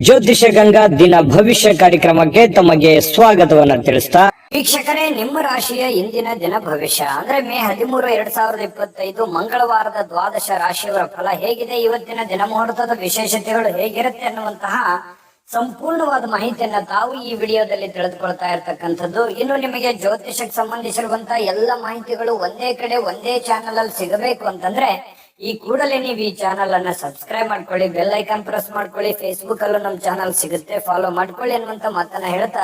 ಜ್ಯೋತಿಷ ಗಂಗಾ ದಿನ ಭವಿಷ್ಯ ಕಾರ್ಯಕ್ರಮಕ್ಕೆ ತಮಗೆ ಸ್ವಾಗತವನ್ನ ತಿಳಿಸ್ತಾ ವೀಕ್ಷಕರೇ, ನಿಮ್ಮ ರಾಶಿಯ ಇಂದಿನ ದಿನ ಭವಿಷ್ಯ ಅಂದ್ರೆ ಮೇ 13, 2025 ಮಂಗಳವಾರದ ದ್ವಾದಶ ರಾಶಿಯವರ ಫಲ ಹೇಗಿದೆ, ಇವತ್ತಿನ ದಿನ ಮುಹೂರ್ತದ ವಿಶೇಷತೆಗಳು ಹೇಗಿರುತ್ತೆ ಅನ್ನುವಂತಹ ಸಂಪೂರ್ಣವಾದ ಮಾಹಿತಿಯನ್ನ ತಾವು ಈ ವಿಡಿಯೋದಲ್ಲಿ ತಿಳಿದುಕೊಳ್ತಾ ಇರತಕ್ಕಂಥದ್ದು. ಇನ್ನು ನಿಮಗೆ ಜ್ಯೋತಿಷಕ್ಕೆ ಸಂಬಂಧಿಸಿರುವಂತಹ ಎಲ್ಲ ಮಾಹಿತಿಗಳು ಒಂದೇ ಕಡೆ ಒಂದೇ ಚಾನಲ್ ಅಲ್ಲಿ ಸಿಗಬೇಕು ಅಂತಂದ್ರೆ ಈ ಕೂಡಲೇ ನೀವು ಈ ಚಾನಲ್ ಅನ್ನ ಸಬ್ಸ್ಕ್ರೈಬ್ ಮಾಡ್ಕೊಳ್ಳಿ, ಬೆಲ್ ಐಕಾನ್ ಪ್ರೆಸ್ ಮಾಡ್ಕೊಳ್ಳಿ, ಫೇಸ್ಬುಕ್ ಅಲ್ಲೂ ನಮ್ಮ ಚಾನಲ್ ಸಿಗುತ್ತೆ, ಫಾಲೋ ಮಾಡ್ಕೊಳ್ಳಿ ಅನ್ನುವಂತ ಮಾತನ್ನ ಹೇಳ್ತಾ,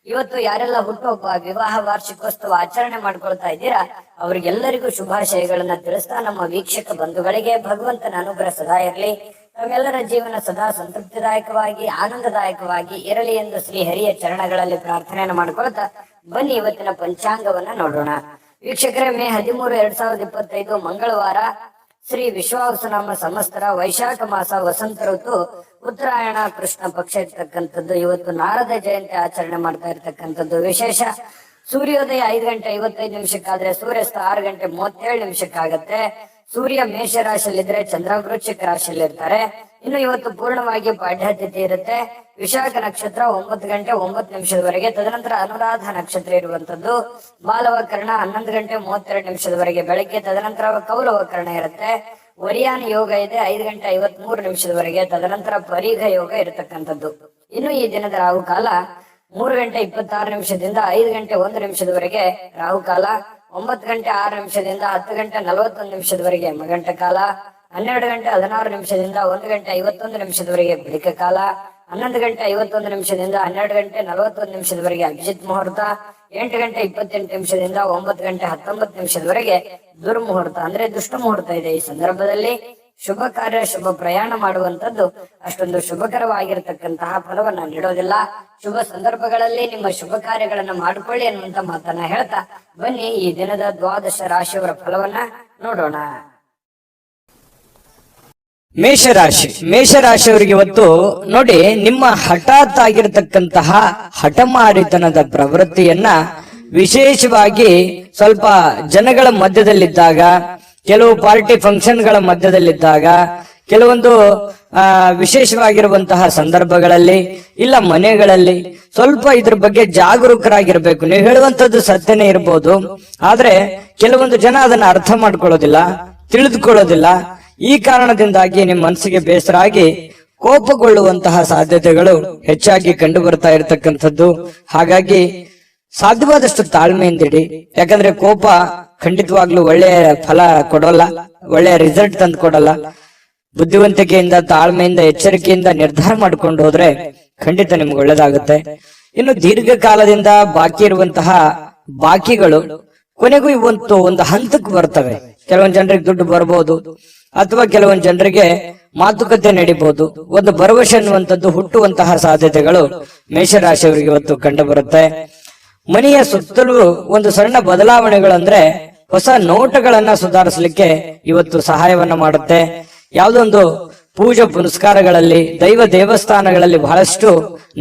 ಇವತ್ತು ಯಾರೆಲ್ಲ ಹುಟ್ಟುಹಬ್ಬ, ವಿವಾಹ ವಾರ್ಷಿಕೋತ್ಸವ ಆಚರಣೆ ಮಾಡ್ಕೊಳ್ತಾ ಇದ್ದೀರಾ ಅವ್ರಿಗೆಲ್ಲರಿಗೂ ಶುಭಾಶಯಗಳನ್ನ ತಿಳಿಸ್ತಾ, ನಮ್ಮ ವೀಕ್ಷಕ ಬಂಧುಗಳಿಗೆ ಭಗವಂತನ ಅನುಗ್ರಹ ಸದಾ ಇರಲಿ, ತಮ್ಮೆಲ್ಲರ ಜೀವನ ಸದಾ ಸಂತೃಪ್ತಿದಾಯಕವಾಗಿ ಆನಂದದಾಯಕವಾಗಿ ಇರಲಿ ಎಂದು ಶ್ರೀ ಹರಿಯ ಚರಣಗಳಲ್ಲಿ ಪ್ರಾರ್ಥನೆಯನ್ನು ಮಾಡ್ಕೊಳ್ತಾ ಬನ್ನಿ ಇವತ್ತಿನ ಪಂಚಾಂಗವನ್ನ ನೋಡೋಣ. ವೀಕ್ಷಕರೇ, ಮೇ 13, 2025 ಮಂಗಳವಾರ, ಶ್ರೀ ವಿಶ್ವಾವಸುನಾಮ ಸಂವತ್ಸರ, ವೈಶಾಖ ಮಾಸ, ವಸಂತ ಋತು, ಉತ್ತರಾಯಣ, ಕೃಷ್ಣ ಪಕ್ಷ ಇರ್ತಕ್ಕಂಥದ್ದು. ಇವತ್ತು ನಾರದ ಜಯಂತಿ ಆಚರಣೆ ಮಾಡ್ತಾ ಇರ್ತಕ್ಕಂಥದ್ದು. ವಿಶೇಷ ಸೂರ್ಯೋದಯ 5:55 ಆದ್ರೆ ಸೂರ್ಯಾಸ್ತ 6:37 ಸೂರ್ಯ ಮೇಷ ರಾಶಿಯಲ್ಲಿದ್ರೆ ಚಂದ್ರ ವೃಶ್ಚಿಕ ರಾಶಿಯಲ್ಲಿ ಇರ್ತಾರೆ. ಇನ್ನು ಇವತ್ತು ಪೂರ್ಣವಾಗಿ ಪಾಡ್ಯತಿಥಿ ಇರುತ್ತೆ. ವಿಶಾಖ ನಕ್ಷತ್ರ 9:09 ತದನಂತರ ಅನುರಾಧ ನಕ್ಷತ್ರ ಇರುವಂತದ್ದು. ಬಾಲವಕರ್ಣ 11:32 ಬೆಳಗ್ಗೆ, ತದನಂತರ ಕೌಲವಕರ್ಣ ಇರುತ್ತೆ. ವರಿಯಾನ ಯೋಗ ಇದೆ 5:53 ತದನಂತರ ಪರೀಘ ಯೋಗ ಇರತಕ್ಕಂಥದ್ದು. ಇನ್ನು ಈ ದಿನದ ರಾಹುಕಾಲ 3:26 5:01 ರಾಹುಕಾಲ, 9:06 10:41 ಮಗಂಟ ಕಾಲ, 12:16 1:51 ಬಳಿಕ ಕಾಲ, 11:51 12:41 ಅಭಿಜಿತ್ ಮುಹೂರ್ತ, 8:28 9:19 ದುರ್ಮುಹೂರ್ತ ಅಂದ್ರೆ ದುಷ್ಟ ಮುಹೂರ್ತ ಇದೆ. ಈ ಸಂದರ್ಭದಲ್ಲಿ ಶುಭ ಕಾರ್ಯ, ಶುಭ ಪ್ರಯಾಣ ಮಾಡುವಂತದ್ದು ಅಷ್ಟೊಂದು ಶುಭಕರವಾಗಿರತಕ್ಕಂತಹ ಫಲವನ್ನ ನೀಡೋದಿಲ್ಲ. ಶುಭ ಸಂದರ್ಭಗಳಲ್ಲಿ ನಿಮ್ಮ ಶುಭ ಕಾರ್ಯಗಳನ್ನ ಮಾಡಿಕೊಳ್ಳಿ ಅನ್ನುವಂತ ಮಾತನ್ನ ಹೇಳ್ತಾ ಬನ್ನಿ ಈ ದಿನದ ದ್ವಾದಶ ರಾಶಿಯವರ ಫಲವನ್ನ ನೋಡೋಣ. ಮೇಷರಾಶಿಯವರಿಗೆ ಇವತ್ತು ನೋಡಿ, ನಿಮ್ಮ ಹಠಾತ್ ಆಗಿರತಕ್ಕಂತಹ ಹಠಮಾರಿತನದ ಪ್ರವೃತ್ತಿಯನ್ನ ವಿಶೇಷವಾಗಿ ಸ್ವಲ್ಪ ಜನಗಳ ಮಧ್ಯದಲ್ಲಿದ್ದಾಗ, ಕೆಲವು ಪಾರ್ಟಿ ಫಂಕ್ಷನ್ ಗಳ ಮಧ್ಯದಲ್ಲಿದ್ದಾಗ, ಕೆಲವೊಂದು ವಿಶೇಷವಾಗಿರುವಂತಹ ಸಂದರ್ಭಗಳಲ್ಲಿ, ಇಲ್ಲ ಮನೆಗಳಲ್ಲಿ ಸ್ವಲ್ಪ ಇದ್ರ ಬಗ್ಗೆ ಜಾಗರೂಕರಾಗಿರ್ಬೇಕು. ನೀವು ಹೇಳುವಂತದ್ದು ಸತ್ಯನೇ ಇರ್ಬೋದು, ಆದ್ರೆ ಕೆಲವೊಂದು ಜನ ಅದನ್ನ ಅರ್ಥ ಮಾಡ್ಕೊಳ್ಳೋದಿಲ್ಲ, ತಿಳಿದುಕೊಳ್ಳೋದಿಲ್ಲ. ಈ ಕಾರಣದಿಂದಾಗಿ ನಿಮ್ಮ ಮನಸ್ಸಿಗೆ ಬೇಸರ ಆಗಿ ಕೋಪಗೊಳ್ಳುವಂತಹ ಸಾಧ್ಯತೆಗಳು ಹೆಚ್ಚಾಗಿ ಕಂಡು ಬರ್ತಾ ಇರತಕ್ಕಂಥದ್ದು. ಹಾಗಾಗಿ ಸಾಧ್ಯವಾದಷ್ಟು ತಾಳ್ಮೆಯಿಂದಿಡಿ. ಯಾಕಂದ್ರೆ ಕೋಪ ಖಂಡಿತವಾಗ್ಲೂ ಒಳ್ಳೆಯ ಫಲ ಕೊಡೋಲ್ಲ, ಒಳ್ಳೆಯ ರಿಸಲ್ಟ್ ತಂದು ಕೊಡಲ್ಲ. ಬುದ್ಧಿವಂತಿಕೆಯಿಂದ, ತಾಳ್ಮೆಯಿಂದ, ಎಚ್ಚರಿಕೆಯಿಂದ ನಿರ್ಧಾರ ಮಾಡ್ಕೊಂಡು ಹೋದ್ರೆ ಖಂಡಿತ ನಿಮ್ಗೆ ಒಳ್ಳೇದಾಗುತ್ತೆ. ಇನ್ನು ದೀರ್ಘಕಾಲದಿಂದ ಬಾಕಿ ಇರುವಂತಹ ಬಾಕಿಗಳು ಕೊನೆಗೂ ಇವತ್ತು ಒಂದು ಹಂತಕ್ಕೆ ಬರ್ತವೆ. ಕೆಲವೊಂದು ಜನರಿಗೆ ದುಡ್ಡು ಬರ್ಬೋದು, ಅಥವಾ ಕೆಲವೊಂದು ಜನರಿಗೆ ಮಾತುಕತೆ ನಡೀಬಹುದು. ಒಂದು ಭರವಸೆ ಅನ್ನುವಂಥದ್ದು ಹುಟ್ಟುವಂತಹ ಸಾಧ್ಯತೆಗಳು ಮೇಷರಾಶಿಯವರಿಗೆ ಇವತ್ತು ಕಂಡು ಬರುತ್ತೆ. ಮನೆಯ ಸುತ್ತಲೂ ಒಂದು ಸಣ್ಣ ಬದಲಾವಣೆಗಳಂದ್ರೆ ಹೊಸ ನೋಟಗಳನ್ನ ಸುಧಾರಿಸಲಿಕ್ಕೆ ಇವತ್ತು ಸಹಾಯವನ್ನ ಮಾಡುತ್ತೆ. ಯಾವುದೊಂದು ಪೂಜೆ ಪುನಸ್ಕಾರಗಳಲ್ಲಿ, ದೈವ ದೇವಸ್ಥಾನಗಳಲ್ಲಿ ಬಹಳಷ್ಟು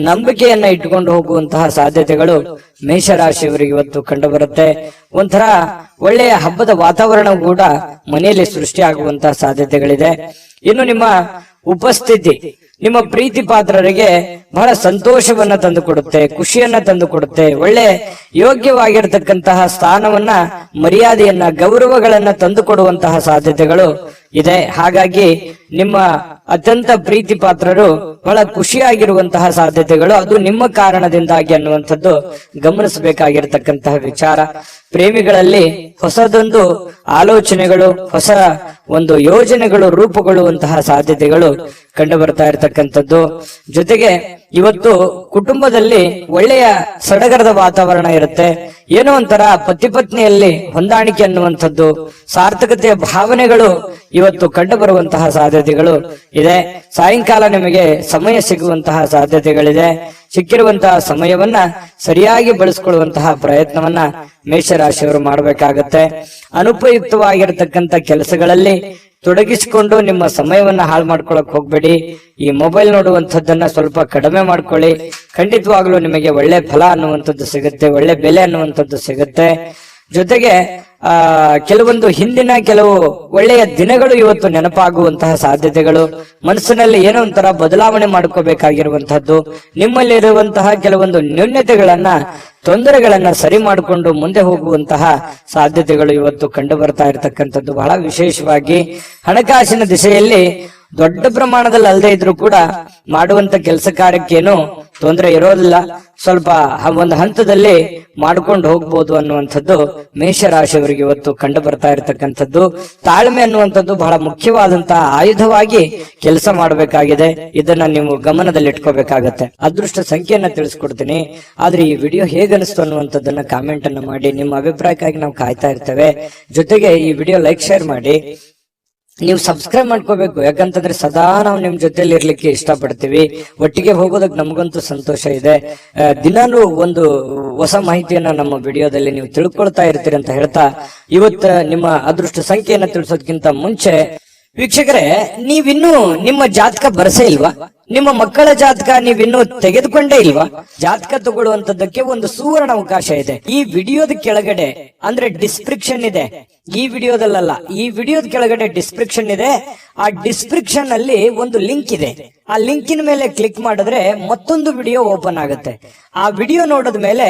ನಂಬಿಕೆಯನ್ನ ಇಟ್ಟುಕೊಂಡು ಹೋಗುವಂತಹ ಸಾಧ್ಯತೆಗಳು ಮೇಷರಾಶಿಯವರಿಗೆ ಇವತ್ತು ಕಂಡು ಬರುತ್ತೆ. ಒಂಥರ ಒಳ್ಳೆಯ ಹಬ್ಬದ ವಾತಾವರಣ ಕೂಡ ಮನೆಯಲ್ಲಿ ಸೃಷ್ಟಿಯಾಗುವಂತಹ ಸಾಧ್ಯತೆಗಳಿದೆ. ಇನ್ನು ನಿಮ್ಮ ಉಪಸ್ಥಿತಿ ನಿಮ್ಮ ಪ್ರೀತಿ ಪಾತ್ರರಿಗೆ ಬಹಳ ಸಂತೋಷವನ್ನ ತಂದು ಕೊಡುತ್ತೆ, ಖುಷಿಯನ್ನ ತಂದು ಕೊಡುತ್ತೆ. ಒಳ್ಳೆ ಯೋಗ್ಯವಾಗಿರ್ತಕ್ಕಂತಹ ಸ್ಥಾನವನ್ನ, ಮರ್ಯಾದೆಯನ್ನ, ಗೌರವಗಳನ್ನ ತಂದು ಕೊಡುವಂತಹ ಸಾಧ್ಯತೆಗಳು ಇದೆ. ಹಾಗಾಗಿ ನಿಮ್ಮ ಅತ್ಯಂತ ಪ್ರೀತಿ ಪಾತ್ರರು ಬಹಳ ಖುಷಿಯಾಗಿರುವಂತಹ ಸಾಧ್ಯತೆಗಳು ಅದು ನಿಮ್ಮ ಕಾರಣದಿಂದಾಗಿ ಅನ್ನುವಂಥದ್ದು ಗಮನಿಸಬೇಕಾಗಿರ್ತಕ್ಕಂತಹ ವಿಚಾರ. ಪ್ರೇಮಿಗಳಲ್ಲಿ ಹೊಸದೊಂದು ಆಲೋಚನೆಗಳು, ಹೊಸ ಒಂದು ಯೋಜನೆಗಳು ರೂಪುಗೊಳ್ಳುವಂತಹ ಸಾಧ್ಯತೆಗಳು ಕಂಡು ಬರ್ತಾ ಇರತಕ್ಕಂಥದ್ದು. ಜೊತೆಗೆ ಇವತ್ತು ಕುಟುಂಬದಲ್ಲಿ ಒಳ್ಳೆಯ ಸಡಗರದ ವಾತಾವರಣ ಇರುತ್ತೆ. ಏನೋ ಒಂಥರ ಪತಿ ಪತ್ನಿಯಲ್ಲಿ ಹೊಂದಾಣಿಕೆ ಅನ್ನುವಂಥದ್ದು, ಸಾರ್ಥಕತೆಯ ಭಾವನೆಗಳು ಇವತ್ತು ಕಂಡು ಬರುವಂತಹ ಸಾಧ್ಯತೆಗಳು ಇದೆ. ಸಾಯಂಕಾಲ ನಿಮಗೆ ಸಮಯ ಸಿಗುವಂತಹ ಸಾಧ್ಯತೆಗಳಿದೆ. ಸಿಕ್ಕಿರುವಂತಹ ಸಮಯವನ್ನ ಸರಿಯಾಗಿ ಬಳಸ್ಕೊಳ್ಳುವಂತಹ ಪ್ರಯತ್ನವನ್ನ ಮೇಷರಾಶಿಯವರು ಮಾಡಬೇಕಾಗತ್ತೆ. ಅನುಪಯುಕ್ತವಾಗಿರತಕ್ಕಂತ ಕೆಲಸಗಳಲ್ಲಿ ತೊಡಗಿಸಿಕೊಂಡು ನಿಮ್ಮ ಸಮಯವನ್ನ ಹಾಳು ಮಾಡ್ಕೊಳಕ್ ಹೋಗ್ಬೇಡಿ. ಈ ಮೊಬೈಲ್ ನೋಡುವಂಥದ್ದನ್ನ ಸ್ವಲ್ಪ ಕಡಿಮೆ ಮಾಡ್ಕೊಳ್ಳಿ. ಖಂಡಿತವಾಗ್ಲೂ ನಿಮಗೆ ಒಳ್ಳೆ ಫಲ ಅನ್ನುವಂಥದ್ದು ಸಿಗುತ್ತೆ, ಒಳ್ಳೆ ಬೆಲೆ ಅನ್ನುವಂಥದ್ದು ಸಿಗುತ್ತೆ. ಜೊತೆಗೆ ಕೆಲವೊಂದು ಹಿಂದಿನ ಕೆಲವು ಒಳ್ಳೆಯ ದಿನಗಳು ಇವತ್ತು ನೆನಪಾಗುವಂತಹ ಸಾಧ್ಯತೆಗಳು, ಮನಸ್ಸಿನಲ್ಲಿ ಏನೋ ಒಂಥರ ಬದಲಾವಣೆ ಮಾಡ್ಕೋಬೇಕಾಗಿರುವಂತಹದ್ದು, ನಿಮ್ಮಲ್ಲಿರುವಂತಹ ಕೆಲವೊಂದು ನ್ಯೂನ್ಯತೆಗಳನ್ನ ತೊಂದರೆಗಳನ್ನ ಸರಿ ಮಾಡಿಕೊಂಡು ಮುಂದೆ ಹೋಗುವಂತಹ ಸಾಧ್ಯತೆಗಳು ಇವತ್ತು ಕಂಡು ಬರ್ತಾ ಇರತಕ್ಕಂಥದ್ದು. ಬಹಳ ವಿಶೇಷವಾಗಿ ಹಣಕಾಸಿನ ದಿಶೆಯಲ್ಲಿ ದೊಡ್ಡ ಪ್ರಮಾಣದಲ್ಲಿ ಅಲ್ಲದೆ ಇದ್ರೂ ಕೂಡ ಮಾಡುವಂತ ಕೆಲಸ ಕಾರ್ಯಕ್ಕೇನು ತೊಂದರೆ ಇರೋದಿಲ್ಲ, ಸ್ವಲ್ಪ ಒಂದು ಹಂತದಲ್ಲಿ ಮಾಡ್ಕೊಂಡು ಹೋಗ್ಬೋದು ಅನ್ನುವಂಥದ್ದು ಮೇಷರಾಶಿಯವರಿಗೆ ಇವತ್ತು ಕಂಡು ಬರ್ತಾ ಇರತಕ್ಕಂಥದ್ದು. ತಾಳ್ಮೆ ಅನ್ನುವಂಥದ್ದು ಬಹಳ ಮುಖ್ಯವಾದಂತಹ ಆಯುಧವಾಗಿ ಕೆಲಸ ಮಾಡಬೇಕಾಗಿದೆ. ಇದನ್ನ ನೀವು ಗಮನದಲ್ಲಿ ಇಟ್ಕೋಬೇಕಾಗತ್ತೆ. ಅದೃಷ್ಟ ಸಂಖ್ಯೆಯನ್ನ ತಿಳಿಸ್ಕೊಡ್ತೀನಿ, ಆದ್ರೆ ಈ ವಿಡಿಯೋ ಹೇಗನಿಸ್ತು ಅನ್ನುವಂಥದ್ದನ್ನ ಕಾಮೆಂಟ್ ಅನ್ನ ಮಾಡಿ. ನಿಮ್ಮ ಅಭಿಪ್ರಾಯಕ್ಕಾಗಿ ನಾವು ಕಾಯ್ತಾ ಇರ್ತೇವೆ. ಜೊತೆಗೆ ಈ ವಿಡಿಯೋ ಲೈಕ್ ಶೇರ್ ಮಾಡಿ. ನೀವು ಸಬ್ಸ್ಕ್ರೈಬ್ ಮಾಡ್ಕೋಬೇಕು, ಯಾಕಂತಂದ್ರೆ ಸದಾ ನಾವು ನಿಮ್ ಜೊತೆಲಿ ಇರ್ಲಿಕ್ಕೆ ಇಷ್ಟಪಡ್ತೀವಿ. ಒಟ್ಟಿಗೆ ಹೋಗೋದಕ್ಕೆ ನಮಗಂತೂ ಸಂತೋಷ ಇದೆ. ದಿನಾನು ಒಂದು ಹೊಸ ಮಾಹಿತಿಯನ್ನ ನಮ್ಮ ವಿಡಿಯೋದಲ್ಲಿ ನೀವು ತಿಳ್ಕೊಳ್ತಾ ಇರ್ತೀರಿ ಅಂತ ಹೇಳ್ತಾ, ಇವತ್ತು ನಿಮ್ಮ ಅದೃಷ್ಟ ಸಂಖ್ಯೆಯನ್ನ ತಿಳಿಸೋದಕ್ಕಿಂತ ಮುಂಚೆ ವೀಕ್ಷಕರೇ, ನೀವಿನ್ನೂ ನಿಮ್ಮ ಜಾತಕ ಬರಸೇ ಇಲ್ವಾ? ನಿಮ್ಮ ಮಕ್ಕಳ ಜಾತಕ ನೀವಿನ್ನೂ ತೆಗೆದುಕೊಂಡೇ ಇಲ್ವಾ? ಜಾತಕ ತಗೊಳ್ಳುವಂತದ್ದಕ್ಕೆ ಒಂದು ಸುವರ್ಣ ಅವಕಾಶ ಇದೆ. ಈ ವಿಡಿಯೋದ ಕೆಳಗಡೆ ಅಂದ್ರೆ ಡಿಸ್ಕ್ರಿಪ್ಷನ್ ಇದೆ, ಈ ವಿಡಿಯೋದಲ್ಲ, ಈ ವಿಡಿಯೋದ ಕೆಳಗಡೆ ಡಿಸ್ಕ್ರಿಪ್ಷನ್ ಇದೆ. ಆ ಡಿಸ್ಕ್ರಿಪ್ಷನ್ ಅಲ್ಲಿ ಒಂದು ಲಿಂಕ್ ಇದೆ. ಆ ಲಿಂಕಿನ ಮೇಲೆ ಕ್ಲಿಕ್ ಮಾಡಿದ್ರೆ ಮತ್ತೊಂದು ವಿಡಿಯೋ ಓಪನ್ ಆಗುತ್ತೆ. ಆ ವಿಡಿಯೋ ನೋಡಿದ ಮೇಲೆ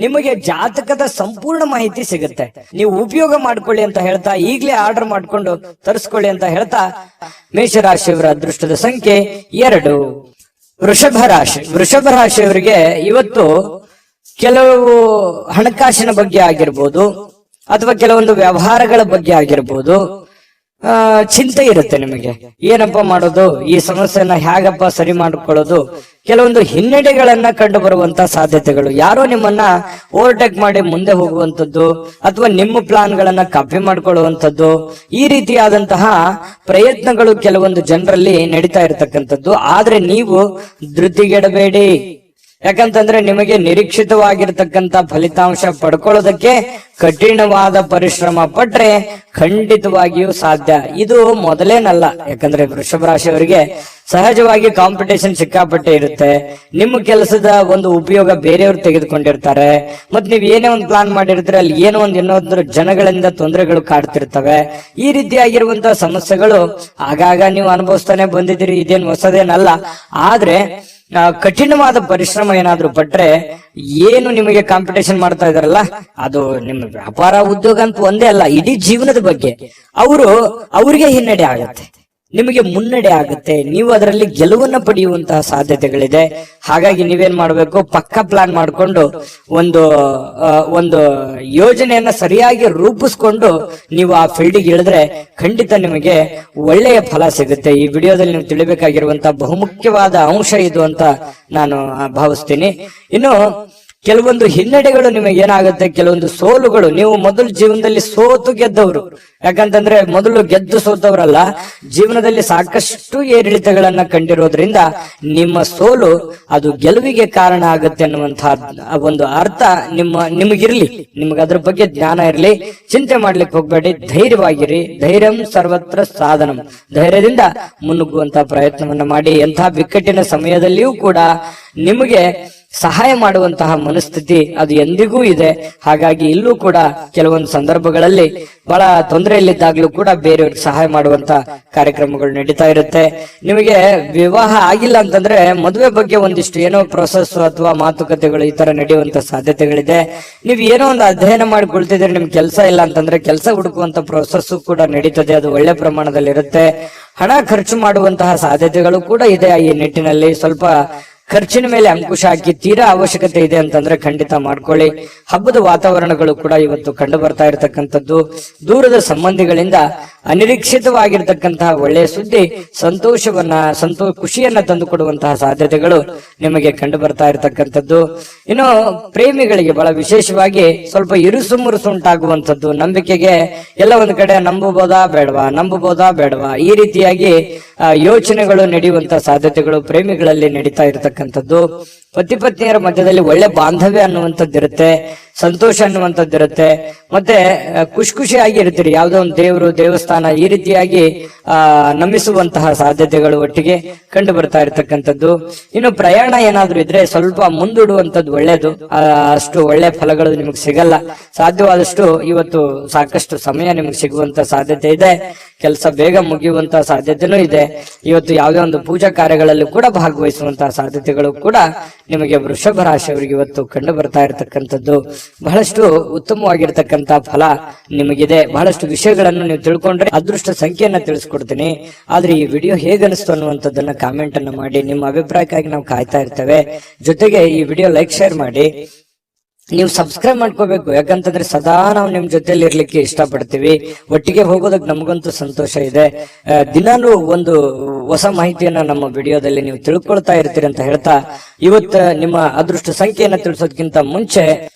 ನಿಮಗೆ ಜಾತಕದ ಸಂಪೂರ್ಣ ಮಾಹಿತಿ ಸಿಗುತ್ತೆ. ನೀವು ಉಪಯೋಗ ಮಾಡ್ಕೊಳ್ಳಿ ಅಂತ ಹೇಳ್ತಾ, ಈಗಲೇ ಆರ್ಡರ್ ಮಾಡ್ಕೊಂಡು ತರಿಸ್ಕೊಳ್ಳಿ ಅಂತ ಹೇಳ್ತಾ, ಮೇಷರಾಶಿಯವರ ಅದೃಷ್ಟದ ಸಂಖ್ಯೆ 2. ವೃಷಭ ರಾಶಿ. ವೃಷಭ ರಾಶಿಯವರಿಗೆ ಇವತ್ತು ಕೆಲವು ಹಣಕಾಸಿನ ಬಗ್ಗೆ ಆಗಿರ್ಬೋದು ಅಥವಾ ಕೆಲವೊಂದು ವ್ಯವಹಾರಗಳ ಬಗ್ಗೆ ಆಗಿರ್ಬೋದು ಚಿಂತೆ ಇರುತ್ತೆ ನಿಮಗೆ. ಏನಪ್ಪಾ ಮಾಡೋದು, ಈ ಸಮಸ್ಯೆನ ಹೇಗಪ್ಪ ಸರಿ ಮಾಡಿಕೊಳ್ಳೋದು, ಕೆಲವೊಂದು ಹಿನ್ನಡೆಗಳನ್ನ ಕಂಡು ಬರುವಂತ ಸಾಧ್ಯತೆಗಳು, ಯಾರೋ ನಿಮ್ಮನ್ನ ಓವರ್ಟೇಕ್ ಮಾಡಿ ಮುಂದೆ ಹೋಗುವಂತದ್ದು ಅಥವಾ ನಿಮ್ಮ ಪ್ಲಾನ್ ಗಳನ್ನ ಕಾಪಿ ಮಾಡ್ಕೊಳ್ಳುವಂಥದ್ದು, ಈ ರೀತಿಯಾದಂತಹ ಪ್ರಯತ್ನಗಳು ಕೆಲವೊಂದು ಜನರಲ್ಲಿ ನಡೀತಾ ಇರತಕ್ಕಂಥದ್ದು. ಆದ್ರೆ ನೀವು ಧೃತಿಗೆಡಬೇಡಿ, ಯಾಕಂತಂದ್ರೆ ನಿಮಗೆ ನಿರೀಕ್ಷಿತವಾಗಿರ್ತಕ್ಕಂಥ ಫಲಿತಾಂಶ ಪಡ್ಕೊಳ್ಳೋದಕ್ಕೆ ಕಠಿಣವಾದ ಪರಿಶ್ರಮ ಪಟ್ರೆ ಖಂಡಿತವಾಗಿಯೂ ಸಾಧ್ಯ. ಇದು ಮೊದಲೇನಲ್ಲ, ಯಾಕಂದ್ರೆ ವೃಷಭ ರಾಶಿಯವರಿಗೆ ಸಹಜವಾಗಿ ಕಾಂಪಿಟೇಷನ್ ಸಿಕ್ಕಾಪಟ್ಟೆ ಇರುತ್ತೆ. ನಿಮ್ಮ ಕೆಲಸದ ಒಂದು ಉಪಯೋಗ ಬೇರೆಯವರು ತೆಗೆದುಕೊಂಡಿರ್ತಾರೆ. ಮತ್ ನೀವ್ ಏನೇ ಒಂದು ಪ್ಲಾನ್ ಮಾಡಿರ್ತೀರ, ಅಲ್ಲಿ ಏನೋ ಒಂದು ಇನ್ನೊಂದು ಜನಗಳಿಂದ ತೊಂದರೆಗಳು ಕಾಡ್ತಿರ್ತವೆ. ಈ ರೀತಿಯಾಗಿರುವಂತಹ ಸಮಸ್ಯೆಗಳು ಆಗಾಗ ನೀವು ಅನುಭವಿಸ್ತಾನೆ ಬಂದಿದ್ದೀರಿ, ಇದೇನು ಹೊಸದೇನಲ್ಲ. ಆದ್ರೆ ಕಠಿಣವಾದ ಪರಿಶ್ರಮ ಏನಾದ್ರೂ ಪಟ್ರೆ, ಏನು ನಿಮಗೆ ಕಾಂಪಿಟೇಷನ್ ಮಾಡ್ತಾ ಇದಾರಲ್ಲ, ಅದು ನಿಮ್ಮ ವ್ಯಾಪಾರ ಉದ್ಯೋಗ ಅಂತ ಒಂದೇ ಅಲ್ಲ, ಇಡೀ ಜೀವನದ ಬಗ್ಗೆ ಅವ್ರಿಗೆ ಹಿನ್ನಡೆ ಆಗತ್ತೆ, ನಿಮಗೆ ಮುನ್ನಡೆ ಆಗುತ್ತೆ. ನೀವು ಅದರಲ್ಲಿ ಗೆಲುವನ್ನ ಪಡೆಯುವಂತಹ ಸಾಧ್ಯತೆಗಳಿದೆ. ಹಾಗಾಗಿ ನೀವೇನ್ ಮಾಡ್ಬೇಕು, ಪಕ್ಕ ಪ್ಲಾನ್ ಮಾಡ್ಕೊಂಡು ಒಂದು ಯೋಜನೆಯನ್ನ ಸರಿಯಾಗಿ ರೂಪಿಸ್ಕೊಂಡು ನೀವು ಆ ಫೀಲ್ಡಿಗೆ ಇಳಿದ್ರೆ ಖಂಡಿತ ನಿಮಗೆ ಒಳ್ಳೆಯ ಫಲ ಸಿಗುತ್ತೆ. ಈ ವಿಡಿಯೋದಲ್ಲಿ ನೀವು ತಿಳಿಬೇಕಾಗಿರುವಂತಹ ಬಹುಮುಖ್ಯವಾದ ಅಂಶ ಇದು ಅಂತ ನಾನು ಭಾವಿಸ್ತೀನಿ. ಇನ್ನು ಕೆಲವೊಂದು ಹಿನ್ನಡೆಗಳು ನಿಮಗೆ ಏನಾಗುತ್ತೆ, ಕೆಲವೊಂದು ಸೋಲುಗಳು, ನೀವು ಮೊದಲು ಜೀವನದಲ್ಲಿ ಸೋತು ಗೆದ್ದವರು, ಯಾಕಂತಂದ್ರೆ ಮೊದಲು ಗೆದ್ದು ಸೋತವರಲ್ಲ, ಜೀವನದಲ್ಲಿ ಸಾಕಷ್ಟು ಏರಿಳಿತಗಳನ್ನ ಕಂಡಿರೋದ್ರಿಂದ ನಿಮ್ಮ ಸೋಲು ಅದು ಗೆಲುವಿಗೆ ಕಾರಣ ಆಗುತ್ತೆ ಅನ್ನುವಂತಹ ಒಂದು ಅರ್ಥ ನಿಮಗಿರ್ಲಿ, ನಿಮ್ಗೆ ಅದ್ರ ಬಗ್ಗೆ ಜ್ಞಾನ ಇರ್ಲಿ. ಚಿಂತೆ ಮಾಡ್ಲಿಕ್ಕೆ ಹೋಗ್ಬೇಡಿ, ಧೈರ್ಯವಾಗಿರಿ. ಧೈರ್ಯಂ ಸರ್ವತ್ರ ಸಾಧನಂ. ಧೈರ್ಯದಿಂದ ಮುನ್ನುಗ್ಗುವಂತಹ ಪ್ರಯತ್ನವನ್ನ ಮಾಡಿ. ಎಂತಹ ಬಿಕ್ಕಟ್ಟಿನ ಸಮಯದಲ್ಲಿಯೂ ಕೂಡ ನಿಮಗೆ ಸಹಾಯ ಮಾಡುವಂತಹ ಮನಸ್ಥಿತಿ ಅದು ಎಂದಿಗೂ ಇದೆ. ಹಾಗಾಗಿ ಇಲ್ಲೂ ಕೂಡ ಕೆಲವೊಂದು ಸಂದರ್ಭಗಳಲ್ಲಿ ಬಹಳ ತೊಂದರೆಯಲ್ಲಿದ್ದಾಗ್ಲೂ ಕೂಡ ಬೇರೆಯವ್ರಿಗೆ ಸಹಾಯ ಮಾಡುವಂತ ಕಾರ್ಯಕ್ರಮಗಳು ನಡೀತಾ ಇರುತ್ತೆ. ನಿಮಗೆ ವಿವಾಹ ಆಗಿಲ್ಲ ಅಂತಂದ್ರೆ ಮದುವೆ ಬಗ್ಗೆ ಒಂದಿಷ್ಟು ಏನೋ ಪ್ರೊಸೆಸ್ ಅಥವಾ ಮಾತುಕತೆಗಳು ಈ ತರ ನಡೆಯುವಂತ ಸಾಧ್ಯತೆಗಳಿದೆ. ನೀವು ಏನೋ ಒಂದು ಅಧ್ಯಯನ ಮಾಡಿಕೊಳ್ತಿದ್ರೆ, ನಿಮ್ ಕೆಲಸ ಇಲ್ಲ ಅಂತಂದ್ರೆ ಕೆಲಸ ಹುಡುಕುವಂತ ಪ್ರೊಸೆಸ್ ಕೂಡ ನಡೀತದೆ, ಅದು ಒಳ್ಳೆ ಪ್ರಮಾಣದಲ್ಲಿ ಇರುತ್ತೆ. ಹಣ ಖರ್ಚು ಮಾಡುವಂತಹ ಸಾಧ್ಯತೆಗಳು ಕೂಡ ಇದೆ. ಈ ನಿಟ್ಟಿನಲ್ಲಿ ಸ್ವಲ್ಪ ಖರ್ಚಿನ ಮೇಲೆ ಅಂಕುಶ ಹಾಕಿ, ತೀರಾ ಅವಶ್ಯಕತೆ ಇದೆ ಅಂತಂದ್ರೆ ಖಂಡಿತ ಮಾಡ್ಕೊಳ್ಳಿ. ಹಬ್ಬದ ವಾತಾವರಣಗಳು ಕೂಡ ಇವತ್ತು ಕಂಡು ಬರ್ತಾ ಇರತಕ್ಕಂಥದ್ದು. ದೂರದ ಸಂಬಂಧಿಗಳಿಂದ ಅನಿರೀಕ್ಷಿತವಾಗಿರ್ತಕ್ಕಂತಹ ಒಳ್ಳೆಯ ಸುದ್ದಿ ಖುಷಿಯನ್ನ ತಂದು ಕೊಡುವಂತಹ ಸಾಧ್ಯತೆಗಳು ನಿಮಗೆ ಕಂಡು ಬರ್ತಾ ಇರತಕ್ಕಂಥದ್ದು. ಇನ್ನು ಪ್ರೇಮಿಗಳಿಗೆ ಬಹಳ ವಿಶೇಷವಾಗಿ ಸ್ವಲ್ಪ ಇರುಸು ಮುರುಸು ಉಂಟಾಗುವಂಥದ್ದು, ನಂಬಿಕೆಗೆ ಎಲ್ಲ ಒಂದು ಕಡೆ ನಂಬಬಹುದಾ ಬೇಡವಾ ಈ ರೀತಿಯಾಗಿ ಯೋಚನೆಗಳು ನಡೆಯುವಂತಹ ಸಾಧ್ಯತೆಗಳು ಪ್ರೇಮಿಗಳಲ್ಲಿ ನಡೀತಾ ಇರತಕ್ಕಂಥ ಆಗಿರ್ತಕ್ಕಂಥದ್ದು. ಪತಿ ಪತ್ನಿಯರ ಮಧ್ಯದಲ್ಲಿ ಒಳ್ಳೆ ಬಾಂಧವ್ಯ ಅನ್ನುವಂಥದ್ದಿರುತ್ತೆ, ಸಂತೋಷ ಅನ್ನುವಂಥದ್ದಿರುತ್ತೆ, ಮತ್ತೆ ಖುಷಿಯಾಗಿ ಇರ್ತೀರಿ. ಯಾವುದೋ ಒಂದು ದೇವರು ದೇವಸ್ಥಾನ ಈ ರೀತಿಯಾಗಿ ನಂಬಿಸುವಂತಹ ಸಾಧ್ಯತೆಗಳು ಒಟ್ಟಿಗೆ ಕಂಡು ಬರ್ತಾ ಇರತಕ್ಕಂಥದ್ದು. ಇನ್ನು ಪ್ರಯಾಣ ಏನಾದ್ರೂ ಇದ್ರೆ ಸ್ವಲ್ಪ ಮುಂದೂಡುವಂಥದ್ದು ಒಳ್ಳೇದು. ಅಷ್ಟು ಒಳ್ಳೆ ಫಲಗಳು ನಿಮಗೆ ಸಿಗಲ್ಲ. ಸಾಧ್ಯವಾದಷ್ಟು ಇವತ್ತು ಸಾಕಷ್ಟು ಸಮಯ ನಿಮಗೆ ಸಿಗುವಂತ ಸಾಧ್ಯತೆ ಇದೆ. ಕೆಲಸ ಬೇಗ ಮುಗಿಯುವಂತಹ ಸಾಧ್ಯತೆನೂ ಇದೆ. ಇವತ್ತು ಯಾವುದೇ ಒಂದು ಪೂಜಾ ಕಾರ್ಯಗಳಲ್ಲಿ ಕೂಡ ಭಾಗವಹಿಸುವಂತಹ ಸಾಧ್ಯತೆಗಳು ಕೂಡ ನಿಮಗೆ ವೃಷಭ ರಾಶಿಯವರಿಗೆ ಇವತ್ತು ಕಂಡು ಬರ್ತಾ ಇರತಕ್ಕಂಥದ್ದು. ಬಹಳಷ್ಟು ಉತ್ತಮವಾಗಿರ್ತಕ್ಕಂತ ಫಲ ನಿಮಗಿದೆ. ಬಹಳಷ್ಟು ವಿಷಯಗಳನ್ನು ನೀವು ತಿಳ್ಕೊಂಡ್ರೆ ಅದೃಷ್ಟ ಸಂಖ್ಯೆಯನ್ನ ತಿಳಿಸ್ಕೊಡ್ತೀನಿ. ಆದ್ರೆ ಈ ವಿಡಿಯೋ ಹೇಗನಿಸ್ತು ಅನ್ನುವಂಥದ್ದನ್ನ ಕಾಮೆಂಟ್ ಅನ್ನ ಮಾಡಿ. ನಿಮ್ಮ ಅಭಿಪ್ರಾಯಕ್ಕಾಗಿ ನಾವು ಕಾಯ್ತಾ ಇರ್ತೇವೆ. ಜೊತೆಗೆ ಈ ವಿಡಿಯೋ ಲೈಕ್ ಶೇರ್ ಮಾಡಿ. ನೀವು ಸಬ್ಸ್ಕ್ರೈಬ್ ಮಾಡ್ಕೋಬೇಕು, ಯಾಕಂತಂದ್ರೆ ಸದಾ ನಾವು ನಿಮ್ ಜೊತೆಲಿ ಇರ್ಲಿಕ್ಕೆ ಇಷ್ಟಪಡ್ತೀವಿ. ಒಟ್ಟಿಗೆ ಹೋಗೋದಕ್ಕೆ ನಮಗಂತೂ ಸಂತೋಷ ಇದೆ. ದಿನಾನು ಒಂದು ಹೊಸ ಮಾಹಿತಿಯನ್ನ ನಮ್ಮ ವಿಡಿಯೋದಲ್ಲಿ ನೀವು ತಿಳ್ಕೊಳ್ತಾ ಇರ್ತೀರಿ ಅಂತ ಹೇಳ್ತಾ, ಇವತ್ತು ನಿಮ್ಮ ಅದೃಷ್ಟ ಸಂಖ್ಯೆಯನ್ನ ತಿಳಿಸೋದಕ್ಕಿಂತ ಮುಂಚೆ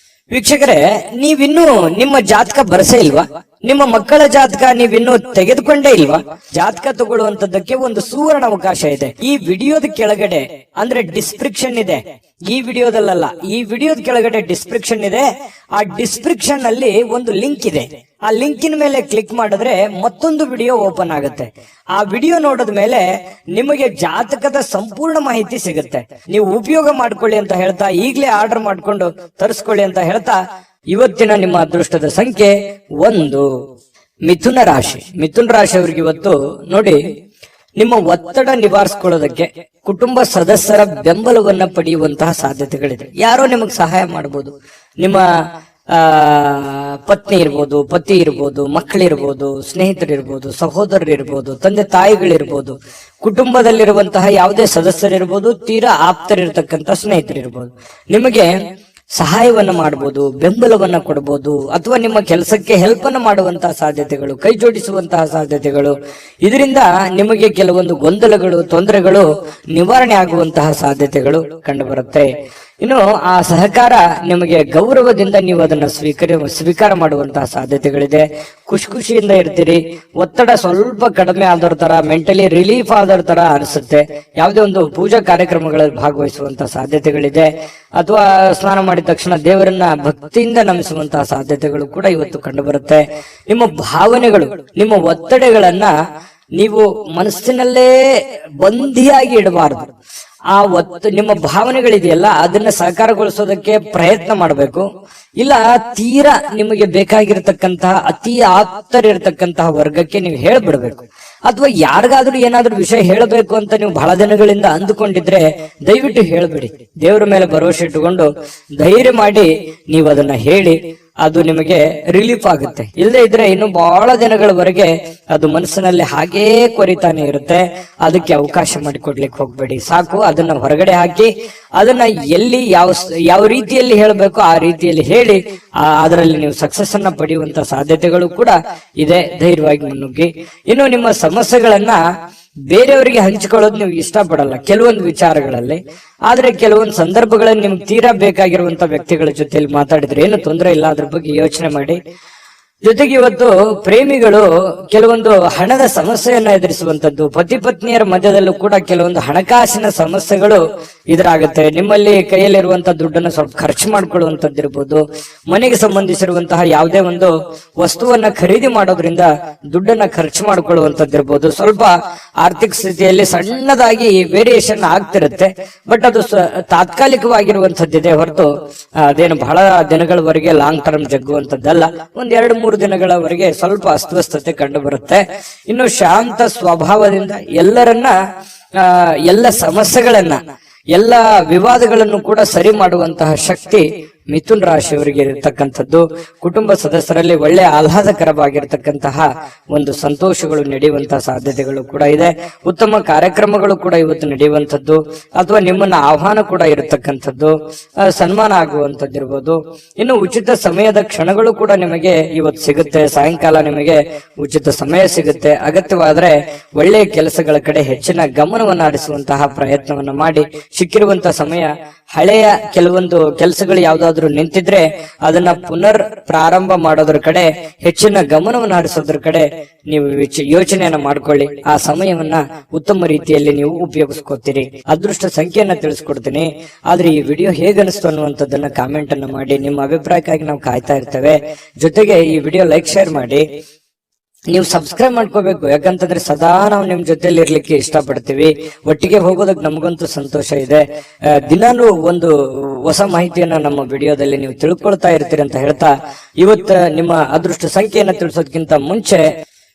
ವೀಕ್ಷಕರೇ, ನೀವಿನ್ನೂ ನಿಮ್ಮ ಜಾತಕ ಬರಸೇ ಇಲ್ವಾ? ನಿಮ್ಮ ಮಕ್ಕಳ ಜಾತಕ ನೀವಿನ್ನೂ ತೆಗೆದುಕೊಂಡೇ ಇಲ್ವಾ? ಜಾತಕ ತಗೊಳ್ಳುವಂತದ್ದಕ್ಕೆ ಒಂದು ಸುವರ್ಣ ಅವಕಾಶ ಇದೆ. ಈ ವಿಡಿಯೋದ ಕೆಳಗಡೆ ಅಂದ್ರೆ ಡಿಸ್ಕ್ರಿಪ್ಷನ್ ಇದೆ. ಈ ವಿಡಿಯೋದಲ್ಲ, ಈ ವಿಡಿಯೋದ ಕೆಳಗಡೆ ಡಿಸ್ಕ್ರಿಪ್ಷನ್ ಇದೆ. ಆ ಡಿಸ್ಕ್ರಿಪ್ಷನ್ ಅಲ್ಲಿ ಒಂದು ಲಿಂಕ್ ಇದೆ. ಆ ಲಿಂಕಿನ ಮೇಲೆ ಕ್ಲಿಕ್ ಮಾಡಿದ್ರೆ ಮತ್ತೊಂದು ವಿಡಿಯೋ ಓಪನ್ ಆಗುತ್ತೆ. ಆ ವಿಡಿಯೋ ನೋಡಿದ ಮೇಲೆ ನಿಮಗೆ ಜಾತಕದ ಸಂಪೂರ್ಣ ಮಾಹಿತಿ ಸಿಗುತ್ತೆ. ನೀವು ಉಪಯೋಗ ಮಾಡ್ಕೊಳ್ಳಿ ಅಂತ ಹೇಳ್ತಾ, ಈಗಲೇ ಆರ್ಡರ್ ಮಾಡ್ಕೊಂಡು ತರಿಸ್ಕೊಳ್ಳಿ ಅಂತ ಹೇಳ್ತಾ, ಇವತ್ತಿನ ನಿಮ್ಮ ಅದೃಷ್ಟದ ಸಂಖ್ಯೆ 1 ಮಿಥುನ ರಾಶಿ. ಮಿಥುನ ರಾಶಿಯವರಿಗೆ ಇವತ್ತು ನೋಡಿ, ನಿಮ್ಮ ಒತ್ತಡ ನಿವಾರಿಸಿಕೊಳ್ಳೋದಕ್ಕೆ ಕುಟುಂಬ ಸದಸ್ಯರ ಬೆಂಬಲವನ್ನ ಪಡೆಯುವಂತಹ ಸಾಧ್ಯತೆಗಳಿದೆ. ಯಾರೋ ನಿಮಗೆ ಸಹಾಯ ಮಾಡಬಹುದು. ನಿಮ್ಮ ಪತ್ನಿ ಇರ್ಬೋದು, ಪತಿ ಇರ್ಬೋದು, ಮಕ್ಕಳಿರ್ಬೋದು, ಸ್ನೇಹಿತರಿರ್ಬೋದು, ಸಹೋದರರಿರ್ಬೋದು, ತಂದೆ ತಾಯಿಗಳಿರ್ಬೋದು, ಕುಟುಂಬದಲ್ಲಿರುವಂತಹ ಯಾವುದೇ ಸದಸ್ಯರಿರ್ಬೋದು, ತೀರಾ ಆಪ್ತರಿರ್ತಕ್ಕಂಥ ಸ್ನೇಹಿತರಿರ್ಬೋದು, ನಿಮಗೆ ಸಹಾಯವನ್ನ ಮಾಡಬಹುದು, ಬೆಂಬಲವನ್ನ ಕೊಡಬಹುದು, ಅಥವಾ ನಿಮ್ಮ ಕೆಲಸಕ್ಕೆ ಹೆಲ್ಪ್ ಅನ್ನು ಮಾಡುವಂತಹ ಸಾಧ್ಯತೆಗಳು, ಕೈ ಜೋಡಿಸುವಂತಹ ಸಾಧ್ಯತೆಗಳು. ಇದರಿಂದ ನಿಮಗೆ ಕೆಲವೊಂದು ಗೊಂದಲಗಳು, ತೊಂದರೆಗಳು ನಿವಾರಣೆ ಆಗುವಂತಹ ಸಾಧ್ಯತೆಗಳು ಕಂಡು ಬರುತ್ತೆ. ಇನ್ನು ಆ ಸಹಕಾರ ನಿಮಗೆ ಗೌರವದಿಂದ ನೀವು ಅದನ್ನ ಸ್ವೀಕಾರ ಮಾಡುವಂತಹ ಸಾಧ್ಯತೆಗಳಿದೆ. ಖುಷಿಯಿಂದ ಇರ್ತೀರಿ. ಒತ್ತಡ ಸ್ವಲ್ಪ ಕಡಿಮೆ ಆದರ ತರ, ಮೆಂಟಲಿ ರಿಲೀಫ್ ಆದರ ತರ ಅನಿಸುತ್ತೆ. ಯಾವುದೇ ಒಂದು ಪೂಜಾ ಕಾರ್ಯಕ್ರಮಗಳಲ್ಲಿ ಭಾಗವಹಿಸುವಂತಹ ಸಾಧ್ಯತೆಗಳಿದೆ. ಅಥವಾ ಸ್ನಾನ ಮಾಡಿದ ತಕ್ಷಣ ದೇವರನ್ನ ಭಕ್ತಿಯಿಂದ ನಮಿಸುವಂತಹ ಸಾಧ್ಯತೆಗಳು ಕೂಡ ಇವತ್ತು ಕಂಡು ಬರುತ್ತೆ. ನಿಮ್ಮ ಭಾವನೆಗಳು, ನಿಮ್ಮ ಒತ್ತಡಗಳನ್ನ ನೀವು ಮನಸ್ಸಿನಲ್ಲೇ ಬಂಧಿಯಾಗಿ ಇಡಬಾರದು. ನಿಮ್ಮ ಭಾವನೆಗಳಿದೆಯಲ್ಲ, ಅದನ್ನ ಸಾಕಾರಗೊಳಿಸೋದಕ್ಕೆ ಪ್ರಯತ್ನ ಮಾಡಬೇಕು. ಇಲ್ಲ ತೀರಾ ನಿಮಗೆ ಬೇಕಾಗಿರ್ತಕ್ಕಂತಹ ಅತಿ ಆಪ್ತರಿರ್ತಕ್ಕಂತಹ ವರ್ಗಕ್ಕೆ ನೀವು ಹೇಳ್ಬಿಡ್ಬೇಕು. ಅಥವಾ ಯಾರಿಗಾದ್ರೂ ಏನಾದ್ರೂ ವಿಷಯ ಹೇಳಬೇಕು ಅಂತ ನೀವು ಬಹಳ ದಿನಗಳಿಂದ ಅಂದುಕೊಂಡಿದ್ರೆ ದಯವಿಟ್ಟು ಹೇಳ್ಬಿಡಿ. ದೇವರ ಮೇಲೆ ಭರವಸೆ ಇಟ್ಟುಕೊಂಡು ಧೈರ್ಯ ಮಾಡಿ ನೀವು ಅದನ್ನ ಹೇಳಿ. ಅದು ನಿಮಗೆ ರಿಲೀಫ್ ಆಗುತ್ತೆ. ಇಲ್ಲದೆ ಇದ್ರೆ ಇನ್ನು ಬಹಳ ದಿನಗಳವರೆಗೆ ಅದು ಮನಸ್ಸಿನಲ್ಲಿ ಹಾಗೇ ಕೊರಿತಾನೆ ಇರುತ್ತೆ. ಅದಕ್ಕೆ ಅವಕಾಶ ಮಾಡಿಕೊಡ್ಲಿಕ್ಕೆ ಹೋಗ್ಬೇಡಿ. ಸಾಕು, ಅದನ್ನ ಹೊರಗಡೆ ಹಾಕಿ ಅದನ್ನ ಎಲ್ಲಿ ಯಾವ ರೀತಿಯಲ್ಲಿ ಹೇಳಬೇಕು ಆ ರೀತಿಯಲ್ಲಿ ಹೇಳಿ ಅದರಲ್ಲಿ ನೀವು ಸಕ್ಸಸ್ ಅನ್ನ ಪಡೆಯುವಂತ ಸಾಧ್ಯತೆಗಳು ಕೂಡ ಇದೆ. ಧೈರ್ಯವಾಗಿ ಮುನ್ನುಗ್ಗಿ. ಇನ್ನು ನಿಮ್ಮ ಸಮಸ್ಯೆಗಳನ್ನ ಬೇರೆಯವರಿಗೆ ಹಂಚಿಕೊಳ್ಳೋದು ನೀವು ಇಷ್ಟಪಡಲ್ಲ ಕೆಲವೊಂದು ವಿಚಾರಗಳಲ್ಲಿ. ಆದ್ರೆ ಕೆಲವೊಂದು ಸಂದರ್ಭಗಳಲ್ಲಿ ನಿಮ್ಗೆ ತೀರಾ ಬೇಕಾಗಿರುವಂತ ವ್ಯಕ್ತಿಗಳ ಜೊತೆಯಲ್ಲಿ ಮಾತಾಡಿದ್ರೆ ಏನು ತೊಂದರೆ ಇಲ್ಲ. ಅದ್ರ ಬಗ್ಗೆ ಯೋಚನೆ ಮಾಡಿ. ಜೊತೆಗೆ ಇವತ್ತು ಪ್ರೇಮಿಗಳು ಕೆಲವೊಂದು ಹಣದ ಸಮಸ್ಯೆಯನ್ನ ಎದುರಿಸುವಂತದ್ದು, ಪತಿ ಪತ್ನಿಯರ ಮಧ್ಯದಲ್ಲೂ ಕೂಡ ಕೆಲವೊಂದು ಹಣಕಾಸಿನ ಸಮಸ್ಯೆಗಳು ಎದುರಾಗುತ್ತೆ. ನಿಮ್ಮಲ್ಲಿ ಕೈಯಲ್ಲಿರುವಂತಹ ದುಡ್ಡನ್ನು ಸ್ವಲ್ಪ ಖರ್ಚು ಮಾಡ್ಕೊಳ್ಳುವಂತದ್ದಿರ್ಬೋದು. ಮನೆಗೆ ಸಂಬಂಧಿಸಿರುವಂತಹ ಯಾವುದೇ ಒಂದು ವಸ್ತುವನ್ನ ಖರೀದಿ ಮಾಡೋದ್ರಿಂದ ದುಡ್ಡನ್ನ ಖರ್ಚು ಮಾಡ್ಕೊಳ್ಳುವಂತದ್ದಿರ್ಬೋದು. ಸ್ವಲ್ಪ ಆರ್ಥಿಕ ಸ್ಥಿತಿಯಲ್ಲಿ ಸಣ್ಣದಾಗಿ ವೇರಿಯೇಷನ್ ಆಗ್ತಿರುತ್ತೆ. ಬಟ್ ಅದು ತಾತ್ಕಾಲಿಕವಾಗಿರುವಂತದ್ದಿದೆ ಹೊರತು ಅದೇನು ಬಹಳ ದಿನಗಳವರೆಗೆ ಲಾಂಗ್ ಟರ್ಮ್ ಜಗ್ಗುವಂತದ್ದಲ್ಲ. ಒಂದ್ 2-3 ದಿನಗಳವರೆಗೆ ಸ್ವಲ್ಪ ಅಸ್ವಸ್ಥತೆ ಕಂಡು ಬರುತ್ತೆ. ಇನ್ನು ಶಾಂತ ಸ್ವಭಾವದಿಂದ ಎಲ್ಲ ಸಮಸ್ಯೆಗಳನ್ನ, ಎಲ್ಲ ವಿವಾದಗಳನ್ನು ಕೂಡ ಸರಿ ಮಾಡುವಂತಹ ಶಕ್ತಿ ಮಿಥುನ್ ರಾಶಿಯವರಿಗೆ ಇರತಕ್ಕಂಥದ್ದು. ಕುಟುಂಬ ಸದಸ್ಯರಲ್ಲಿ ಒಳ್ಳೆ ಆಹ್ಲಾದಕರವಾಗಿರ್ತಕ್ಕಂತಹ ಒಂದು ಸಂತೋಷಗಳು ನಡೆಯುವಂತಹ ಸಾಧ್ಯತೆಗಳು ಕೂಡ ಇದೆ. ಉತ್ತಮ ಕಾರ್ಯಕ್ರಮಗಳು ಕೂಡ ಇವತ್ತು ನಡೆಯುವಂಥದ್ದು, ಅಥವಾ ನಿಮ್ಮನ್ನ ಆಹ್ವಾನ ಕೂಡ ಇರತಕ್ಕಂಥದ್ದು, ಸನ್ಮಾನ ಆಗುವಂತದ್ದಿರ್ಬೋದು. ಇನ್ನು ಉಚಿತ ಸಮಯದ ಕ್ಷಣಗಳು ಕೂಡ ನಿಮಗೆ ಇವತ್ತು ಸಿಗುತ್ತೆ. ಸಾಯಂಕಾಲ ನಿಮಗೆ ಉಚಿತ ಸಮಯ ಸಿಗುತ್ತೆ. ಅಗತ್ಯವಾದ್ರೆ ಒಳ್ಳೆಯ ಕೆಲಸಗಳ ಕಡೆ ಹೆಚ್ಚಿನ ಗಮನವನ್ನು ಹರಿಸುವಂತಹ ಪ್ರಯತ್ನವನ್ನ ಮಾಡಿ. ಸಿಕ್ಕಿರುವಂತಹ ಸಮಯ ಹಳೆಯ ಕೆಲವೊಂದು ಕೆಲಸಗಳು ಯಾವ್ದಾದ್ರು ಏನಾದ್ರೂ ನಿಂತಿದ್ರೆ ಅದನ್ನ ಪುನರ್ ಪ್ರಾರಂಭ ಮಾಡೋದ್ರ ಕಡೆ ಹೆಚ್ಚಿನ ಗಮನವನ್ನು ಹರಿಸೋದ್ರ ಕಡೆ ನೀವು ಯೋಚನೆಯನ್ನ ಮಾಡ್ಕೊಳ್ಳಿ. ಆ ಸಮಯವನ್ನ ಉತ್ತಮ ರೀತಿಯಲ್ಲಿ ನೀವು ಉಪಯೋಗಿಸ್ಕೊತೀರಿ. ಅದೃಷ್ಟ ಸಂಖ್ಯೆಯನ್ನ ತಿಳಿಸ್ಕೊಡ್ತೀನಿ. ಆದ್ರೆ ಈ ವಿಡಿಯೋ ಹೇಗನಿಸ್ತು ಅನ್ನುವಂಥದ್ದನ್ನ ಕಾಮೆಂಟ್ ಅನ್ನ ಮಾಡಿ. ನಿಮ್ಮ ಅಭಿಪ್ರಾಯಕ್ಕಾಗಿ ನಾವು ಕಾಯ್ತಾ ಇರ್ತೇವೆ. ಜೊತೆಗೆ ಈ ವಿಡಿಯೋ ಲೈಕ್ ಶೇರ್ ಮಾಡಿ. ನೀವು ಸಬ್ಸ್ಕ್ರೈಬ್ ಮಾಡ್ಕೋಬೇಕು, ಯಾಕಂತಂದ್ರೆ ಸದಾ ನಾವು ನಿಮ್ ಜೊತೆಲಿ ಇರ್ಲಿಕ್ಕೆ ಇಷ್ಟಪಡ್ತೀವಿ. ಒಟ್ಟಿಗೆ ಹೋಗೋದಕ್ಕೆ ನಮಗಂತೂ ಸಂತೋಷ ಇದೆ. ದಿನಾಲೂ ಒಂದು ಹೊಸ ಮಾಹಿತಿಯನ್ನ ನಮ್ಮ ವಿಡಿಯೋದಲ್ಲಿ ನೀವು ತಿಳ್ಕೊಳ್ತಾ ಇರ್ತೀರಿ ಅಂತ ಹೇಳ್ತಾ, ಇವತ್ತ ನಿಮ್ಮ ಅದೃಷ್ಟ ಸಂಖ್ಯೆಯನ್ನ ತಿಳಿಸೋದಕ್ಕಿಂತ ಮುಂಚೆ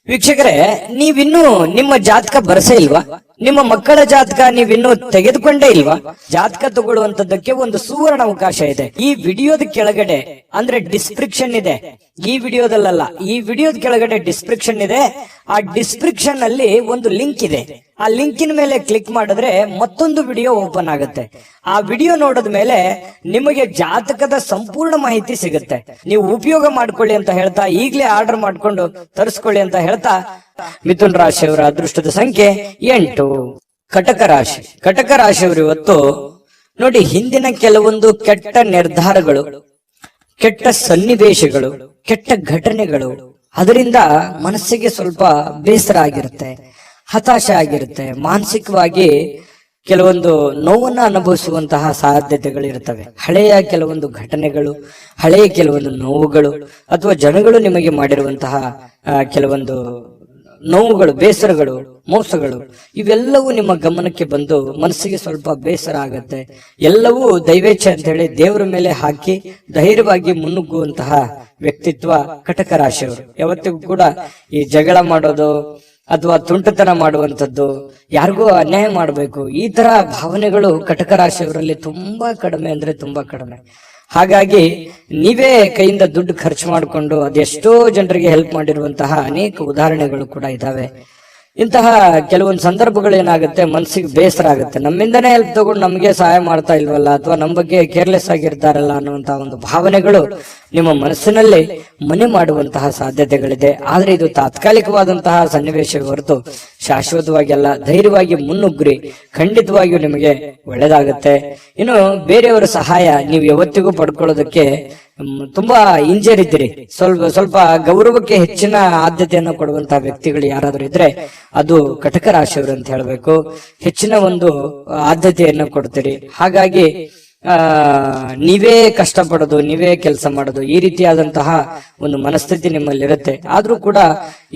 ವೀಕ್ಷಕರೇ, ನೀವಿನ್ನೂ ನಿಮ್ಮ ಜಾತಕ ಬರಸೇ ಇಲ್ವಾ? ನಿಮ್ಮ ಮಕ್ಕಳ ಜಾತಕ ನೀವಿನ್ನೂ ತೆಗೆದುಕೊಂಡೇ ಇಲ್ವಾ? ಜಾತಕ ತಗೊಳ್ಳುವಂತದ್ದಕ್ಕೆ ಒಂದು ಸುವರ್ಣ ಅವಕಾಶ ಇದೆ. ಈ ವಿಡಿಯೋದ ಕೆಳಗಡೆ ಅಂದ್ರೆ ಡಿಸ್ಕ್ರಿಪ್ಷನ್ ಇದೆ. ಈ ವಿಡಿಯೋದಲ್ಲ, ಈ ವಿಡಿಯೋದ ಕೆಳಗಡೆ ಡಿಸ್ಕ್ರಿಪ್ಷನ್ ಇದೆ. ಆ ಡಿಸ್ಕ್ರಿಪ್ಷನ್ ಅಲ್ಲಿ ಒಂದು ಲಿಂಕ್ ಇದೆ. ಆ ಲಿಂಕಿನ ಮೇಲೆ ಕ್ಲಿಕ್ ಮಾಡಿದ್ರೆ ಮತ್ತೊಂದು ವಿಡಿಯೋ ಓಪನ್ ಆಗುತ್ತೆ. ಆ ವಿಡಿಯೋ ನೋಡಿದ ಮೇಲೆ ನಿಮಗೆ ಜಾತಕದ ಸಂಪೂರ್ಣ ಮಾಹಿತಿ ಸಿಗುತ್ತೆ. ನೀವು ಉಪಯೋಗ ಮಾಡ್ಕೊಳ್ಳಿ ಅಂತ ಹೇಳ್ತಾ, ಈಗಲೇ ಆರ್ಡರ್ ಮಾಡ್ಕೊಂಡು ತರಿಸ್ಕೊಳ್ಳಿ ಅಂತ ಹೇಳ್ತಾ, ಮಿಥುನ್ ರಾಶಿಯವರ ಅದೃಷ್ಟದ ಸಂಖ್ಯೆ 8. ಕಟಕ ರಾಶಿ. ಕಟಕ ರಾಶಿಯವರು ಇವತ್ತು ನೋಡಿ, ಹಿಂದಿನ ಕೆಲವೊಂದು ಕೆಟ್ಟ ನಿರ್ಧಾರಗಳು, ಕೆಟ್ಟ ಸನ್ನಿವೇಶಗಳು, ಕೆಟ್ಟ ಘಟನೆಗಳು, ಅದರಿಂದ ಮನಸ್ಸಿಗೆ ಸ್ವಲ್ಪ ಬೇಸರ ಆಗಿರುತ್ತೆ, ಹತಾಶೆ ಆಗಿರುತ್ತೆ. ಮಾನಸಿಕವಾಗಿ ಕೆಲವೊಂದು ನೋವನ್ನ ಅನುಭವಿಸುವಂತಹ ಸಾಧ್ಯತೆಗಳು ಇರ್ತವೆ. ಹಳೆಯ ಕೆಲವೊಂದು ಘಟನೆಗಳು, ಹಳೆಯ ಕೆಲವೊಂದು ನೋವುಗಳು, ಅಥವಾ ಜನಗಳು ನಿಮಗೆ ಮಾಡಿರುವಂತಹ ಕೆಲವೊಂದು ನೋವುಗಳು, ಬೇಸರಗಳು, ಮೋಸಗಳು, ಇವೆಲ್ಲವೂ ನಿಮ್ಮ ಗಮನಕ್ಕೆ ಬಂದು ಮನಸ್ಸಿಗೆ ಸ್ವಲ್ಪ ಬೇಸರ ಆಗತ್ತೆ. ಎಲ್ಲವೂ ದೈವೇಚ್ಛೆ ಅಂತ ಹೇಳಿ ದೇವರ ಮೇಲೆ ಹಾಕಿ ಧೈರ್ಯವಾಗಿ ಮುನ್ನುಗ್ಗುವಂತಹ ವ್ಯಕ್ತಿತ್ವ ಕಟಕ ರಾಶಿಯವರು. ಯಾವತ್ತಿಗೂ ಕೂಡ ಈ ಜಗಳ ಮಾಡೋದು ಅಥವಾ ತುಂಟತನ ಮಾಡುವಂಥದ್ದು, ಯಾರಿಗೂ ಅನ್ಯಾಯ ಮಾಡಬೇಕು, ಈ ತರ ಭಾವನೆಗಳು ಕಟಕ ರಾಶಿಯವರಲ್ಲಿ ತುಂಬಾ ಕಡಿಮೆ ಅಂದ್ರೆ ತುಂಬಾ ಕಡಿಮೆ. ಹಾಗಾಗಿ ನೀವೇ ಕೈಯಿಂದ ದುಡ್ಡು ಖರ್ಚು ಮಾಡಿಕೊಂಡು ಅದೆಷ್ಟೋ ಜನರಿಗೆ ಹೆಲ್ಪ್ ಮಾಡಿರುವಂತಹ ಅನೇಕ ಉದಾಹರಣೆಗಳು ಕೂಡ ಇದಾವೆ. ಇಂತಹ ಕೆಲವೊಂದು ಸಂದರ್ಭಗಳು ಏನಾಗುತ್ತೆ, ಮನಸ್ಸಿಗೆ ಬೇಸರ ಆಗುತ್ತೆ. ನಮ್ಮಿಂದನೇ ಹೆಲ್ಪ್ ತಗೊಂಡು ನಮಗೆ ಸಹಾಯ ಮಾಡ್ತಾ ಇಲ್ವಲ್ಲ, ಅಥವಾ ನಮ್ಮ ಬಗ್ಗೆ ಕೇರ್ಲೆಸ್ ಆಗಿರ್ತಾರಲ್ಲ ಅನ್ನುವಂತಹ ಒಂದು ಭಾವನೆಗಳು ನಿಮ್ಮ ಮನಸ್ಸಿನಲ್ಲಿ ಮನೆ ಮಾಡುವಂತಹ ಸಾಧ್ಯತೆಗಳಿದೆ. ಆದ್ರೆ ಇದು ತಾತ್ಕಾಲಿಕವಾದಂತಹ ಸನ್ನಿವೇಶ ಹೊರತು ಶಾಶ್ವತವಾಗಿ ಅಲ್ಲ. ಧೈರ್ಯವಾಗಿ ಮುನ್ನುಗ್ರಿ, ಖಂಡಿತವಾಗಿಯೂ ನಿಮಗೆ ಒಳ್ಳೇದಾಗುತ್ತೆ. ಇನ್ನು ಬೇರೆಯವರ ಸಹಾಯ ನೀವು ಯಾವತ್ತಿಗೂ ಪಡ್ಕೊಳ್ಳೋದಕ್ಕೆ ತುಂಬಾ ಹಿಂಜರಿದ್ದೀರಿ. ಸ್ವಲ್ಪ ಗೌರವಕ್ಕೆ ಹೆಚ್ಚಿನ ಆದ್ಯತೆಯನ್ನು ಕೊಡುವಂತಹ ವ್ಯಕ್ತಿಗಳು ಯಾರಾದ್ರೂ ಇದ್ರೆ ಅದು ಕಟಕ ರಾಶಿಯವರು ಅಂತ ಹೇಳ್ಬೇಕು. ಹೆಚ್ಚಿನ ಒಂದು ಆದ್ಯತೆಯನ್ನು ಕೊಡ್ತೀರಿ. ಹಾಗಾಗಿ ನೀವೇ ಕಷ್ಟಪಡೋದು, ನೀವೇ ಕೆಲಸ ಮಾಡೋದು, ಈ ರೀತಿಯಾದಂತಹ ಒಂದು ಮನಸ್ಥಿತಿ ನಿಮ್ಮಲ್ಲಿರುತ್ತೆ. ಆದ್ರೂ ಕೂಡ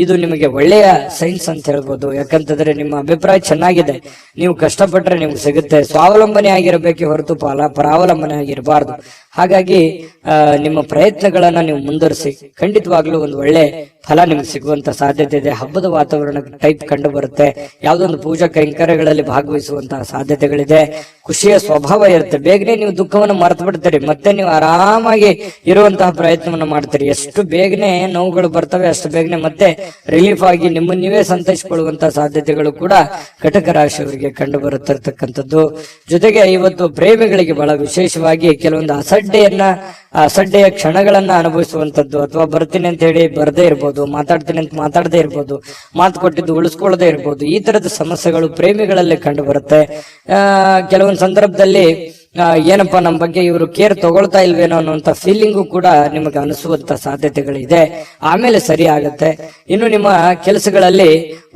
ಇದು ನಿಮಗೆ ಒಳ್ಳೆಯ ಸೈನ್ಸ್ ಅಂತ ಹೇಳ್ಬೋದು. ಯಾಕಂತಂದ್ರೆ ನಿಮ್ಮ ಅಭಿಪ್ರಾಯ ಚೆನ್ನಾಗಿದೆ, ನೀವು ಕಷ್ಟಪಟ್ರೆ ನಿಮ್ಗೆ ಸಿಗುತ್ತೆ. ಸ್ವಾವಲಂಬನೆ ಆಗಿರಬೇಕೆ ಹೊರತು ಪರಾವಲಂಬನೆ ಆಗಿರಬಾರ್ದು. ಹಾಗಾಗಿ ನಿಮ್ಮ ಪ್ರಯತ್ನಗಳನ್ನ ನೀವು ಮುಂದುವರಿಸಿ, ಖಂಡಿತವಾಗ್ಲೂ ಒಂದು ಒಳ್ಳೆ ಫಲ ನಿಮ್ಗೆ ಸಿಗುವಂತ ಸಾಧ್ಯತೆ ಇದೆ. ಹಬ್ಬದ ವಾತಾವರಣ ಟೈಪ್ ಕಂಡು ಬರುತ್ತೆ. ಯಾವ್ದೊಂದು ಪೂಜಾ ಕೈಂಕರ್ಯಗಳಲ್ಲಿ ಭಾಗವಹಿಸುವಂತಹ ಸಾಧ್ಯತೆಗಳಿದೆ. ಖುಷಿಯ ಸ್ವಭಾವ ಇರುತ್ತೆ. ಬೇಗನೆ ನೀವು ದುಃಖವನ್ನು ಮರೆತು ಬಿಡ್ತೀರಿ, ಮತ್ತೆ ನೀವು ಆರಾಮಾಗಿ ಇರುವಂತಹ ಪ್ರಯತ್ನವನ್ನು ಮಾಡ್ತೀರಿ. ಎಷ್ಟು ಬೇಗನೆ ನೋವುಗಳು ಬರ್ತವೆ ಅಷ್ಟು ಬೇಗನೆ ಮತ್ತೆ ರಿಲೀಫ್ ಆಗಿ ನಿಮ್ಮನ್ನು ನೀವೇ ಸಂತೈಸಿಕೊಳ್ಳುವಂತಹ ಸಾಧ್ಯತೆಗಳು ಕೂಡ ಕಟಕ ರಾಶಿಯವರಿಗೆ ಕಂಡು ಬರುತ್ತಿರ್ತಕ್ಕಂಥದ್ದು. ಜೊತೆಗೆ ಇವತ್ತು ಪ್ರೇಮಿಗಳಿಗೆ ಬಹಳ ವಿಶೇಷವಾಗಿ ಕೆಲವೊಂದು ಅಸಡ್ಡೆಯ ಕ್ಷಣಗಳನ್ನ ಅನುಭವಿಸುವಂತದ್ದು, ಅಥವಾ ಬರ್ತೀನಿ ಅಂತ ಹೇಳಿ ಬರದೇ ಇರ್ಬೋದು, ಮಾತಾಡ್ತೀನಿ ಅಂತ ಮಾತಾಡದೇ ಇರ್ಬೋದು, ಮಾತು ಕೊಟ್ಟಿದ್ದು ಉಳಿಸ್ಕೊಳ್ಳದೆ ಇರ್ಬೋದು. ಈ ತರದ ಸಮಸ್ಯೆಗಳು ಪ್ರೇಮಿಗಳಲ್ಲಿ ಕಂಡು ಬರುತ್ತೆ. ಕೆಲವೊಂದು ಸಂದರ್ಭದಲ್ಲಿ ಏನಪ್ಪಾ ನಮ್ಮ ಬಗ್ಗೆ ಇವರು ಕೇರ್ ತಗೊಳ್ತಾ ಇಲ್ವೇನೋ ಅನ್ನುವಂತ ಫೀಲಿಂಗು ಕೂಡ ನಿಮಗೆ ಅನಿಸುವಂತ ಸಾಧ್ಯತೆಗಳಿದೆ. ಆಮೇಲೆ ಸರಿ ಆಗತ್ತೆ. ಇನ್ನು ನಿಮ್ಮ ಕೆಲಸಗಳಲ್ಲಿ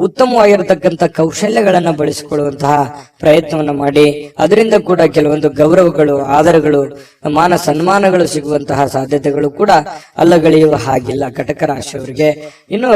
ಉತ್ತಮವಾಗಿರತಕ್ಕಂತ ಕೌಶಲ್ಯಗಳನ್ನ ಬಳಸಿಕೊಳ್ಳುವಂತಹ ಪ್ರಯತ್ನವನ್ನ ಮಾಡಿ, ಅದರಿಂದ ಕೂಡ ಕೆಲವೊಂದು ಗೌರವಗಳು, ಆದರಗಳು, ಮಾನ ಸನ್ಮಾನಗಳು ಸಿಗುವಂತಹ ಸಾಧ್ಯತೆಗಳು ಕೂಡ ಅಲ್ಲಗಳೆಯುವ ಹಾಗಿಲ್ಲ ಕಟಕ ರಾಶಿಯವರಿಗೆ. ಇನ್ನು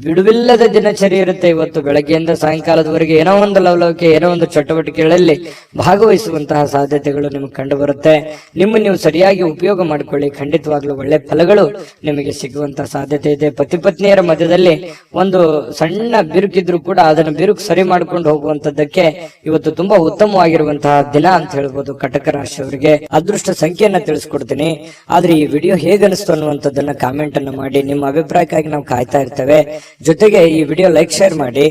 ಬಿಡುವಿಲ್ಲದ ದಿನಚರಿ ಇರುತ್ತೆ. ಇವತ್ತು ಬೆಳಗ್ಗೆಯಿಂದ ಸಾಯಂಕಾಲದವರೆಗೆ ಏನೋ ಒಂದು ಲವಲವಿಕೆ, ಏನೋ ಒಂದು ಚಟುವಟಿಕೆಗಳಲ್ಲಿ ಭಾಗವಹಿಸುವಂತಹ ಸಾಧ್ಯತೆಗಳು ನಿಮಗೆ ಕಂಡು ಬರುತ್ತೆ. ನೀವು ಸರಿಯಾಗಿ ಉಪಯೋಗ ಮಾಡಿಕೊಳ್ಳಿ, ಖಂಡಿತವಾಗ್ಲೂ ಒಳ್ಳೆ ಫಲಗಳು ನಿಮಗೆ ಸಿಗುವಂತಹ ಸಾಧ್ಯತೆ ಇದೆ. ಪತಿ ಪತ್ನಿಯರ ಮಧ್ಯದಲ್ಲಿ ಒಂದು ಸಣ್ಣ ಬಿರುಕಿದ್ರು ಕೂಡ ಅದನ್ನ ಬಿರುಕು ಸರಿ ಮಾಡ್ಕೊಂಡು ಹೋಗುವಂತದ್ದಕ್ಕೆ ಇವತ್ತು ತುಂಬಾ ಉತ್ತಮವಾಗಿರುವಂತಹ ದಿನ ಅಂತ ಹೇಳ್ಬೋದು ಕಟಕ ರಾಶಿಯವರಿಗೆ. ಅದೃಷ್ಟ ಸಂಖ್ಯೆಯನ್ನ ತಿಳಿಸ್ಕೊಡ್ತೀನಿ. ಆದ್ರೆ ಈ ವಿಡಿಯೋ ಹೇಗನಿಸ್ತು ಅನ್ನುವಂಥದ್ದನ್ನ ಕಾಮೆಂಟ್ ಅನ್ನ ಮಾಡಿ. ನಿಮ್ಮ ಅಭಿಪ್ರಾಯಕ್ಕಾಗಿ ನಾವು ಕಾಯ್ತಾ ಇರ್ತೇವೆ. ಜೊತೆಗೆ ಈ ವಿಡಿಯೋ ಲೈಕ್ ಶೇರ್ ಮಾಡಿ.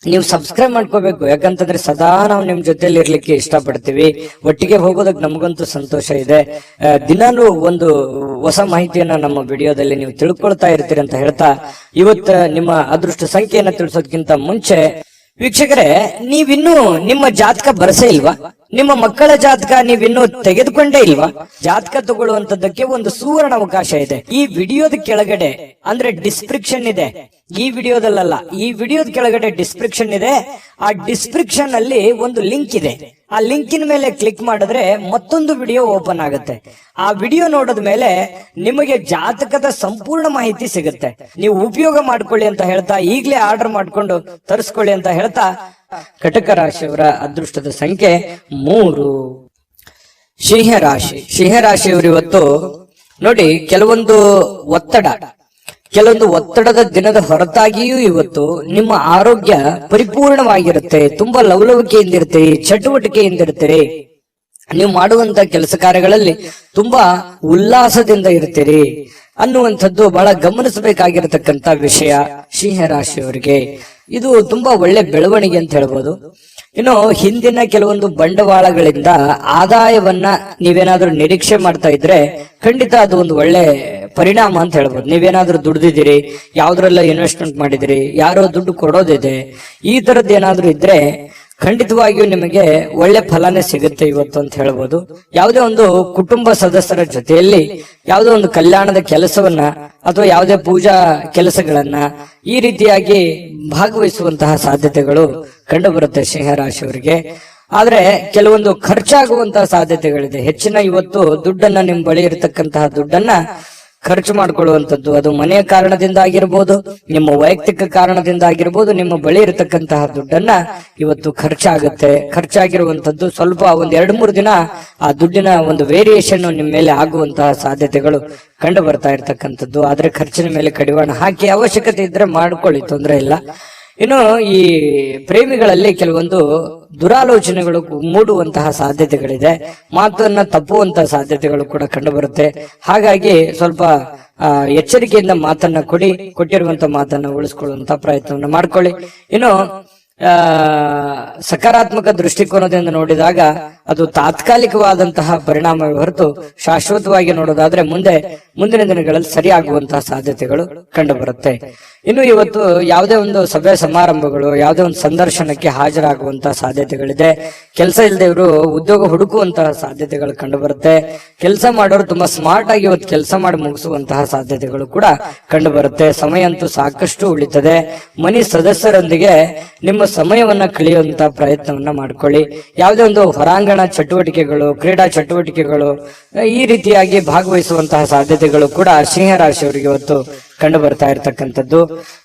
ನೀವು ಸಬ್ಸ್ಕ್ರೈಬ್ ಮಾಡ್ಕೋಬೇಕು, ಯಾಕಂತಂದ್ರೆ ಸದಾ ನಾವು ನಿಮ್ ಜೊತೆಲಿ ಇರ್ಲಿಕ್ಕೆ ಇಷ್ಟಪಡ್ತೀವಿ. ಒಟ್ಟಿಗೆ ಹೋಗೋದಕ್ಕೆ ನಮಗಂತೂ ಸಂತೋಷ ಇದೆ. ದಿನಾಲೂ ಒಂದು ಹೊಸ ಮಾಹಿತಿಯನ್ನ ನಮ್ಮ ವಿಡಿಯೋದಲ್ಲಿ ನೀವು ತಿಳ್ಕೊಳ್ತಾ ಇರ್ತೀರಿ ಅಂತ ಹೇಳ್ತಾ, ಇವತ್ತ ನಿಮ್ಮ ಅದೃಷ್ಟ ಸಂಖ್ಯೆಯನ್ನ ತಿಳಿಸೋದಕ್ಕಿಂತ ಮುಂಚೆ ವೀಕ್ಷಕರೇ, ನೀವಿನ್ನೂ ನಿಮ್ಮ ಜಾತಕ ಬರಸೇ ಇಲ್ವಾ? ನಿಮ್ಮ ಮಕ್ಕಳ ಜಾತಕ ನೀವಿನ್ನೂ ತೆಗೆದುಕೊಂಡೇ ಇಲ್ವಾ? ಜಾತಕ ತಗೊಳ್ಳುವಂತದ್ದಕ್ಕೆ ಒಂದು ಸುವರ್ಣ ಅವಕಾಶ ಇದೆ. ಈ ವಿಡಿಯೋದ ಕೆಳಗಡೆ ಅಂದ್ರೆ ಡಿಸ್ಕ್ರಿಪ್ಷನ್ ಇದೆ, ಈ ವಿಡಿಯೋದಲ್ಲ, ಈ ವಿಡಿಯೋದ ಕೆಳಗಡೆ ಡಿಸ್ಕ್ರಿಪ್ಷನ್ ಇದೆ. ಆ ಡಿಸ್ಕ್ರಿಪ್ಷನ್ ಅಲ್ಲಿ ಒಂದು ಲಿಂಕ್ ಇದೆ. ಆ ಲಿಂಕಿನ ಮೇಲೆ ಕ್ಲಿಕ್ ಮಾಡಿದ್ರೆ ಮತ್ತೊಂದು ವಿಡಿಯೋ ಓಪನ್ ಆಗುತ್ತೆ. ಆ ವಿಡಿಯೋ ನೋಡಿದ ಮೇಲೆ ನಿಮಗೆ ಜಾತಕದ ಸಂಪೂರ್ಣ ಮಾಹಿತಿ ಸಿಗುತ್ತೆ. ನೀವು ಉಪಯೋಗ ಮಾಡ್ಕೊಳ್ಳಿ ಅಂತ ಹೇಳ್ತಾ, ಈಗಲೇ ಆರ್ಡರ್ ಮಾಡ್ಕೊಂಡು ತರಿಸ್ಕೊಳ್ಳಿ ಅಂತ ಹೇಳ್ತಾ, ಕಟಕ ರಾಶಿಯವರ ಅದೃಷ್ಟದ ಸಂಖ್ಯೆ 3. ಸಿಂಹರಾಶಿಯವರು ಇವತ್ತು ನೋಡಿ, ಕೆಲವೊಂದು ಒತ್ತಡದ ದಿನದ ಹೊರತಾಗಿಯೂ ಇವತ್ತು ನಿಮ್ಮ ಆರೋಗ್ಯ ಪರಿಪೂರ್ಣವಾಗಿರುತ್ತೆ. ತುಂಬಾ ಲವಲವಿಕೆಯಿಂದಿರ್ತೀರಿ, ಚಟುವಟಿಕೆಯಿಂದಿರ್ತೀರಿ. ನೀವು ಮಾಡುವಂತ ಕೆಲಸ ಕಾರ್ಯಗಳಲ್ಲಿ ತುಂಬಾ ಉಲ್ಲಾಸದಿಂದ ಇರ್ತೀರಿ ಅನ್ನುವಂಥದ್ದು ಬಹಳ ಗಮನಿಸಬೇಕಾಗಿರತಕ್ಕಂತ ವಿಷಯ ಸಿಂಹರಾಶಿಯವರಿಗೆ. ಇದು ತುಂಬಾ ಒಳ್ಳೆ ಬೆಳವಣಿಗೆ ಅಂತ ಹೇಳ್ಬೋದು. ಇನ್ನು ಹಿಂದಿನ ಕೆಲವೊಂದು ಬಂಡವಾಳಗಳಿಂದ ಆದಾಯವನ್ನ ನೀವೇನಾದ್ರೂ ನಿರೀಕ್ಷೆ ಮಾಡ್ತಾ ಇದ್ರೆ ಖಂಡಿತ ಅದು ಒಂದು ಒಳ್ಳೆ ಪರಿಣಾಮ ಅಂತ ಹೇಳ್ಬೋದು. ನೀವೇನಾದ್ರೂ ದುಡ್ದಿದ್ದೀರಿ, ಯಾವ್ದ್ರೆಲ್ಲ ಇನ್ವೆಸ್ಟ್ಮೆಂಟ್ ಮಾಡಿದಿರಿ, ಯಾರೋ ದುಡ್ಡು ಕೊಡೋದಿದೆ, ಈ ತರದ್ದು ಏನಾದ್ರೂ ಇದ್ರೆ ಖಂಡಿತವಾಗಿಯೂ ನಿಮಗೆ ಒಳ್ಳೆ ಫಲನೇ ಸಿಗುತ್ತೆ ಇವತ್ತು ಅಂತ ಹೇಳ್ಬೋದು. ಯಾವುದೇ ಒಂದು ಕುಟುಂಬ ಸದಸ್ಯರ ಜೊತೆಯಲ್ಲಿ ಯಾವುದೋ ಒಂದು ಕಲ್ಯಾಣದ ಕೆಲಸವನ್ನ ಅಥವಾ ಯಾವುದೇ ಪೂಜಾ ಕೆಲಸಗಳನ್ನ ಈ ರೀತಿಯಾಗಿ ಭಾಗವಹಿಸುವಂತಹ ಸಾಧ್ಯತೆಗಳು ಕಂಡು ಬರುತ್ತೆ ಸಿಂಹರಾಶಿಯವರಿಗೆ. ಆದ್ರೆ ಕೆಲವೊಂದು ಖರ್ಚಾಗುವಂತಹ ಸಾಧ್ಯತೆಗಳಿದೆ. ಹೆಚ್ಚಿನ ಇವತ್ತು ದುಡ್ಡನ್ನ ನಿಮ್ ಬಳಿ ಇರತಕ್ಕಂತಹ ದುಡ್ಡನ್ನ ಖರ್ಚು ಮಾಡ್ಕೊಳ್ಳುವಂಥದ್ದು, ಅದು ಮನೆಯ ಕಾರಣದಿಂದ ಆಗಿರ್ಬೋದು, ನಿಮ್ಮ ವೈಯಕ್ತಿಕ ಕಾರಣದಿಂದ ಆಗಿರ್ಬೋದು. ನಿಮ್ಮ ಬಳಿ ಇರತಕ್ಕಂತಹ ದುಡ್ಡನ್ನ ಇವತ್ತು ಖರ್ಚಾಗಿರುವಂತದ್ದು ಸ್ವಲ್ಪ ಒಂದ್ 2-3 ದಿನ ಆ ದುಡ್ಡಿನ ಒಂದು ವೇರಿಯೇಷನ್ ನಿಮ್ಮ ಮೇಲೆ ಆಗುವಂತಹ ಸಾಧ್ಯತೆಗಳು ಕಂಡು ಬರ್ತಾ ಇರ್ತಕ್ಕಂಥದ್ದು. ಆದ್ರೆ ಖರ್ಚಿನ ಮೇಲೆ ಕಡಿವಾಣ ಹಾಕಿ ಅವಶ್ಯಕತೆ ಇದ್ರೆ ಮಾಡ್ಕೊಳ್ಳಿ, ತೊಂದರೆ ಇಲ್ಲ. ಇನ್ನು ಈ ಪ್ರೇಮಿಗಳಲ್ಲಿ ಕೆಲವೊಂದು ದುರಾಲೋಚನೆಗಳು ಮೂಡುವಂತಹ ಸಾಧ್ಯತೆಗಳಿದೆ, ಮಾತನ್ನ ತಪ್ಪುವಂತಹ ಸಾಧ್ಯತೆಗಳು ಕೂಡ ಕಂಡು ಬರುತ್ತೆ. ಹಾಗಾಗಿ ಸ್ವಲ್ಪ ಎಚ್ಚರಿಕೆಯಿಂದ ಮಾತನ್ನ ಕೊಟ್ಟಿರುವಂತಹ ಮಾತನ್ನ ಉಳಿಸ್ಕೊಳ್ಳುವಂತ ಪ್ರಯತ್ನವನ್ನ ಮಾಡ್ಕೊಳ್ಳಿ. ಇನ್ನು ಸಕಾರಾತ್ಮಕ ದೃಷ್ಟಿಕೋನದಿಂದ ನೋಡಿದಾಗ ಅದು ತಾತ್ಕಾಲಿಕವಾದಂತಹ ಪರಿಣಾಮವೇ ಹೊರತು ಶಾಶ್ವತವಾಗಿ ನೋಡೋದಾದ್ರೆ ಮುಂದಿನ ದಿನಗಳಲ್ಲಿ ಸರಿಯಾಗುವಂತಹ ಸಾಧ್ಯತೆಗಳು ಕಂಡು ಬರುತ್ತೆ. ಇನ್ನು ಇವತ್ತು ಯಾವುದೇ ಒಂದು ಸಭೆ ಸಮಾರಂಭಗಳು, ಯಾವುದೇ ಒಂದು ಸಂದರ್ಶನಕ್ಕೆ ಹಾಜರಾಗುವಂತಹ ಸಾಧ್ಯತೆಗಳಿದೆ. ಕೆಲಸ ಇಲ್ಲದವರು ಉದ್ಯೋಗ ಹುಡುಕುವಂತಹ ಸಾಧ್ಯತೆಗಳು ಕಂಡು ಬರುತ್ತೆ. ಕೆಲಸ ಮಾಡೋರು ತುಂಬಾ ಸ್ಮಾರ್ಟ್ ಆಗಿ ಇವತ್ತು ಕೆಲಸ ಮಾಡಿ ಮುಗಿಸುವಂತಹ ಸಾಧ್ಯತೆಗಳು ಕೂಡ ಕಂಡು ಬರುತ್ತೆ. ಸಮಯ ಅಂತೂ ಸಾಕಷ್ಟು ಉಳಿತದೆ. ಮನೆ ಸದಸ್ಯರೊಂದಿಗೆ ನಿಮ್ಮ ಸಮಯವನ್ನ ಕಳೆಯುವಂತಹ ಪ್ರಯತ್ನವನ್ನ ಮಾಡ್ಕೊಳ್ಳಿ. ಯಾವುದೇ ಒಂದು ಹೊರಾಂಗಣ ಚಟುವಟಿಕೆಗಳು, ಕ್ರೀಡಾ ಚಟುವಟಿಕೆಗಳು ಈ ರೀತಿಯಾಗಿ ಭಾಗವಹಿಸುವಂತಹ ಸಾಧ್ಯತೆಗಳು ಕೂಡ ಸಿಂಹರಾಶಿಯವರಿಗೆ ಇವತ್ತು ಕಂಡು ಬರ್ತಾ ಇರ್ತಕ್ಕಂಥದ್ದು.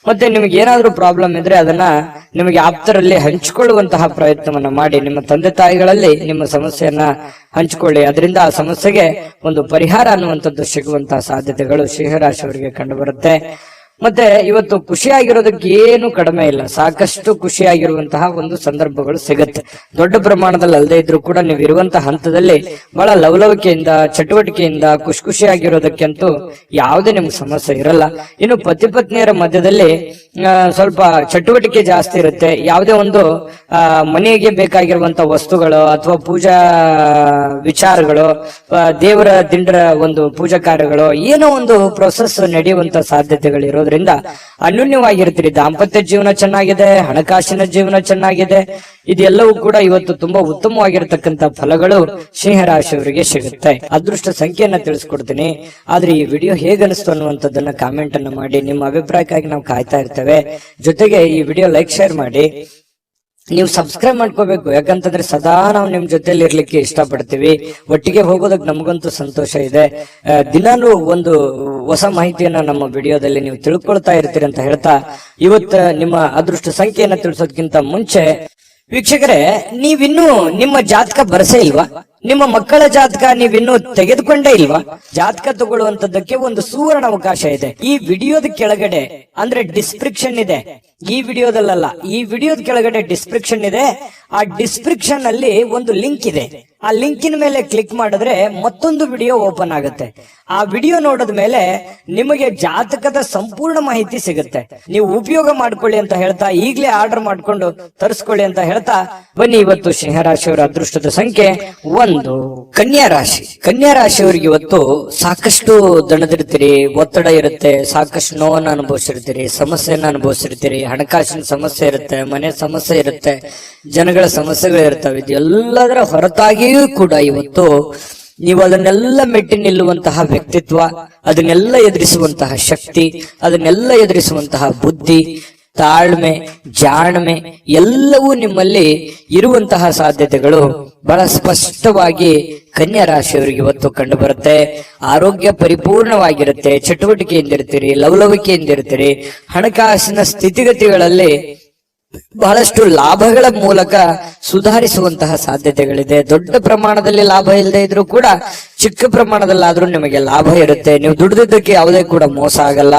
ಮತ್ತೆ ನಿಮ್ಗೆ ಏನಾದ್ರೂ ಪ್ರಾಬ್ಲಮ್ ಇದ್ರೆ ಅದನ್ನ ನಿಮಗೆ ಆಪ್ತರಲ್ಲಿ ಹಂಚಿಕೊಳ್ಳುವಂತಹ ಪ್ರಯತ್ನವನ್ನ ಮಾಡಿ. ನಿಮ್ಮ ತಂದೆ ತಾಯಿಗಳಲ್ಲಿ ನಿಮ್ಮ ಸಮಸ್ಯೆಯನ್ನ ಹಂಚಿಕೊಳ್ಳಿ. ಅದರಿಂದ ಆ ಸಮಸ್ಯೆಗೆ ಒಂದು ಪರಿಹಾರ ಅನ್ನುವಂಥದ್ದು ಸಿಗುವಂತಹ ಸಾಧ್ಯತೆಗಳು ಸಿಂಹರಾಶಿಯವರಿಗೆ ಕಂಡು ಬರುತ್ತೆ. ಮತ್ತೆ ಇವತ್ತು ಖುಷಿಯಾಗಿರೋದಕ್ಕೆ ಏನು ಕಡಿಮೆ ಇಲ್ಲ, ಸಾಕಷ್ಟು ಖುಷಿಯಾಗಿರುವಂತಹ ಒಂದು ಸಂದರ್ಭಗಳು ಸಿಗುತ್ತೆ. ದೊಡ್ಡ ಪ್ರಮಾಣದಲ್ಲಿ ಅಲ್ಲದೆ ಇದ್ರೂ ಕೂಡ ನೀವು ಇರುವಂತಹ ಹಂತದಲ್ಲಿ ಬಹಳ ಲವಲವಿಕೆಯಿಂದ, ಚಟುವಟಿಕೆಯಿಂದ ಖುಷಿಯಾಗಿರೋದಕ್ಕಂತೂ ಯಾವುದೇ ನಿಮ್ಗೆ ಸಮಸ್ಯೆ ಇರಲ್ಲ. ಇನ್ನು ಪತಿ ಪತ್ನಿಯರ ಮಧ್ಯದಲ್ಲಿ ಸ್ವಲ್ಪ ಚಟುವಟಿಕೆ ಜಾಸ್ತಿ ಇರುತ್ತೆ. ಯಾವುದೇ ಒಂದು ಮನೆಗೆ ಬೇಕಾಗಿರುವಂತ ವಸ್ತುಗಳು ಅಥವಾ ಪೂಜಾ ವಿಚಾರಗಳು, ದೇವರ ದಿಂಡರ ಒಂದು ಪೂಜಾ ಕಾರ್ಯಗಳು, ಏನೋ ಒಂದು ಪ್ರೊಸೆಸ್ ನಡೆಯುವಂತ ಸಾಧ್ಯತೆಗಳು ಇರೋದ್ರಿಂದ ಅನ್ಯೋನ್ಯವಾಗಿರ್ತೀರಿ. ದಾಂಪತ್ಯ ಜೀವನ ಚೆನ್ನಾಗಿದೆ, ಹಣಕಾಸಿನ ಜೀವನ ಚೆನ್ನಾಗಿದೆ. ಇದೆಲ್ಲವೂ ಕೂಡ ಇವತ್ತು ತುಂಬಾ ಉತ್ತಮವಾಗಿರ್ತಕ್ಕಂಥ ಫಲಗಳು ಸಿಂಹರಾಶಿಯವರಿಗೆ ಸಿಗುತ್ತೆ. ಅದೃಷ್ಟ ಸಂಖ್ಯೆಯನ್ನ ತಿಳಿಸ್ಕೊಡ್ತೀನಿ. ಆದ್ರೆ ಈ ವಿಡಿಯೋ ಹೇಗನಿಸ್ತು ಅನ್ನುವಂಥದ್ದನ್ನ ಕಾಮೆಂಟ್ ಅನ್ನ ಮಾಡಿ. ನಿಮ್ಮ ಅಭಿಪ್ರಾಯಕ್ಕಾಗಿ ನಾವು ಕಾಯ್ತಾ ಇರ್ತೇವೆ. ಜೊತೆಗೆ ಈ ವಿಡಿಯೋ ಲೈಕ್, ಶೇರ್ ಮಾಡಿ. ನೀವು ಸಬ್ಸ್ಕ್ರೈಬ್ ಮಾಡ್ಕೋಬೇಕು, ಯಾಕಂತಂದ್ರೆ ಸದಾ ನಾವು ನಿಮ್ ಜೊತೆಲಿ ಇರ್ಲಿಕ್ಕೆ ಇಷ್ಟಪಡ್ತೀವಿ. ಒಟ್ಟಿಗೆ ಹೋಗೋದಕ್ಕೆ ನಮಗಂತೂ ಸಂತೋಷ ಇದೆ. ದಿನಾನು ಒಂದು ಹೊಸ ಮಾಹಿತಿಯನ್ನ ನಮ್ಮ ವಿಡಿಯೋದಲ್ಲಿ ನೀವು ತಿಳ್ಕೊಳ್ತಾ ಇರ್ತೀರಿ ಅಂತ ಹೇಳ್ತಾ, ಇವತ್ತು ನಿಮ್ಮ ಅದೃಷ್ಟ ಸಂಖ್ಯೆಯನ್ನ ತಿಳಿಸೋದಕ್ಕಿಂತ ಮುಂಚೆ ವೀಕ್ಷಕರೇ, ನೀವಿನ್ನೂ ನಿಮ್ಮ ಜಾತಕ ಬರಸೇ ಇಲ್ವಾ? ನಿಮ್ಮ ಮಕ್ಕಳ ಜಾತಕ ನೀವಿನ್ನೂ ತೆಗೆದುಕೊಂಡೇ ಇಲ್ವಾ? ಜಾತಕ ತಗೊಳ್ಳುವಂತದ್ದಕ್ಕೆ ಒಂದು ಸುವರ್ಣ ಅವಕಾಶ ಇದೆ. ಈ ವಿಡಿಯೋದ ಕೆಳಗಡೆ ಅಂದ್ರೆ ಡಿಸ್ಕ್ರಿಪ್ಷನ್ ಇದೆ, ಈ ವಿಡಿಯೋದಲ್ಲ, ಈ ವಿಡಿಯೋದ ಕೆಳಗಡೆ ಡಿಸ್ಕ್ರಿಪ್ಷನ್ ಇದೆ. ಆ ಡಿಸ್ಕ್ರಿಪ್ಷನ್ ಅಲ್ಲಿ ಒಂದು ಲಿಂಕ್ ಇದೆ. ಆ ಲಿಂಕಿನ ಮೇಲೆ ಕ್ಲಿಕ್ ಮಾಡಿದ್ರೆ ಮತ್ತೊಂದು ವಿಡಿಯೋ ಓಪನ್ ಆಗುತ್ತೆ. ಆ ವಿಡಿಯೋ ನೋಡಿದ ಮೇಲೆ ನಿಮಗೆ ಜಾತಕದ ಸಂಪೂರ್ಣ ಮಾಹಿತಿ ಸಿಗುತ್ತೆ. ನೀವು ಉಪಯೋಗ ಮಾಡ್ಕೊಳ್ಳಿ ಅಂತ ಹೇಳ್ತಾ, ಈಗಲೇ ಆರ್ಡರ್ ಮಾಡ್ಕೊಂಡು ತರಿಸ್ಕೊಳ್ಳಿ ಅಂತ ಹೇಳ್ತಾ, ಬನ್ನಿ ಇವತ್ತು ಸಿಂಹರಾಶಿಯವರ ಅದೃಷ್ಟದ ಸಂಖ್ಯೆ 1. ಕನ್ಯಾ ರಾಶಿ. ಕನ್ಯಾ ರಾಶಿಯವರಿಗೆ ಇವತ್ತು ಸಾಕಷ್ಟು ದಣದಿರ್ತೀರಿ, ಒತ್ತಡ ಇರುತ್ತೆ, ಸಾಕಷ್ಟು ನೋವನ್ನು ಅನುಭವಿಸಿರ್ತೀರಿ, ಸಮಸ್ಯೆಯನ್ನ ಅನುಭವಿಸಿರ್ತೀರಿ, ಹಣಕಾಸಿನ ಸಮಸ್ಯೆ ಇರುತ್ತೆ, ಮನೆ ಸಮಸ್ಯೆ ಇರುತ್ತೆ, ಜನಗಳ ಸಮಸ್ಯೆಗಳು ಇರ್ತವೆ. ಇದೆಲ್ಲದರ ಹೊರತಾಗಿಯೂ ಕೂಡ ಇವತ್ತು ನೀವು ಅದನ್ನೆಲ್ಲ ಮೆಟ್ಟಿ ನಿಲ್ಲುವಂತಹ ವ್ಯಕ್ತಿತ್ವ, ಅದನ್ನೆಲ್ಲ ಎದುರಿಸುವಂತಹ ಶಕ್ತಿ, ಅದನ್ನೆಲ್ಲ ಎದುರಿಸುವಂತಹ ಬುದ್ಧಿ, ತಾಳ್ಮೆ, ಜಾಣ್ಮೆ ಎಲ್ಲವೂ ನಿಮ್ಮಲ್ಲಿ ಇರುವಂತಹ ಸಾಧ್ಯತೆಗಳು ಬಹಳ ಸ್ಪಷ್ಟವಾಗಿ ಕನ್ಯಾ ರಾಶಿಯವರಿಗೆ ಇವತ್ತು ಕಂಡು ಬರುತ್ತೆ. ಆರೋಗ್ಯ ಪರಿಪೂರ್ಣವಾಗಿರುತ್ತೆ, ಚಟುವಟಿಕೆಯಿಂದಿರ್ತೀರಿ, ಲವಲವಿಕೆಯಿಂದಿರ್ತೀರಿ, ಹಣಕಾಸಿನ ಸ್ಥಿತಿಗತಿಗಳಲ್ಲಿ ಬಹಳಷ್ಟು ಲಾಭಗಳ ಮೂಲಕ ಸುಧಾರಿಸುವಂತಹ ಸಾಧ್ಯತೆಗಳಿದೆ. ದೊಡ್ಡ ಪ್ರಮಾಣದಲ್ಲಿ ಲಾಭ ಇಲ್ಲದೆ ಇದ್ರೂ ಕೂಡ ಚಿಕ್ಕ ಪ್ರಮಾಣದಲ್ಲಾದ್ರೂ ನಿಮಗೆ ಲಾಭ ಇರುತ್ತೆ. ನೀವು ದುಡಿದಿದ್ದಕ್ಕೆ ಯಾವುದೇ ಕೂಡ ಮೋಸ ಆಗಲ್ಲ.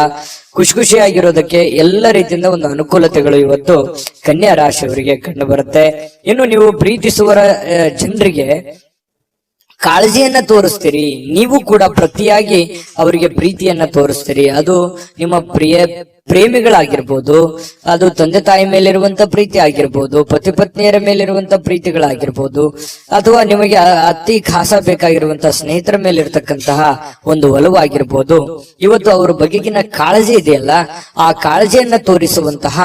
ಖುಷಿಯಾಗಿರೋದಕ್ಕೆ ಎಲ್ಲ ರೀತಿಯಿಂದ ಒಂದು ಅನುಕೂಲತೆಗಳು ಇವತ್ತು ಕನ್ಯಾ ರಾಶಿಯವರಿಗೆ ಕಂಡು ಬರುತ್ತೆ. ಇನ್ನು ನೀವು ಪ್ರೀತಿಸುವ ಜನರಿಗೆ ಕಾಳಜಿಯನ್ನ ತೋರಿಸ್ತೀರಿ, ನೀವು ಕೂಡ ಪ್ರತಿಯಾಗಿ ಅವರಿಗೆ ಪ್ರೀತಿಯನ್ನ ತೋರಿಸ್ತೀರಿ. ಅದು ನಿಮ್ಮ ಪ್ರೇಮಿಗಳಾಗಿರ್ಬೋದು, ಅದು ತಂದೆ ತಾಯಿ ಮೇಲಿರುವಂತ ಪ್ರೀತಿ ಆಗಿರ್ಬೋದು, ಪತಿ ಪತ್ನಿಯರ ಮೇಲಿರುವಂತ ಪ್ರೀತಿಗಳಾಗಿರ್ಬೋದು, ಅಥವಾ ನಿಮಗೆ ಅತಿ ಖಾಸ ಬೇಕಾಗಿರುವಂತಹ ಸ್ನೇಹಿತರ ಮೇಲಿರ್ತಕ್ಕಂತಹ ಒಂದು ಒಲವಾಗಿರ್ಬೋದು. ಇವತ್ತು ಅವರ ಬಗೆಗಿನ ಕಾಳಜಿ ಇದೆಯಲ್ಲ, ಆ ಕಾಳಜಿಯನ್ನ ತೋರಿಸುವಂತಹ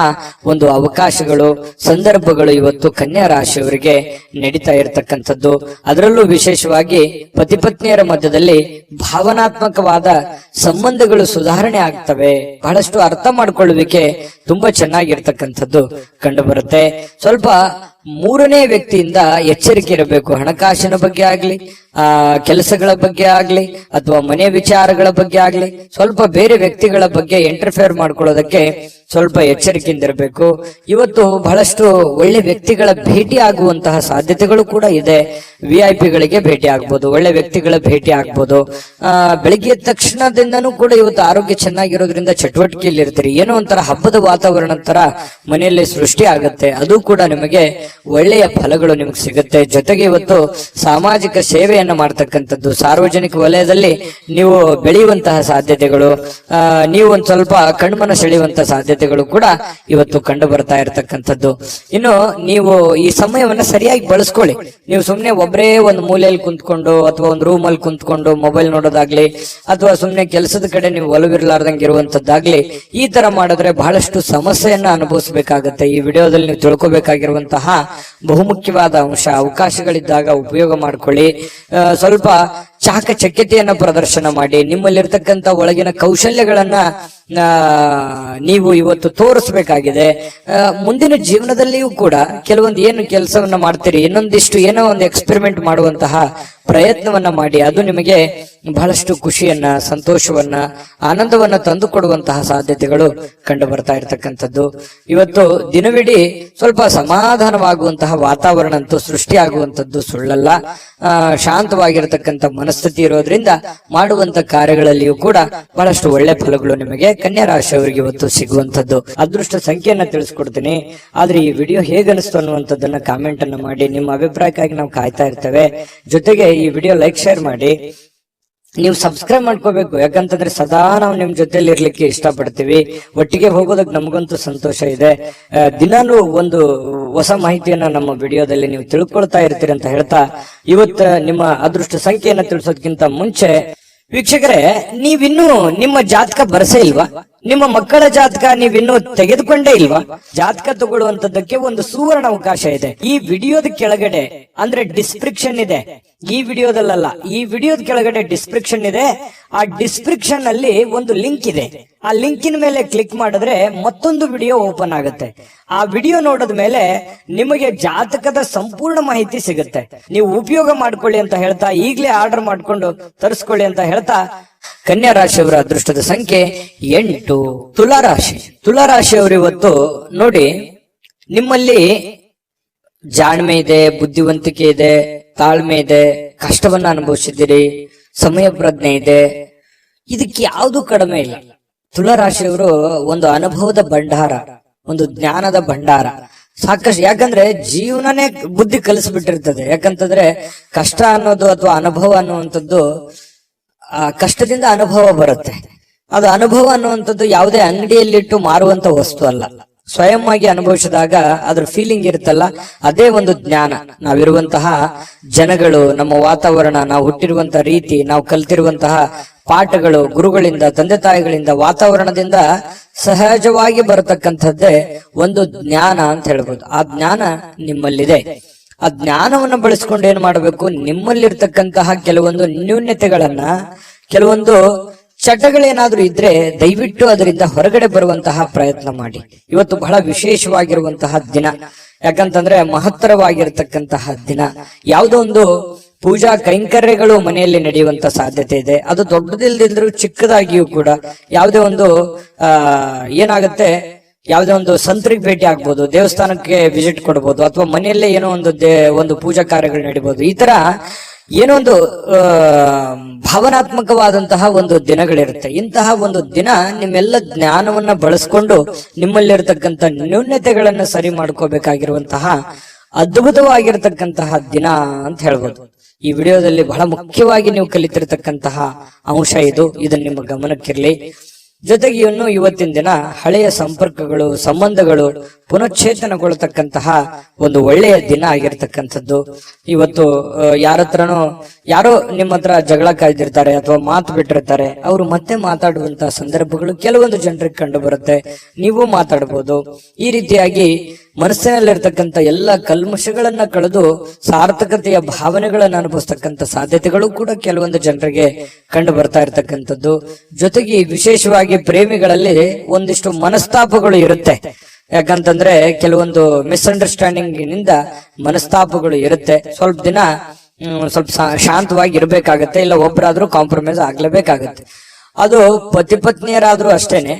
ಒಂದು ಅವಕಾಶಗಳು, ಸಂದರ್ಭಗಳು ಇವತ್ತು ಕನ್ಯಾ ರಾಶಿಯವರಿಗೆ ನಡೀತಾ ಇರತಕ್ಕಂಥದ್ದು. ಅದರಲ್ಲೂ ವಿಶೇಷವಾಗಿ ಪತಿ ಪತ್ನಿಯರ ಮಧ್ಯದಲ್ಲಿ ಭಾವನಾತ್ಮಕವಾದ ಸಂಬಂಧಗಳು ಸುಧಾರಣೆ ಆಗ್ತವೆ. ಬಹಳಷ್ಟು ಅರ್ಥ ಮಾಡಿಕೊಳ್ಳುವಿಕೆ ತುಂಬಾ ಚೆನ್ನಾಗಿರ್ತಕ್ಕಂಥದ್ದು ಕಂಡು ಬರುತ್ತೆ. ಸ್ವಲ್ಪ ಮೂರನೇ ವ್ಯಕ್ತಿಯಿಂದ ಎಚ್ಚರಿಕೆ ಇರಬೇಕು. ಹಣಕಾಸಿನ ಬಗ್ಗೆ ಆಗ್ಲಿ, ಕೆಲಸಗಳ ಬಗ್ಗೆ ಆಗ್ಲಿ, ಅಥವಾ ಮನೆ ವಿಚಾರಗಳ ಬಗ್ಗೆ ಆಗ್ಲಿ, ಸ್ವಲ್ಪ ಬೇರೆ ವ್ಯಕ್ತಿಗಳ ಬಗ್ಗೆ ಇಂಟರ್ಫಿಯರ್ ಮಾಡ್ಕೊಳ್ಳೋದಕ್ಕೆ ಸ್ವಲ್ಪ ಎಚ್ಚರಿಕೆಯಿಂದ ಇರಬೇಕು. ಇವತ್ತು ಬಹಳಷ್ಟು ಒಳ್ಳೆ ವ್ಯಕ್ತಿಗಳ ಭೇಟಿ ಆಗುವಂತಹ ಸಾಧ್ಯತೆಗಳು ಕೂಡ ಇದೆ. VIP ಗಳಿಗೆ ಭೇಟಿ ಆಗ್ಬೋದು, ಒಳ್ಳೆ ವ್ಯಕ್ತಿಗಳ ಭೇಟಿ ಆಗ್ಬೋದು. ಬೆಳಿಗ್ಗೆ ತಕ್ಷಣದಿಂದನೂ ಕೂಡ ಇವತ್ತು ಆರೋಗ್ಯ ಚೆನ್ನಾಗಿರೋದ್ರಿಂದ ಚಟುವಟಿಕೆಯಲ್ಲಿ ಇರ್ತೀರಿ. ಏನೋ ಒಂಥರ ಹಬ್ಬದ ವಾತಾವರಣ ತರ ಮನೆಯಲ್ಲಿ ಸೃಷ್ಟಿ ಆಗುತ್ತೆ. ಅದು ಕೂಡ ನಿಮಗೆ ಒಳ್ಳೆಯ ಫಲಗಳು ನಿಮಗೆ ಸಿಗುತ್ತೆ. ಜೊತೆಗೆ ಇವತ್ತು ಸಾಮಾಜಿಕ ಸೇವೆಯನ್ನ ಮಾಡ್ತಕ್ಕಂಥದ್ದು, ಸಾರ್ವಜನಿಕ ವಲಯದಲ್ಲಿ ನೀವು ಬೆಳೆಯುವಂತಹ ಸಾಧ್ಯತೆಗಳು, ನೀವು ಒಂದ್ ಸ್ವಲ್ಪ ಕಣ್ಮನ ಸೆಳೆಯುವಂತಹ ಸಾಧ್ಯತೆಗಳು ಕೂಡ ಇವತ್ತು ಕಂಡು ಬರ್ತಾ ಇರತಕ್ಕಂಥದ್ದು. ಇನ್ನು ನೀವು ಈ ಸಮಯವನ್ನ ಸರಿಯಾಗಿ ಬಳಸ್ಕೊಳ್ಳಿ. ನೀವು ಸುಮ್ನೆ ಒಬ್ಬರೇ ಒಂದು ಮೂಲೆಯಲ್ಲಿ ಕುಂತ್ಕೊಂಡು ಅಥವಾ ಒಂದು ರೂಮ್ ಅಲ್ಲಿ ಕುಂತ್ಕೊಂಡು ಮೊಬೈಲ್ ನೋಡೋದಾಗ್ಲಿ, ಅಥವಾ ಸುಮ್ನೆ ಕೆಲಸದ ಕಡೆ ನೀವು ಒಲವಿರ್ಲಾರ್ದಂಗೆ ಇರುವಂತದ್ದಾಗ್ಲಿ, ಈ ತರ ಮಾಡಿದ್ರೆ ಬಹಳಷ್ಟು ಸಮಸ್ಯೆಯನ್ನ ಅನುಭವಿಸಬೇಕಾಗತ್ತೆ. ಈ ವಿಡಿಯೋದಲ್ಲಿ ನೀವು ತಿಳ್ಕೊಬೇಕಾಗಿರುವಂತಹ ಬಹುಮುಖ್ಯವಾದ ಅಂಶ, ಅವಕಾಶಗಳಿದ್ದಾಗ ಉಪಯೋಗ ಮಾಡ್ಕೊಳ್ಳಿ. ಸ್ವಲ್ಪ ಚಾಕಚಕ್ಯತೆಯನ್ನ ಪ್ರದರ್ಶನ ಮಾಡಿ, ನಿಮ್ಮಲ್ಲಿರ್ತಕ್ಕಂಥ ಒಳಗಿನ ಕೌಶಲ್ಯಗಳನ್ನ ನೀವು ಇವತ್ತು ತೋರಿಸ್ಬೇಕಾಗಿದೆ. ಮುಂದಿನ ಜೀವನದಲ್ಲಿಯೂ ಕೂಡ ಕೆಲವೊಂದು ಏನು ಕೆಲಸವನ್ನ ಮಾಡ್ತೀರಿ, ಇನ್ನೊಂದಿಷ್ಟು ಏನೋ ಒಂದು ಎಕ್ಸ್ಪೆರಿಮೆಂಟ್ ಮಾಡುವಂತಹ ಪ್ರಯತ್ನವನ್ನ ಮಾಡಿ. ಅದು ನಿಮಗೆ ಬಹಳಷ್ಟು ಖುಷಿಯನ್ನ, ಸಂತೋಷವನ್ನ, ಆನಂದವನ್ನ ತಂದು ಕೊಡುವಂತಹ ಸಾಧ್ಯತೆಗಳು ಕಂಡು ಬರ್ತಾ ಇರತಕ್ಕಂಥದ್ದು. ಇವತ್ತು ದಿನವಿಡೀ ಸ್ವಲ್ಪ ಸಮಾಧಾನವಾಗುವಂತಹ ವಾತಾವರಣ ಅಂತೂ ಸೃಷ್ಟಿಯಾಗುವಂಥದ್ದು ಸುಳ್ಳಲ್ಲ. ಶಾಂತವಾಗಿರತಕ್ಕಂಥ ಮನಸ್ಥಿತಿ ಇರೋದ್ರಿಂದ ಮಾಡುವಂತ ಕಾರ್ಯಗಳಲ್ಲಿಯೂ ಕೂಡ ಬಹಳಷ್ಟು ಒಳ್ಳೆ ಫಲಗಳು ನಿಮಗೆ ಕನ್ಯಾ ರಾಶಿಯವರಿಗೆ ಇವತ್ತು ಸಿಗುವಂತದ್ದು. ಅದೃಷ್ಟ ಸಂಖ್ಯೆಯನ್ನ ತಿಳಿಸ್ಕೊಡ್ತೀನಿ. ಆದ್ರೆ ಈ ವಿಡಿಯೋ ಹೇಗನಿಸ್ತು ಅನ್ನುವಂಥದ್ದನ್ನ ಕಾಮೆಂಟ್ ಅನ್ನ ಮಾಡಿ. ನಿಮ್ಮ ಅಭಿಪ್ರಾಯಕ್ಕಾಗಿ ನಾವು ಕಾಯ್ತಾ ಇರ್ತೇವೆ. ಜೊತೆಗೆ ಈ ವಿಡಿಯೋ ಲೈಕ್, ಶೇರ್ ಮಾಡಿ. ನೀವು ಸಬ್ಸ್ಕ್ರೈಬ್ ಮಾಡ್ಕೋಬೇಕು, ಯಾಕಂತಂದ್ರೆ ಸದಾ ನಾವು ನಿಮ್ ಜೊತೆಲಿ ಇರ್ಲಿಕ್ಕೆ ಇಷ್ಟಪಡ್ತೀವಿ. ಒಟ್ಟಿಗೆ ಹೋಗೋದಕ್ಕೆ ನಮಗಂತೂ ಸಂತೋಷ ಇದೆ. ದಿನಾನು ಒಂದು ಹೊಸ ಮಾಹಿತಿಯನ್ನ ನಮ್ಮ ವಿಡಿಯೋದಲ್ಲಿ ನೀವು ತಿಳ್ಕೊಳ್ತಾ ಇರ್ತೀರಿ ಅಂತ ಹೇಳ್ತಾ, ಇವತ್ತು ನಿಮ್ಮ ಅದೃಷ್ಟ ಸಂಖ್ಯೆಯನ್ನ ತಿಳಿಸೋದಕ್ಕಿಂತ ಮುಂಚೆ ವೀಕ್ಷಕರೇ, ನೀವಿನ್ನೂ ನಿಮ್ಮ ಜಾತಕ ಬರಸೇ ಇಲ್ವಾ? ನಿಮ್ಮ ಮಕ್ಕಳ ಜಾತಕ ನೀವಿನ್ನೂ ತೆಗೆದುಕೊಂಡೇ ಇಲ್ವಾ? ಜಾತಕ ತಗೊಳ್ಳುವಂತದ್ದಕ್ಕೆ ಒಂದು ಸುವರ್ಣ ಅವಕಾಶ ಇದೆ. ಈ ವಿಡಿಯೋದ ಕೆಳಗಡೆ ಅಂದ್ರೆ ಡಿಸ್ಕ್ರಿಪ್ಷನ್ ಇದೆ. ಈ ವಿಡಿಯೋದಲ್ಲ, ಈ ವಿಡಿಯೋದ ಕೆಳಗಡೆ ಡಿಸ್ಕ್ರಿಪ್ಷನ್ ಇದೆ. ಆ ಡಿಸ್ಕ್ರಿಪ್ಷನ್ ಅಲ್ಲಿ ಒಂದು ಲಿಂಕ್ ಇದೆ. ಆ ಲಿಂಕಿನ ಮೇಲೆ ಕ್ಲಿಕ್ ಮಾಡಿದ್ರೆ ಮತ್ತೊಂದು ವಿಡಿಯೋ ಓಪನ್ ಆಗುತ್ತೆ. ಆ ವಿಡಿಯೋ ನೋಡಿದ ಮೇಲೆ ನಿಮಗೆ ಜಾತಕದ ಸಂಪೂರ್ಣ ಮಾಹಿತಿ ಸಿಗುತ್ತೆ. ನೀವು ಉಪಯೋಗ ಮಾಡ್ಕೊಳ್ಳಿ ಅಂತ ಹೇಳ್ತಾ, ಈಗಲೇ ಆರ್ಡರ್ ಮಾಡ್ಕೊಂಡು ತರಿಸ್ಕೊಳ್ಳಿ ಅಂತ ಹೇಳ್ತಾ, ಕನ್ಯಾ ರಾಶಿಯವರ ಅದೃಷ್ಟದ ಸಂಖ್ಯೆ 8. ತುಲಾರಾಶಿ. ತುಲಾರಾಶಿಯವರು ಇವತ್ತು ನೋಡಿ, ನಿಮ್ಮಲ್ಲಿ ಜಾಣ್ಮೆ ಇದೆ, ಬುದ್ಧಿವಂತಿಕೆ ಇದೆ, ತಾಳ್ಮೆ ಇದೆ, ಕಷ್ಟವನ್ನ ಅನುಭವಿಸಿದ್ದೀರಿ, ಸಮಯ ಪ್ರಜ್ಞೆ ಇದೆ. ಇದಕ್ಕೆ ಯಾವುದು ಕಡಿಮೆ ಇಲ್ಲ. ತುಲಾರಾಶಿಯವರು ಒಂದು ಅನುಭವದ ಭಂಡಾರ, ಒಂದು ಜ್ಞಾನದ ಭಂಡಾರ. ಸಾಕಷ್ಟು, ಯಾಕಂದ್ರೆ ಜೀವನನೇ ಬುದ್ಧಿ ಕಲಿಸ್ಬಿಟ್ಟಿರ್ತದೆ. ಯಾಕಂತಂದ್ರೆ ಕಷ್ಟ ಅನ್ನೋದು ಅಥವಾ ಅನುಭವ ಅನ್ನುವಂಥದ್ದು, ಆ ಕಷ್ಟದಿಂದ ಅನುಭವ ಬರುತ್ತೆ. ಅದು ಅನುಭವ ಅನ್ನುವಂಥದ್ದು ಯಾವುದೇ ಅಂಗಡಿಯಲ್ಲಿಟ್ಟು ಮಾರುವಂತ ವಸ್ತು ಅಲ್ಲ. ಸ್ವಯಂ ಆಗಿ ಅನುಭವಿಸಿದಾಗ ಅದ್ರ ಫೀಲಿಂಗ್ ಇರುತ್ತಲ್ಲ, ಅದೇ ಒಂದು ಜ್ಞಾನ. ನಾವಿರುವಂತಹ ಜನಗಳು, ನಮ್ಮ ವಾತಾವರಣ, ನಾವು ಹುಟ್ಟಿರುವಂತಹ ರೀತಿ, ನಾವು ಕಲ್ತಿರುವಂತಹ ಪಾಠಗಳು, ಗುರುಗಳಿಂದ, ತಂದೆ ತಾಯಿಗಳಿಂದ, ವಾತಾವರಣದಿಂದ ಸಹಜವಾಗಿ ಬರತಕ್ಕಂಥದ್ದೇ ಒಂದು ಜ್ಞಾನ ಅಂತ ಹೇಳ್ಬೋದು. ಆ ಜ್ಞಾನ ನಿಮ್ಮಲ್ಲಿದೆ. ಆ ಜ್ಞಾನವನ್ನು ಬಳಸ್ಕೊಂಡು ಏನ್ ಮಾಡಬೇಕು, ನಿಮ್ಮಲ್ಲಿರ್ತಕ್ಕಂತಹ ಕೆಲವೊಂದು ನ್ಯೂನ್ಯತೆಗಳನ್ನ, ಕೆಲವೊಂದು ಚಟಗಳೇನಾದ್ರೂ ಇದ್ರೆ ದಯವಿಟ್ಟು ಅದರಿಂದ ಹೊರಗಡೆ ಬರುವಂತಹ ಪ್ರಯತ್ನ ಮಾಡಿ. ಇವತ್ತು ಬಹಳ ವಿಶೇಷವಾಗಿರುವಂತಹ ದಿನ, ಯಾಕಂತಂದ್ರೆ ಮಹತ್ತರವಾಗಿರ್ತಕ್ಕಂತಹ ದಿನ. ಯಾವುದೋ ಒಂದು ಪೂಜಾ ಕೈಂಕರ್ಯಗಳು ಮನೆಯಲ್ಲಿ ನಡೆಯುವಂತ ಸಾಧ್ಯತೆ ಇದೆ. ಅದು ದೊಡ್ಡದಿಲ್ದಿದ್ರು ಚಿಕ್ಕದಾಗಿಯೂ ಕೂಡ ಯಾವುದೇ ಒಂದು ಏನಾಗುತ್ತೆ, ಯಾವುದೇ ಒಂದು ಸಂತರಿಗೆ ಭೇಟಿ ಆಗ್ಬೋದು, ದೇವಸ್ಥಾನಕ್ಕೆ ವಿಸಿಟ್ ಕೊಡ್ಬೋದು, ಅಥವಾ ಮನೆಯಲ್ಲೇ ಏನೋ ಒಂದು ಪೂಜಾ ಕಾರ್ಯಗಳು ನಡೀಬಹುದು. ಈ ತರ ಏನೋ ಒಂದು ಭಾವನಾತ್ಮಕವಾದಂತಹ ಒಂದು ದಿನಗಳಿರುತ್ತೆ. ಇಂತಹ ಒಂದು ದಿನ ನಿಮ್ಮೆಲ್ಲ ಜ್ಞಾನವನ್ನ ಬಳಸ್ಕೊಂಡು ನಿಮ್ಮಲ್ಲಿರ್ತಕ್ಕಂಥ ನ್ಯೂನ್ಯತೆಗಳನ್ನ ಸರಿ ಮಾಡ್ಕೋಬೇಕಾಗಿರುವಂತಹ ಅದ್ಭುತವಾಗಿರ್ತಕ್ಕಂತಹ ದಿನ ಅಂತ ಹೇಳ್ಬೋದು. ಈ ವಿಡಿಯೋದಲ್ಲಿ ಬಹಳ ಮುಖ್ಯವಾಗಿ ನೀವು ಕಲಿತಿರ್ತಕ್ಕಂತಹ ಅಂಶ ಇದು. ಇದನ್ನ ನಿಮ್ಮ ಗಮನಕ್ಕಿರ್ಲಿ. ಜೊತೆಗೆ ಇನ್ನು ಇವತ್ತಿನ ದಿನ ಹಳೆಯ ಸಂಪರ್ಕಗಳು, ಸಂಬಂಧಗಳು ಪುನಶ್ಚೇತನಗೊಳ್ಳತಕ್ಕಂತಹ ಒಂದು ಒಳ್ಳೆಯ ದಿನ ಆಗಿರ್ತಕ್ಕಂಥದ್ದು. ಇವತ್ತು ಯಾರೋ ನಿಮ್ಮ ಹತ್ರ ಜಗಳ ಕಾಯ್ದಿರ್ತಾರೆ ಅಥವಾ ಮಾತು ಬಿಟ್ಟಿರ್ತಾರೆ, ಅವರು ಮತ್ತೆ ಮಾತಾಡುವಂತಹ ಸಂದರ್ಭಗಳು ಕೆಲವೊಂದು ಜನರಿಗೆ ಕಂಡು ಬರುತ್ತೆ. ನೀವು ಮಾತಾಡಬಹುದು. ಈ ರೀತಿಯಾಗಿ ಮನಸ್ಸಿನಲ್ಲಿರ್ತಕ್ಕಂಥ ಎಲ್ಲ ಕಲ್ಮಶಗಳನ್ನ ಕಳೆದು ಸಾರ್ಥಕತೆಯ ಭಾವನೆಗಳನ್ನು ಅನುಭವಿಸ್ತಕ್ಕಂಥ ಸಾಧ್ಯತೆಗಳು ಕೂಡ ಕೆಲವೊಂದು ಜನರಿಗೆ ಕಂಡು ಬರ್ತಾ ಇರ್ತಕ್ಕಂಥದ್ದು. ಜೊತೆಗೆ ವಿಶೇಷವಾಗಿ ಪ್ರೇಮಿಗಳಲ್ಲಿ ಒಂದಿಷ್ಟು ಮನಸ್ತಾಪಗಳು ಇರುತ್ತೆ. ಯಾಕಂತಂದ್ರೆ ಕೆಲವೊಂದು ಮಿಸ್ಅಂಡರ್ಸ್ಟ್ಯಾಂಡಿಂಗ್ ನಿಂದ ಮನಸ್ತಾಪಗಳು ಇರುತ್ತೆ. ಸ್ವಲ್ಪ ದಿನ ಸ್ವಲ್ಪ ಶಾಂತವಾಗಿ ಇರ್ಬೇಕಾಗತ್ತೆ, ಇಲ್ಲ ಒಬ್ಬರಾದ್ರೂ ಕಾಂಪ್ರಮೈಸ್ ಆಗ್ಲೇಬೇಕಾಗತ್ತೆ. ಅದು ಪತಿ ಪತ್ನಿಯರಾದ್ರೂ ಅಷ್ಟೇನೆ.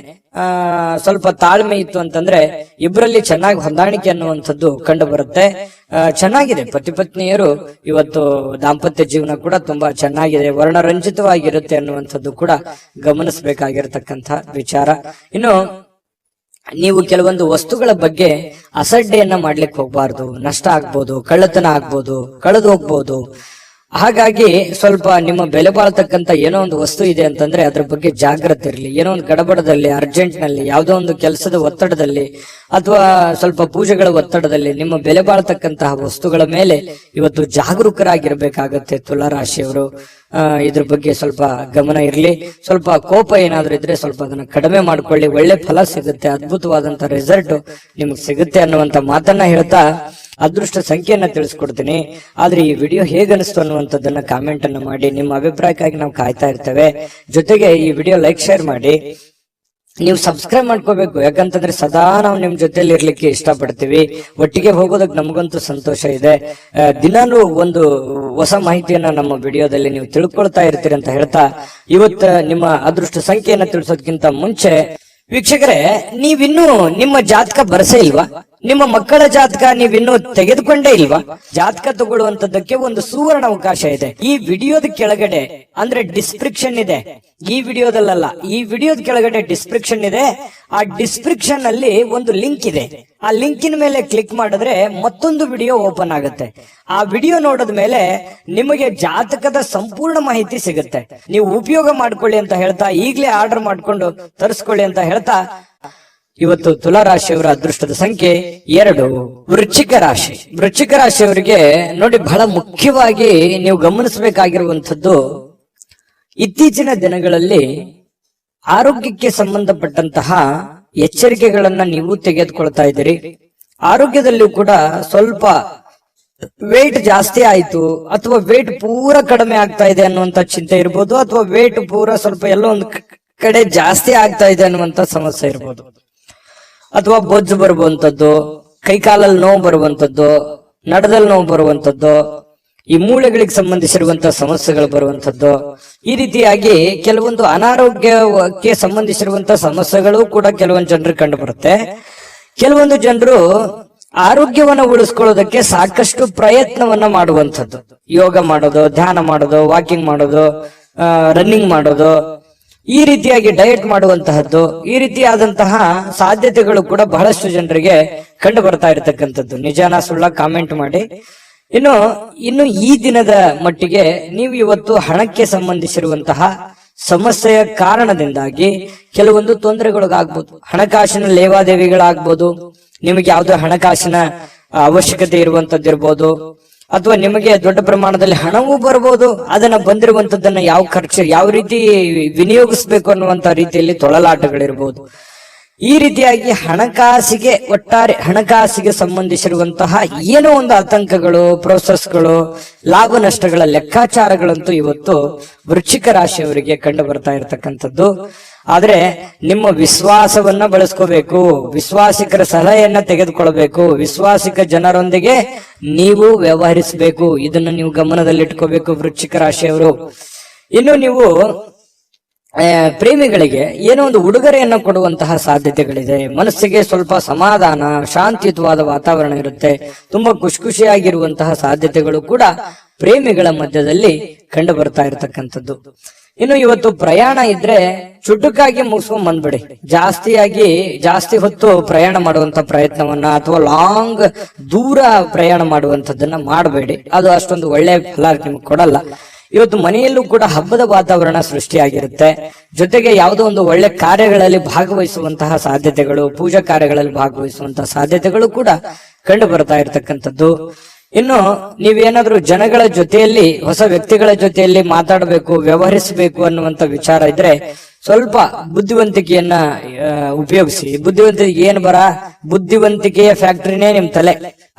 ಸ್ವಲ್ಪ ತಾಳ್ಮೆ ಇತ್ತು ಅಂತಂದ್ರೆ ಇಬ್ಬರಲ್ಲಿ ಚೆನ್ನಾಗಿ ಹೊಂದಾಣಿಕೆ ಅನ್ನುವಂಥದ್ದು ಕಂಡು ಬರುತ್ತೆ. ಚೆನ್ನಾಗಿದೆ, ಪತಿ ಪತ್ನಿಯರು ಇವತ್ತು ದಾಂಪತ್ಯ ಜೀವನ ಕೂಡ ತುಂಬಾ ಚೆನ್ನಾಗಿದೆ, ವರ್ಣರಂಜಿತವಾಗಿರುತ್ತೆ ಅನ್ನುವಂಥದ್ದು ಕೂಡ ಗಮನಿಸಬೇಕಾಗಿರ್ತಕ್ಕಂಥ ವಿಚಾರ. ಇನ್ನು ನೀವು ಕೆಲವೊಂದು ವಸ್ತುಗಳ ಬಗ್ಗೆ ಅಸಡ್ಡೆಯನ್ನ ಮಾಡ್ಲಿಕ್ಕೆ ಹೋಗ್ಬಾರ್ದು. ನಷ್ಟ ಆಗ್ಬೋದು, ಕಳ್ಳತನ ಆಗ್ಬೋದು, ಕಳೆದು ಹೋಗ್ಬೋದು. ಹಾಗಾಗಿ ಸ್ವಲ್ಪ ನಿಮ್ಮ ಬೆಲೆ ಬಾಳ್ತಕ್ಕಂತ ಏನೋ ಒಂದು ವಸ್ತು ಇದೆ ಅಂತಂದ್ರೆ ಅದ್ರ ಬಗ್ಗೆ ಜಾಗ್ರತೆ ಇರಲಿ. ಏನೋ ಒಂದು ಗಡಬಡದಲ್ಲಿ, ಅರ್ಜೆಂಟ್ ನಲ್ಲಿ, ಯಾವುದೋ ಒಂದು ಕೆಲಸದ ಒತ್ತಡದಲ್ಲಿ ಅಥವಾ ಸ್ವಲ್ಪ ಪೂಜೆಗಳ ಒತ್ತಡದಲ್ಲಿ ನಿಮ್ಮ ಬೆಲೆ ಬಾಳ್ತಕ್ಕಂತಹ ವಸ್ತುಗಳ ಮೇಲೆ ಇವತ್ತು ಜಾಗರೂಕರಾಗಿರ್ಬೇಕಾಗತ್ತೆ ತುಲಾರಾಶಿಯವರು. ಇದ್ರ ಬಗ್ಗೆ ಸ್ವಲ್ಪ ಗಮನ ಇರಲಿ. ಸ್ವಲ್ಪ ಕೋಪ ಏನಾದ್ರೂ ಇದ್ರೆ ಸ್ವಲ್ಪ ಅದನ್ನ ಕಡಿಮೆ ಮಾಡ್ಕೊಳ್ಳಿ. ಒಳ್ಳೆ ಫಲ ಸಿಗುತ್ತೆ, ಅದ್ಭುತವಾದಂತ ರಿಸಲ್ಟ್ ನಿಮ್ಗೆ ಸಿಗುತ್ತೆ ಅನ್ನುವಂತ ಮಾತನ್ನ ಹೇಳ್ತಾ ಅದೃಷ್ಟ ಸಂಖ್ಯೆಯನ್ನ ತಿಳಿಸ್ಕೊಡ್ತೀನಿ. ಆದ್ರೆ ಈ ವಿಡಿಯೋ ಹೇಗನಿಸ್ತು ಅನ್ನುವಂಥದ್ದನ್ನ ಕಾಮೆಂಟ್ ಅನ್ನ ಮಾಡಿ. ನಿಮ್ಮ ಅಭಿಪ್ರಾಯಕ್ಕಾಗಿ ನಾವು ಕಾಯ್ತಾ ಇರ್ತೇವೆ. ಜೊತೆಗೆ ಈ ವಿಡಿಯೋ ಲೈಕ್, ಶೇರ್ ಮಾಡಿ. ನೀವು ಸಬ್ಸ್ಕ್ರೈಬ್ ಮಾಡ್ಕೋಬೇಕು. ಯಾಕಂತಂದ್ರೆ ಸದಾ ನಾವು ನಿಮ್ ಜೊತೆಲಿ ಇರ್ಲಿಕ್ಕೆ ಇಷ್ಟಪಡ್ತೀವಿ. ಒಟ್ಟಿಗೆ ಹೋಗೋದಕ್ಕೆ ನಮಗಂತೂ ಸಂತೋಷ ಇದೆ. ದಿನಾನು ಒಂದು ಹೊಸ ಮಾಹಿತಿಯನ್ನ ನಮ್ಮ ವಿಡಿಯೋದಲ್ಲಿ ನೀವು ತಿಳ್ಕೊಳ್ತಾ ಇರ್ತೀರಿ ಅಂತ ಹೇಳ್ತಾ, ಇವತ್ತ ನಿಮ್ಮ ಅದೃಷ್ಟ ಸಂಖ್ಯೆಯನ್ನ ತಿಳಿಸೋದಕ್ಕಿಂತ ಮುಂಚೆ ವೀಕ್ಷಕರೇ, ನೀವಿನ್ನೂ ನಿಮ್ಮ ಜಾತಕ ಬರಸೇ ಇಲ್ವಾ? ನಿಮ್ಮ ಮಕ್ಕಳ ಜಾತಕ ನೀವಿನ್ನೂ ತೆಗೆದುಕೊಂಡೇ ಇಲ್ವಾ? ಜಾತಕ ತಗೊಳ್ಳುವಂತದ್ದಕ್ಕೆ ಒಂದು ಸುವರ್ಣ ಅವಕಾಶ ಇದೆ. ಈ ವಿಡಿಯೋದ ಕೆಳಗಡೆ ಅಂದ್ರೆ ಡಿಸ್ಕ್ರಿಪ್ಷನ್ ಇದೆ. ಈ ವಿಡಿಯೋದಲ್ಲ, ಈ ವಿಡಿಯೋದ ಕೆಳಗಡೆ ಡಿಸ್ಕ್ರಿಪ್ಷನ್ ಇದೆ. ಆ ಡಿಸ್ಕ್ರಿಪ್ಷನ್ ಅಲ್ಲಿ ಒಂದು ಲಿಂಕ್ ಇದೆ. ಆ ಲಿಂಕಿನ ಮೇಲೆ ಕ್ಲಿಕ್ ಮಾಡಿದ್ರೆ ಮತ್ತೊಂದು ವಿಡಿಯೋ ಓಪನ್ ಆಗುತ್ತೆ. ಆ ವಿಡಿಯೋ ನೋಡಿದ ಮೇಲೆ ನಿಮಗೆ ಜಾತಕದ ಸಂಪೂರ್ಣ ಮಾಹಿತಿ ಸಿಗುತ್ತೆ. ನೀವು ಉಪಯೋಗ ಮಾಡ್ಕೊಳ್ಳಿ ಅಂತ ಹೇಳ್ತಾ, ಈಗಲೇ ಆರ್ಡರ್ ಮಾಡ್ಕೊಂಡು ತರಿಸ್ಕೊಳ್ಳಿ ಅಂತ ಹೇಳ್ತಾ, ಇವತ್ತು ತುಲಾ ರಾಶಿಯವರ ಅದೃಷ್ಟದ ಸಂಖ್ಯೆ 2. ವೃಶ್ಚಿಕ ರಾಶಿ. ವೃಶ್ಚಿಕ ರಾಶಿಯವರಿಗೆ ನೋಡಿ, ಬಹಳ ಮುಖ್ಯವಾಗಿ ನೀವು ಗಮನಿಸಬೇಕಾಗಿರುವಂತದ್ದು, ಇತ್ತೀಚಿನ ದಿನಗಳಲ್ಲಿ ಆರೋಗ್ಯಕ್ಕೆ ಸಂಬಂಧಪಟ್ಟಂತಹ ಎಚ್ಚರಿಕೆಗಳನ್ನ ನೀವು ತೆಗೆದುಕೊಳ್ತಾ ಇದ್ದೀರಿ. ಆರೋಗ್ಯದಲ್ಲೂ ಕೂಡ ಸ್ವಲ್ಪ ವೇಟ್ ಜಾಸ್ತಿ ಆಯ್ತು ಅಥವಾ ವೇಟ್ ಪೂರ ಕಡಿಮೆ ಆಗ್ತಾ ಇದೆ ಅನ್ನುವಂತ ಚಿಂತೆ ಇರ್ಬೋದು, ಅಥವಾ ವೇಟ್ ಪೂರ ಸ್ವಲ್ಪ ಎಲ್ಲೋ ಒಂದು ಕಡೆ ಜಾಸ್ತಿ ಆಗ್ತಾ ಇದೆ ಅನ್ನುವಂತ ಸಮಸ್ಯೆ ಇರ್ಬೋದು, ಅಥವಾ ಬೊಜ್ಜು ಬರುವಂತದ್ದು, ಕೈಕಾಲಲ್ಲಿ ನೋವು ಬರುವಂತದ್ದು, ನಡದಲ್ಲಿ ನೋವು ಬರುವಂತದ್ದು, ಈ ಮೂಳೆಗಳಿಗೆ ಸಂಬಂಧಿಸಿರುವಂತಹ ಸಮಸ್ಯೆಗಳು ಬರುವಂತದ್ದು. ಈ ರೀತಿಯಾಗಿ ಕೆಲವೊಂದು ಅನಾರೋಗ್ಯಕ್ಕೆ ಸಂಬಂಧಿಸಿರುವಂತಹ ಸಮಸ್ಯೆಗಳು ಕೂಡ ಕೆಲವೊಂದು ಜನರಿಗೆ ಕಂಡು ಬರುತ್ತೆ. ಕೆಲವೊಂದು ಜನರು ಆರೋಗ್ಯವನ್ನ ಉಳಿಸ್ಕೊಳ್ಳೋದಕ್ಕೆ ಸಾಕಷ್ಟು ಪ್ರಯತ್ನವನ್ನ ಮಾಡುವಂಥದ್ದು, ಯೋಗ ಮಾಡೋದು, ಧ್ಯಾನ ಮಾಡೋದು, ವಾಕಿಂಗ್ ಮಾಡೋದು, ರನ್ನಿಂಗ್ ಮಾಡೋದು, ಈ ರೀತಿಯಾಗಿ ಡಯಟ್ ಮಾಡುವಂತಹದ್ದು, ಈ ರೀತಿಯಾದಂತಹ ಸಾಧ್ಯತೆಗಳು ಕೂಡ ಬಹಳಷ್ಟು ಜನರಿಗೆ ಕಂಡು ಬರ್ತಾ ಇರತಕ್ಕಂಥದ್ದು. ನಿಜಾನ ಸುಳ್ಳ ಕಾಮೆಂಟ್ ಮಾಡಿ. ಇನ್ನು ಈ ದಿನದ ಮಟ್ಟಿಗೆ ನೀವು ಇವತ್ತು ಹಣಕ್ಕೆ ಸಂಬಂಧಿಸಿರುವಂತಹ ಸಮಸ್ಯೆಯ ಕಾರಣದಿಂದಾಗಿ ಕೆಲವೊಂದು ತೊಂದರೆಗಳಿಗಾಗ್ಬೋದು. ಹಣಕಾಸಿನ ಲೇವಾದೇವಿಗಳಾಗ್ಬೋದು, ನಿಮಗೆ ಯಾವುದೋ ಹಣಕಾಸಿನ ಅವಶ್ಯಕತೆ ಇರುವಂತದ್ದಿರ್ಬೋದು, ಅಥವಾ ನಿಮಗೆ ದೊಡ್ಡ ಪ್ರಮಾಣದಲ್ಲಿ ಹಣವೂ ಬರ್ಬೋದು. ಅದನ್ನ ಬಂದಿರುವಂತದ್ದನ್ನ ಯಾವ ರೀತಿ ವಿನಿಯೋಗಿಸ್ಬೇಕು ಅನ್ನುವಂತ ರೀತಿಯಲ್ಲಿ ತೊಳಲಾಟಗಳಿರ್ಬೋದು. ಈ ರೀತಿಯಾಗಿ ಒಟ್ಟಾರೆ ಹಣಕಾಸಿಗೆ ಸಂಬಂಧಿಸಿರುವಂತಹ ಏನೋ ಒಂದು ಆತಂಕಗಳು, ಪ್ರೋಸೆಸ್ಗಳು, ಲಾಭ ನಷ್ಟಗಳ ಲೆಕ್ಕಾಚಾರಗಳಂತೂ ಇವತ್ತು ವೃಶ್ಚಿಕ ರಾಶಿಯವರಿಗೆ ಕಂಡು ಬರ್ತಾ ಇರತಕ್ಕಂಥದ್ದು. ಆದ್ರೆ ನಿಮ್ಮ ವಿಶ್ವಾಸವನ್ನ ಬಳಸ್ಕೋಬೇಕು, ವಿಶ್ವಾಸಿಕರ ಸಲಹೆಯನ್ನ ತೆಗೆದುಕೊಳ್ಬೇಕು, ವಿಶ್ವಾಸಿಕ ಜನರೊಂದಿಗೆ ನೀವು ವ್ಯವಹರಿಸಬೇಕು. ಇದನ್ನು ನೀವು ಗಮನದಲ್ಲಿಟ್ಕೋಬೇಕು ವೃಶ್ಚಿಕ ರಾಶಿಯವರು. ಇನ್ನು ನೀವು ಪ್ರೇಮಿಗಳಿಗೆ ಏನೋ ಒಂದು ಉಡುಗೊರೆಯನ್ನು ಕೊಡುವಂತಹ ಸಾಧ್ಯತೆಗಳಿದೆ. ಮನಸ್ಸಿಗೆ ಸ್ವಲ್ಪ ಸಮಾಧಾನ, ಶಾಂತಿಯುತವಾದ ವಾತಾವರಣ ಇರುತ್ತೆ. ತುಂಬಾ ಖುಷಿಯಾಗಿರುವಂತಹ ಸಾಧ್ಯತೆಗಳು ಕೂಡ ಪ್ರೇಮಿಗಳ ಮಧ್ಯದಲ್ಲಿ ಕಂಡು ಬರ್ತಾ ಇರತಕ್ಕಂಥದ್ದು. ಇನ್ನು ಇವತ್ತು ಪ್ರಯಾಣ ಇದ್ರೆ ಚುಟುಕಾಗಿ ಮುಗಿಸ್ಕೊಂಡ್ ಬಂದ್ಬಿಡಿ. ಜಾಸ್ತಿ ಹೊತ್ತು ಪ್ರಯಾಣ ಮಾಡುವಂತ ಪ್ರಯತ್ನವನ್ನ ಅಥವಾ ಲಾಂಗ್ ದೂರ ಪ್ರಯಾಣ ಮಾಡುವಂತದ್ದನ್ನ ಮಾಡಬೇಡಿ. ಅದು ಅಷ್ಟೊಂದು ಒಳ್ಳೆಯ ಫಲ ನಿಮ್ಗೆ ಕೊಡಲ್ಲ. ಇವತ್ತು ಮನೆಯಲ್ಲೂ ಕೂಡ ಹಬ್ಬದ ವಾತಾವರಣ ಸೃಷ್ಟಿಯಾಗಿರುತ್ತೆ. ಜೊತೆಗೆ ಯಾವುದೋ ಒಂದು ಒಳ್ಳೆ ಕಾರ್ಯಗಳಲ್ಲಿ ಭಾಗವಹಿಸುವಂತಹ ಸಾಧ್ಯತೆಗಳು, ಪೂಜಾ ಕಾರ್ಯಗಳಲ್ಲಿ ಭಾಗವಹಿಸುವಂತಹ ಸಾಧ್ಯತೆಗಳು ಕೂಡ ಕಂಡು ಬರ್ತಾ ಇರತಕ್ಕಂಥದ್ದು. ಇನ್ನು ನೀವೇನಾದ್ರೂ ಜನಗಳ ಜೊತೆಯಲ್ಲಿ, ಹೊಸ ವ್ಯಕ್ತಿಗಳ ಜೊತೆಯಲ್ಲಿ ಮಾತಾಡಬೇಕು, ವ್ಯವಹರಿಸಬೇಕು ಅನ್ನುವಂತ ವಿಚಾರ ಇದ್ರೆ ಸ್ವಲ್ಪ ಬುದ್ಧಿವಂತಿಕೆಯನ್ನ ಉಪಯೋಗಿಸಿ. ಬುದ್ಧಿವಂತಿಕೆಯ ಫ್ಯಾಕ್ಟರಿನೇ ನಿಮ್ ತಲೆ,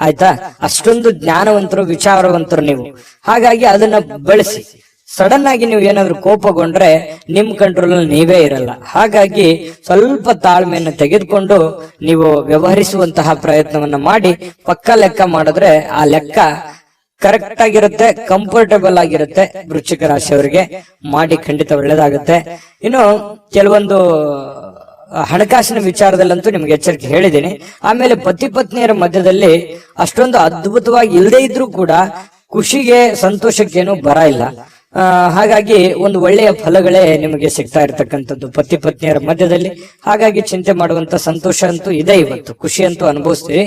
ಆಯ್ತಾ? ಅಷ್ಟೊಂದು ಜ್ಞಾನವಂತರು, ವಿಚಾರವಂತರು ನೀವು. ಹಾಗಾಗಿ ಅದನ್ನ ಬಳಸಿ. ಸಡನ್ ಆಗಿ ನೀವು ಏನಾದ್ರೂ ಕೋಪಗೊಂಡ್ರೆ ನಿಮ್ ಕಂಟ್ರೋಲ್ ಅಲ್ಲಿ ನೀವೇ ಇರಲ್ಲ. ಹಾಗಾಗಿ ಸ್ವಲ್ಪ ತಾಳ್ಮೆಯನ್ನು ತೆಗೆದುಕೊಂಡು ನೀವು ವ್ಯವಹರಿಸುವಂತಹ ಪ್ರಯತ್ನವನ್ನ ಮಾಡಿ. ಪಕ್ಕ ಲೆಕ್ಕ ಮಾಡಿದ್ರೆ ಆ ಲೆಕ್ಕ ಕರೆಕ್ಟ್ ಆಗಿರುತ್ತೆ, ಕಂಫರ್ಟಬಲ್ ಆಗಿರುತ್ತೆ. ವೃಶ್ಚಿಕ ರಾಶಿಯವರಿಗೆ ಮಾಡಿ ಖಂಡಿತ ಒಳ್ಳೇದಾಗುತ್ತೆ. ಇನ್ನು ಕೆಲವೊಂದು ಹಣಕಾಸಿನ ವಿಚಾರದಲ್ಲಂತೂ ನಿಮ್ಗೆ ಎಚ್ಚರಿಕೆ ಹೇಳಿದ್ದೀನಿ. ಆಮೇಲೆ ಪತಿ ಪತ್ನಿಯರ ಮಧ್ಯದಲ್ಲಿ ಅಷ್ಟೊಂದು ಅದ್ಭುತವಾಗಿ ಇಲ್ಲದೆ ಇದ್ರೂ ಕೂಡ ಖುಷಿಗೆ, ಸಂತೋಷಕ್ಕೇನು ಬರ ಇಲ್ಲ. ಹಾಗಾಗಿ ಒಂದು ಒಳ್ಳೆಯ ಫಲಗಳೇ ನಿಮಗೆ ಸಿಗ್ತಾ ಇರ್ತಕ್ಕಂಥದ್ದು ಪತಿ ಪತ್ನಿಯರ ಮಧ್ಯದಲ್ಲಿ. ಹಾಗಾಗಿ ಚಿಂತೆ ಮಾಡುವಂತ ಸಂತೋಷ ಅಂತೂ ಇದೆ. ಇವತ್ತು ಖುಷಿ ಅಂತೂ ಅನುಭವಿಸ್ತೀವಿ.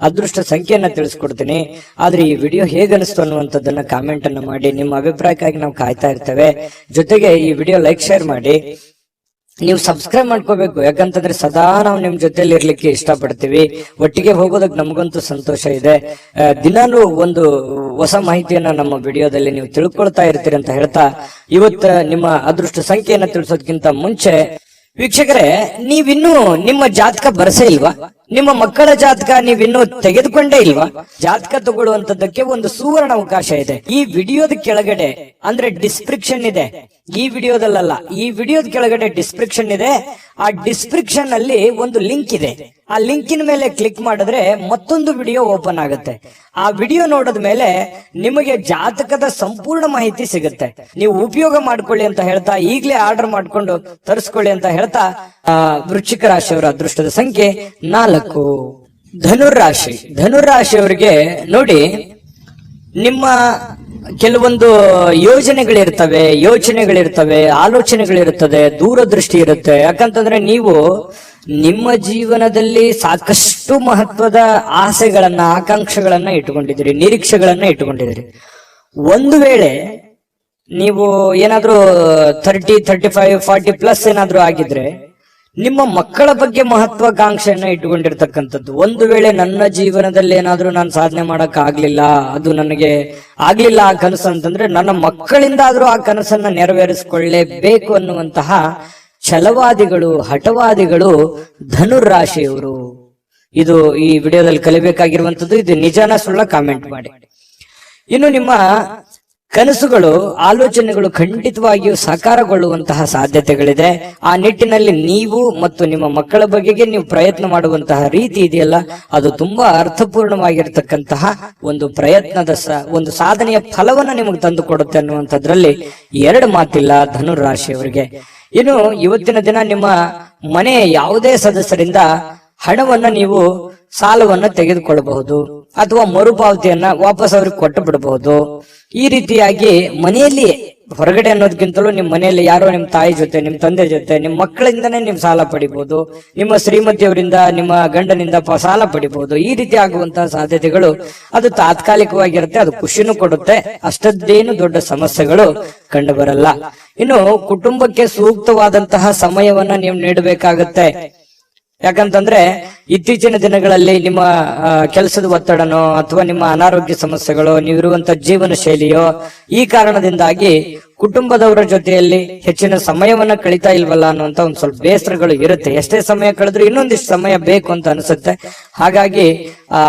ಅದೃಷ್ಟ ಸಂಖ್ಯೆಯನ್ನ ತಿಳಿಸ್ಕೊಡ್ತೀನಿ. ಆದ್ರೆ ಈ ವಿಡಿಯೋ ಹೇಗನಿಸ್ತು ಅನ್ನುವಂಥದ್ದನ್ನ ಕಾಮೆಂಟ್ ಅನ್ನ ಮಾಡಿ. ನಿಮ್ಮ ಅಭಿಪ್ರಾಯಕ್ಕಾಗಿ ನಾವು ಕಾಯ್ತಾ ಇರ್ತೇವೆ. ಜೊತೆಗೆ ಈ ವಿಡಿಯೋ ಲೈಕ್, ಶೇರ್ ಮಾಡಿ. ನೀವು ಸಬ್ಸ್ಕ್ರೈಬ್ ಮಾಡ್ಕೋಬೇಕು. ಯಾಕಂತಂದ್ರೆ ಸದಾ ನಾವು ನಿಮ್ ಜೊತೆಲಿ ಇರ್ಲಿಕ್ಕೆ ಇಷ್ಟಪಡ್ತೀವಿ. ಒಟ್ಟಿಗೆ ಹೋಗೋದಕ್ಕೆ ನಮಗಂತೂ ಸಂತೋಷ ಇದೆ. ದಿನಾನು ಒಂದು ಹೊಸ ಮಾಹಿತಿಯನ್ನ ನಮ್ಮ ವಿಡಿಯೋದಲ್ಲಿ ನೀವು ತಿಳ್ಕೊಳ್ತಾ ಇರ್ತೀರಿ ಅಂತ ಹೇಳ್ತಾ, ಇವತ್ತು ನಿಮ್ಮ ಅದೃಷ್ಟ ಸಂಖ್ಯೆಯನ್ನ ತಿಳಿಸೋದಕ್ಕಿಂತ ಮುಂಚೆ ವೀಕ್ಷಕರೇ, ನೀವಿನ್ನೂ ನಿಮ್ಮ ಜಾತಕ ಬರಸೇ ಇಲ್ವಾ? ನಿಮ್ಮ ಮಕ್ಕಳ ಜಾತಕ ನೀವಿನ್ನೂ ತೆಗೆದುಕೊಂಡೇ ಇಲ್ವಾ? ಜಾತಕ ತಗೊಳ್ಳುವಂತದ್ದಕ್ಕೆ ಒಂದು ಸುವರ್ಣ ಅವಕಾಶ ಇದೆ. ಈ ವಿಡಿಯೋದ ಕೆಳಗಡೆ ಅಂದ್ರೆ ಡಿಸ್ಕ್ರಿಪ್ಷನ್ ಇದೆ. ಈ ವಿಡಿಯೋದಲ್ಲ, ಈ ವಿಡಿಯೋದ ಕೆಳಗಡೆ ಡಿಸ್ಕ್ರಿಪ್ಷನ್ ಇದೆ. ಆ ಡಿಸ್ಕ್ರಿಪ್ಷನ್ ಅಲ್ಲಿ ಒಂದು ಲಿಂಕ್ ಇದೆ. ಆ ಲಿಂಕಿನ ಮೇಲೆ ಕ್ಲಿಕ್ ಮಾಡಿದ್ರೆ ಮತ್ತೊಂದು ವಿಡಿಯೋ ಓಪನ್ ಆಗುತ್ತೆ. ಆ ವಿಡಿಯೋ ನೋಡಿದ ಮೇಲೆ ನಿಮಗೆ ಜಾತಕದ ಸಂಪೂರ್ಣ ಮಾಹಿತಿ ಸಿಗುತ್ತೆ. ನೀವು ಉಪಯೋಗ ಮಾಡ್ಕೊಳ್ಳಿ ಅಂತ ಹೇಳ್ತಾ, ಈಗಲೇ ಆರ್ಡರ್ ಮಾಡ್ಕೊಂಡು ತರಿಸ್ಕೊಳ್ಳಿ ಅಂತ ಹೇಳ್ತಾ, ವೃಶ್ಚಿಕ ರಾಶಿಯವರ ಅದೃಷ್ಟದ ಸಂಖ್ಯೆ 4. ಧನುರಾಶಿಯವರಿಗೆ ನೋಡಿ, ನಿಮ್ಮ ಕೆಲವೊಂದು ಯೋಚನೆಗಳಿರ್ತವೆ, ಆಲೋಚನೆಗಳಿರ್ತದೆ, ದೂರದೃಷ್ಟಿ ಇರುತ್ತೆ. ಯಾಕಂತಂದ್ರೆ ನೀವು ನಿಮ್ಮ ಜೀವನದಲ್ಲಿ ಸಾಕಷ್ಟು ಮಹತ್ವದ ಆಸೆಗಳನ್ನ, ಆಕಾಂಕ್ಷೆಗಳನ್ನ ಇಟ್ಟುಕೊಂಡಿದ್ದೀರಿ, ನಿರೀಕ್ಷೆಗಳನ್ನ ಇಟ್ಟುಕೊಂಡಿದ್ದೀರಿ. ಒಂದು ವೇಳೆ ನೀವು ಏನಾದ್ರೂ 30, 35, 40 ಪ್ಲಸ್ ಏನಾದ್ರೂ ಆಗಿದ್ರೆ ನಿಮ್ಮ ಮಕ್ಕಳ ಬಗ್ಗೆ ಮಹತ್ವಾಕಾಂಕ್ಷೆಯನ್ನ ಇಟ್ಟುಕೊಂಡಿರ್ತಕ್ಕಂಥದ್ದು. ಒಂದು ವೇಳೆ ನನ್ನ ಜೀವನದಲ್ಲಿ ಏನಾದ್ರೂ ನಾನು ಸಾಧನೆ ಮಾಡಕ್ ಆಗ್ಲಿಲ್ಲ, ಅದು ನನಗೆ ಆಗ್ಲಿಲ್ಲ ಆ ಕನಸು ಅಂತಂದ್ರೆ, ನನ್ನ ಮಕ್ಕಳಿಂದ ಆದ್ರೂ ಆ ಕನಸನ್ನ ನೆರವೇರಿಸಿಕೊಳ್ಳೇಬೇಕು ಅನ್ನುವಂತಹ ಛಲವಾದಿಗಳು, ಹಠವಾದಿಗಳು ಧನುರಾಶಿಯವರು. ಇದು ಈ ವಿಡಿಯೋದಲ್ಲಿ ಕಲಿಬೇಕಾಗಿರುವಂತದ್ದು. ಇದು ನಿಜಾನ ಸುಳ್ಳ ಕಾಮೆಂಟ್ ಮಾಡಿ. ಇನ್ನು ನಿಮ್ಮ ಕನಸುಗಳು, ಆಲೋಚನೆಗಳು ಖಂಡಿತವಾಗಿಯೂ ಸಾಕಾರಗೊಳ್ಳುವಂತಹ ಸಾಧ್ಯತೆಗಳಿದೆ. ಆ ನಿಟ್ಟಿನಲ್ಲಿ ನೀವು ಮತ್ತು ನಿಮ್ಮ ಮಕ್ಕಳ ಬಗೆಗೆ ನೀವು ಪ್ರಯತ್ನ ಮಾಡುವಂತಹ ರೀತಿ ಇದೆಯಲ್ಲ, ಅದು ತುಂಬಾ ಅರ್ಥಪೂರ್ಣವಾಗಿರ್ತಕ್ಕಂತಹ ಒಂದು ಪ್ರಯತ್ನದ ಒಂದು ಸಾಧನೆಯ ಫಲವನ್ನ ನಿಮಗೆ ತಂದು ಕೊಡುತ್ತೆ ಅನ್ನುವಂಥದ್ರಲ್ಲಿ ಎರಡು ಮಾತಿಲ್ಲ ಧನುರಾಶಿಯವರಿಗೆ. ಇನ್ನು ಇವತ್ತಿನ ದಿನ ನಿಮ್ಮ ಮನೆಯ ಯಾವುದೇ ಸದಸ್ಯರಿಂದ ಹಣವನ್ನ ನೀವು ಸಾಲವನ್ನ ತೆಗೆದುಕೊಳ್ಳಬಹುದು ಅಥವಾ ಮರುಪಾವತಿಯನ್ನ ವಾಪಸ್ ಅವ್ರಿಗೆ ಕೊಟ್ಟು ಬಿಡಬಹುದು. ಈ ರೀತಿಯಾಗಿ ಮನೆಯಲ್ಲಿ ಹೊರಗಡೆ ಅನ್ನೋದಕ್ಕಿಂತಲೂ ನಿಮ್ಮ ಮನೆಯಲ್ಲಿ ಯಾರೋ ನಿಮ್ಮ ತಾಯಿ ಜೊತೆ, ನಿಮ್ಮ ತಂದೆ ಜೊತೆ, ನಿಮ್ಮ ಮಕ್ಕಳಿಂದನೇ ನೀವು ಸಾಲ ಪಡಿಬಹುದು, ನಿಮ್ಮ ಶ್ರೀಮತಿಯವರಿಂದ, ನಿಮ್ಮ ಗಂಡನಿಂದ ಸಾಲ ಪಡಿಬಹುದು. ಈ ರೀತಿ ಆಗುವಂತಹ ಸಾಧ್ಯತೆಗಳು ಅದು ತಾತ್ಕಾಲಿಕವಾಗಿರುತ್ತೆ. ಅದು ಖುಷಿನೂ ಕೊಡುತ್ತೆ, ಅಷ್ಟದ್ದೇನು ದೊಡ್ಡ ಸಮಸ್ಯೆಗಳು ಕಂಡು ಬರಲ್ಲ. ಇನ್ನು ಕುಟುಂಬಕ್ಕೆ ಸೂಕ್ತವಾದಂತಹ ಸಮಯವನ್ನ ನೀವು ನೀಡಬೇಕಾಗತ್ತೆ. ಯಾಕಂತಂದ್ರೆ ಇತ್ತೀಚಿನ ದಿನಗಳಲ್ಲಿ ನಿಮ್ಮ ಕೆಲಸದ ಒತ್ತಡನೋ ಅಥವಾ ನಿಮ್ಮ ಅನಾರೋಗ್ಯ ಸಮಸ್ಯೆಗಳು, ನೀವಿರುವಂತ ಜೀವನ ಶೈಲಿಯೋ, ಈ ಕಾರಣದಿಂದಾಗಿ ಕುಟುಂಬದವರ ಜೊತೆಯಲ್ಲಿ ಹೆಚ್ಚಿನ ಸಮಯವನ್ನ ಕಳೀತಾ ಇಲ್ವಲ್ಲ ಅನ್ನುವಂತ ಒಂದ್ ಸ್ವಲ್ಪ ಬೇಸರಗಳು ಇರುತ್ತೆ. ಎಷ್ಟೇ ಸಮಯ ಕಳೆದ್ರು ಇನ್ನೊಂದಿಷ್ಟು ಸಮಯ ಬೇಕು ಅಂತ ಅನ್ಸುತ್ತೆ. ಹಾಗಾಗಿ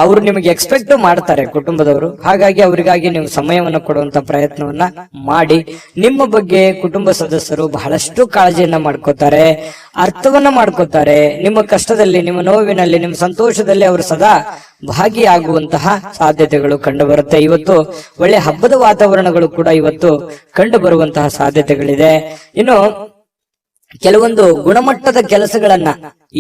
ಅವರು ನಿಮಗೆ ಎಕ್ಸ್ಪೆಕ್ಟ್ ಮಾಡ್ತಾರೆ ಕುಟುಂಬದವರು. ಹಾಗಾಗಿ ಅವರಿಗಾಗಿ ನೀವು ಸಮಯವನ್ನ ಕೊಡುವಂತ ಪ್ರಯತ್ನವನ್ನ ಮಾಡಿ. ನಿಮ್ಮ ಬಗ್ಗೆ ಕುಟುಂಬ ಸದಸ್ಯರು ಬಹಳಷ್ಟು ಕಾಳಜಿಯನ್ನ ಮಾಡ್ಕೋತಾರೆ, ಅರ್ಥವನ್ನ ಮಾಡ್ಕೋತಾರೆ. ನಿಮ್ಮ ಕಷ್ಟದಲ್ಲಿ, ನಿಮ್ಮ ನೋವಿನಲ್ಲಿ, ನಿಮ್ಮ ಸಂತೋಷದಲ್ಲಿ ಅವರು ಸದಾ ಭಾಗಿಯಾಗುವಂತಹ ಸಾಧ್ಯತೆಗಳು ಕಂಡು ಬರುತ್ತೆ. ಇವತ್ತು ಒಳ್ಳೆ ಹಬ್ಬದ ವಾತಾವರಣಗಳು ಕೂಡ ಇವತ್ತು ಕಂಡು ಬರುವಂತಹ ಸಾಧ್ಯತೆಗಳಿದೆ. ಇನ್ನು ಕೆಲವೊಂದು ಗುಣಮಟ್ಟದ ಕೆಲಸಗಳನ್ನ,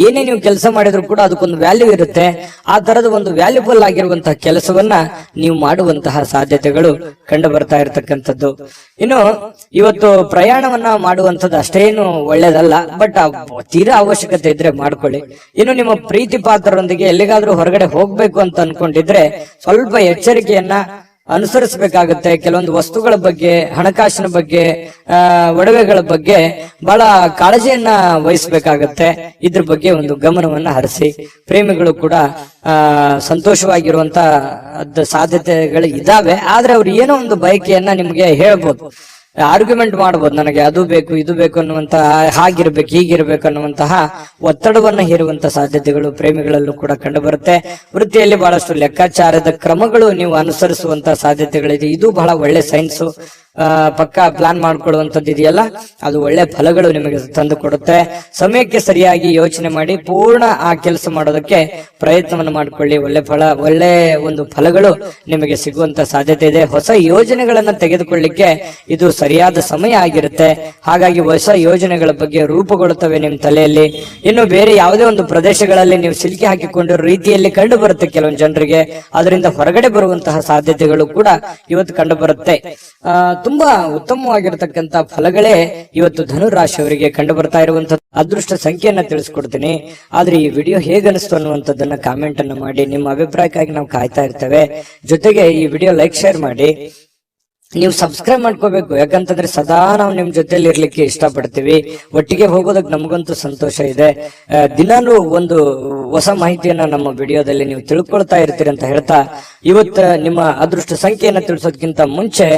ಏನೇ ನೀವು ಕೆಲಸ ಮಾಡಿದ್ರು ಕೂಡ ಅದಕ್ಕೊಂದು ವ್ಯಾಲ್ಯೂ ಇರುತ್ತೆ. ಆ ತರದ ಒಂದು ವ್ಯಾಲ್ಯೂಬಲ್ ಆಗಿರುವಂತಹ ಕೆಲಸವನ್ನ ನೀವು ಮಾಡುವಂತಹ ಸಾಧ್ಯತೆಗಳು ಕಂಡು ಬರ್ತಾ ಇರತಕ್ಕಂಥದ್ದು. ಇನ್ನು ಇವತ್ತು ಪ್ರಯಾಣವನ್ನ ಮಾಡುವಂಥದ್ದು ಅಷ್ಟೇನು ಒಳ್ಳೇದಲ್ಲ, ಬಟ್ ತೀರಾ ಅವಶ್ಯಕತೆ ಇದ್ರೆ ಮಾಡ್ಕೊಳ್ಳಿ. ಇನ್ನು ನಿಮ್ಮ ಪ್ರೀತಿ ಪಾತ್ರರೊಂದಿಗೆ ಎಲ್ಲಿಗಾದ್ರೂ ಹೊರಗಡೆ ಹೋಗ್ಬೇಕು ಅಂತ ಅನ್ಕೊಂಡಿದ್ರೆ ಸ್ವಲ್ಪ ಎಚ್ಚರಿಕೆಯನ್ನ ಅನುಸರಿಸಬೇಕಾಗುತ್ತೆ. ಕೆಲವೊಂದು ವಸ್ತುಗಳ ಬಗ್ಗೆ, ಹಣಕಾಸಿನ ಬಗ್ಗೆ, ಒಡವೆಗಳ ಬಗ್ಗೆ ಬಹಳ ಕಾಳಜಿಯನ್ನ ವಹಿಸಬೇಕಾಗತ್ತೆ. ಇದ್ರ ಬಗ್ಗೆ ಒಂದು ಗಮನವನ್ನ ಹರಿಸಿ. ಪ್ರೇಮಿಗಳು ಕೂಡ ಸಂತೋಷವಾಗಿರುವಂತ ಸಾಧ್ಯತೆಗಳು ಇದಾವೆ. ಆದ್ರೆ ಅವ್ರು ಏನೋ ಒಂದು ಬಯಕೆಯನ್ನ ನಿಮ್ಗೆ ಹೇಳ್ಬೋದು, ಆರ್ಗ್ಯುಮೆಂಟ್ ಮಾಡಬಹುದು, ನನಗೆ ಅದು ಬೇಕು ಇದು ಬೇಕು ಅನ್ನುವಂತಹ, ಹಾಗಿರ್ಬೇಕು ಹೀಗಿರ್ಬೇಕು ಅನ್ನುವಂತಹ ಒತ್ತಡವನ್ನ ಹೇರುವಂತಹ ಸಾಧ್ಯತೆಗಳು ಪ್ರೇಮಿಗಳಲ್ಲೂ ಕೂಡ ಕಂಡು ಬರುತ್ತೆ. ವೃತ್ತಿಯಲ್ಲಿ ಬಹಳಷ್ಟು ಲೆಕ್ಕಾಚಾರದ ಕ್ರಮಗಳು ನೀವು ಅನುಸರಿಸುವಂತಹ ಸಾಧ್ಯತೆಗಳಿದೆ. ಇದು ಬಹಳ ಒಳ್ಳೆ ಸೈನ್ಸು. ಪಕ್ಕ ಪ್ಲಾನ್ ಮಾಡ್ಕೊಳ್ಳುವಂಥದ್ದು ಇದೆಯಲ್ಲ, ಅದು ಒಳ್ಳೆ ಫಲಗಳು ನಿಮಗೆ ತಂದು ಕೊಡುತ್ತೆ. ಸಮಯಕ್ಕೆ ಸರಿಯಾಗಿ ಯೋಚನೆ ಮಾಡಿ ಪೂರ್ಣ ಆ ಕೆಲಸ ಮಾಡೋದಕ್ಕೆ ಪ್ರಯತ್ನವನ್ನು ಮಾಡಿಕೊಳ್ಳಿ. ಒಳ್ಳೆ ಒಂದು ಫಲಗಳು ನಿಮಗೆ ಸಿಗುವಂತ ಸಾಧ್ಯತೆ ಇದೆ. ಹೊಸ ಯೋಜನೆಗಳನ್ನ ತೆಗೆದುಕೊಳ್ಳಿಕ್ಕೆ ಇದು ಸರಿಯಾದ ಸಮಯ ಆಗಿರುತ್ತೆ. ಹಾಗಾಗಿ ಹೊಸ ಯೋಜನೆಗಳ ಬಗ್ಗೆ ರೂಪುಗೊಳ್ಳುತ್ತವೆ ನಿಮ್ಮ ತಲೆಯಲ್ಲಿ. ಇನ್ನು ಬೇರೆ ಯಾವುದೇ ಒಂದು ಪ್ರದೇಶಗಳಲ್ಲಿ ನೀವು ಸಿಲುಕಿ ಹಾಕಿಕೊಂಡಿರೋ ರೀತಿಯಲ್ಲಿ ಕಂಡು ಬರುತ್ತೆ ಕೆಲವೊಂದು ಜನರಿಗೆ. ಅದರಿಂದ ಹೊರಗಡೆ ಬರುವಂತಹ ಸಾಧ್ಯತೆಗಳು ಕೂಡ ಇವತ್ತು ಕಂಡು ಬರುತ್ತೆ. ತುಂಬಾ ಉತ್ತಮವಾಗಿರತಕ್ಕಂತ ಫಲಗಳೇ ಇವತ್ತು ಧನು ರಾಶಿಯವರಿಗೆ ಕಂಡು ಬರ್ತಾ ಇರುವಂತಹ ಅದೃಷ್ಟ ಸಂಖ್ಯೆಯನ್ನ ತಿಳಿಸ್ಕೊಡ್ತೀನಿ. ಆದ್ರೆ ಈ ವಿಡಿಯೋ ಹೇಗನಿಸ್ತು ಅನ್ನುವಂಥದ್ದನ್ನ ಕಾಮೆಂಟ್ ಅನ್ನ ಮಾಡಿ. ನಿಮ್ಮ ಅಭಿಪ್ರಾಯಕ್ಕಾಗಿ ನಾವು ಕಾಯ್ತಾ ಇರ್ತೇವೆ. ಜೊತೆಗೆ ಈ ವಿಡಿಯೋ ಲೈಕ್, ಶೇರ್ ಮಾಡಿ. ನೀವು ಸಬ್ಸ್ಕ್ರೈಬ್ ಮಾಡ್ಕೋಬೇಕು, ಯಾಕಂತಂದ್ರೆ ಸದಾ ನಾವು ನಿಮ್ ಜೊತೆಲಿ ಇರ್ಲಿಕ್ಕೆ ಇಷ್ಟಪಡ್ತೀವಿ. ಒಟ್ಟಿಗೆ ಹೋಗೋದಕ್ಕೆ ನಮಗಂತೂ ಸಂತೋಷ ಇದೆ. ದಿನಾನು ಒಂದು ಹೊಸ ಮಾಹಿತಿಯನ್ನ ನಮ್ಮ ವಿಡಿಯೋದಲ್ಲಿ ನೀವು ತಿಳ್ಕೊಳ್ತಾ ಇರ್ತೀರಿ ಅಂತ ಹೇಳ್ತಾ, ಇವತ್ತು ನಿಮ್ಮ ಅದೃಷ್ಟ ಸಂಖ್ಯೆಯನ್ನ ತಿಳಿಸೋದಕ್ಕಿಂತ ಮುಂಚೆ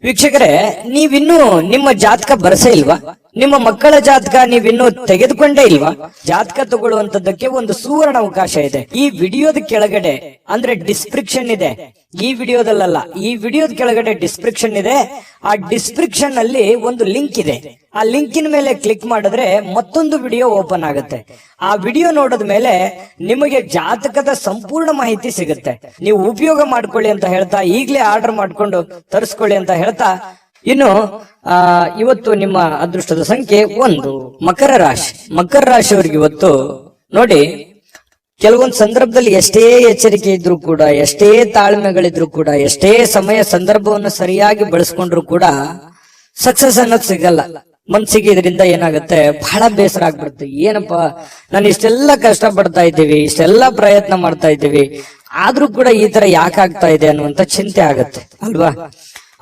ವೀಕ್ಷಕರೇ, ನೀವಿನ್ನೂ ನಿಮ್ಮ ಜಾತಕ ಬರಸೇ ಇಲ್ವಾ? ನಿಮ್ಮ ಮಕ್ಕಳ ಜಾತಕ ನೀವಿನ್ನೂ ತೆಗೆದುಕೊಂಡೇ ಇಲ್ವಾ? ಜಾತಕ ತಗೊಳ್ಳುವಂತದ್ದಕ್ಕೆ ಒಂದು ಸುವರ್ಣ ಅವಕಾಶ ಇದೆ. ಈ ವಿಡಿಯೋದ ಕೆಳಗಡೆ ಅಂದ್ರೆ ಡಿಸ್ಕ್ರಿಪ್ಷನ್ ಇದೆ. ಈ ವಿಡಿಯೋದಲ್ಲ, ಈ ವಿಡಿಯೋದ ಕೆಳಗಡೆ ಡಿಸ್ಕ್ರಿಪ್ಷನ್ ಇದೆ. ಆ ಡಿಸ್ಕ್ರಿಪ್ಷನ್ ಅಲ್ಲಿ ಒಂದು ಲಿಂಕ್ ಇದೆ. ಆ ಲಿಂಕಿನ ಮೇಲೆ ಕ್ಲಿಕ್ ಮಾಡಿದ್ರೆ ಮತ್ತೊಂದು ವಿಡಿಯೋ ಓಪನ್ ಆಗುತ್ತೆ. ಆ ವಿಡಿಯೋ ನೋಡಿದ ಮೇಲೆ ನಿಮಗೆ ಜಾತಕದ ಸಂಪೂರ್ಣ ಮಾಹಿತಿ ಸಿಗುತ್ತೆ. ನೀವು ಉಪಯೋಗ ಮಾಡ್ಕೊಳ್ಳಿ ಅಂತ ಹೇಳ್ತಾ, ಈಗಲೇ ಆರ್ಡರ್ ಮಾಡ್ಕೊಂಡು ತರಿಸ್ಕೊಳ್ಳಿ ಅಂತ ಹೇಳ್ತಾ, ಇನ್ನು ಇವತ್ತು ನಿಮ್ಮ ಅದೃಷ್ಟದ ಸಂಖ್ಯೆ 1 ಮಕರ ರಾಶಿ. ಮಕರ ರಾಶಿಯವರಿಗೆ ಇವತ್ತು ನೋಡಿ, ಕೆಲವೊಂದು ಸಂದರ್ಭದಲ್ಲಿ ಎಷ್ಟೇ ಎಚ್ಚರಿಕೆ ಇದ್ರೂ ಕೂಡ, ಎಷ್ಟೇ ತಾಳ್ಮೆಗಳಿದ್ರು ಕೂಡ, ಎಷ್ಟೇ ಸಮಯ ಸಂದರ್ಭವನ್ನು ಸರಿಯಾಗಿ ಬಳಸ್ಕೊಂಡ್ರು ಕೂಡ ಸಕ್ಸಸ್ ಅನ್ನೋದು ಸಿಗಲ್ಲ. ಮನ್ಸಿಗೆ ಇದರಿಂದ ಏನಾಗುತ್ತೆ, ಬಹಳ ಬೇಸರ ಆಗ್ಬಿಡುತ್ತೆ. ಏನಪ್ಪಾ, ನಾನು ಇಷ್ಟೆಲ್ಲ ಕಷ್ಟ ಪಡ್ತಾ ಇದ್ದೀವಿ, ಇಷ್ಟೆಲ್ಲ ಪ್ರಯತ್ನ ಮಾಡ್ತಾ ಇದ್ದೀವಿ, ಆದ್ರೂ ಕೂಡ ಈ ತರ ಯಾಕಾಗ್ತಾ ಇದೆ ಅನ್ನುವಂತ ಚಿಂತೆ ಆಗತ್ತೆ ಅಲ್ವಾ?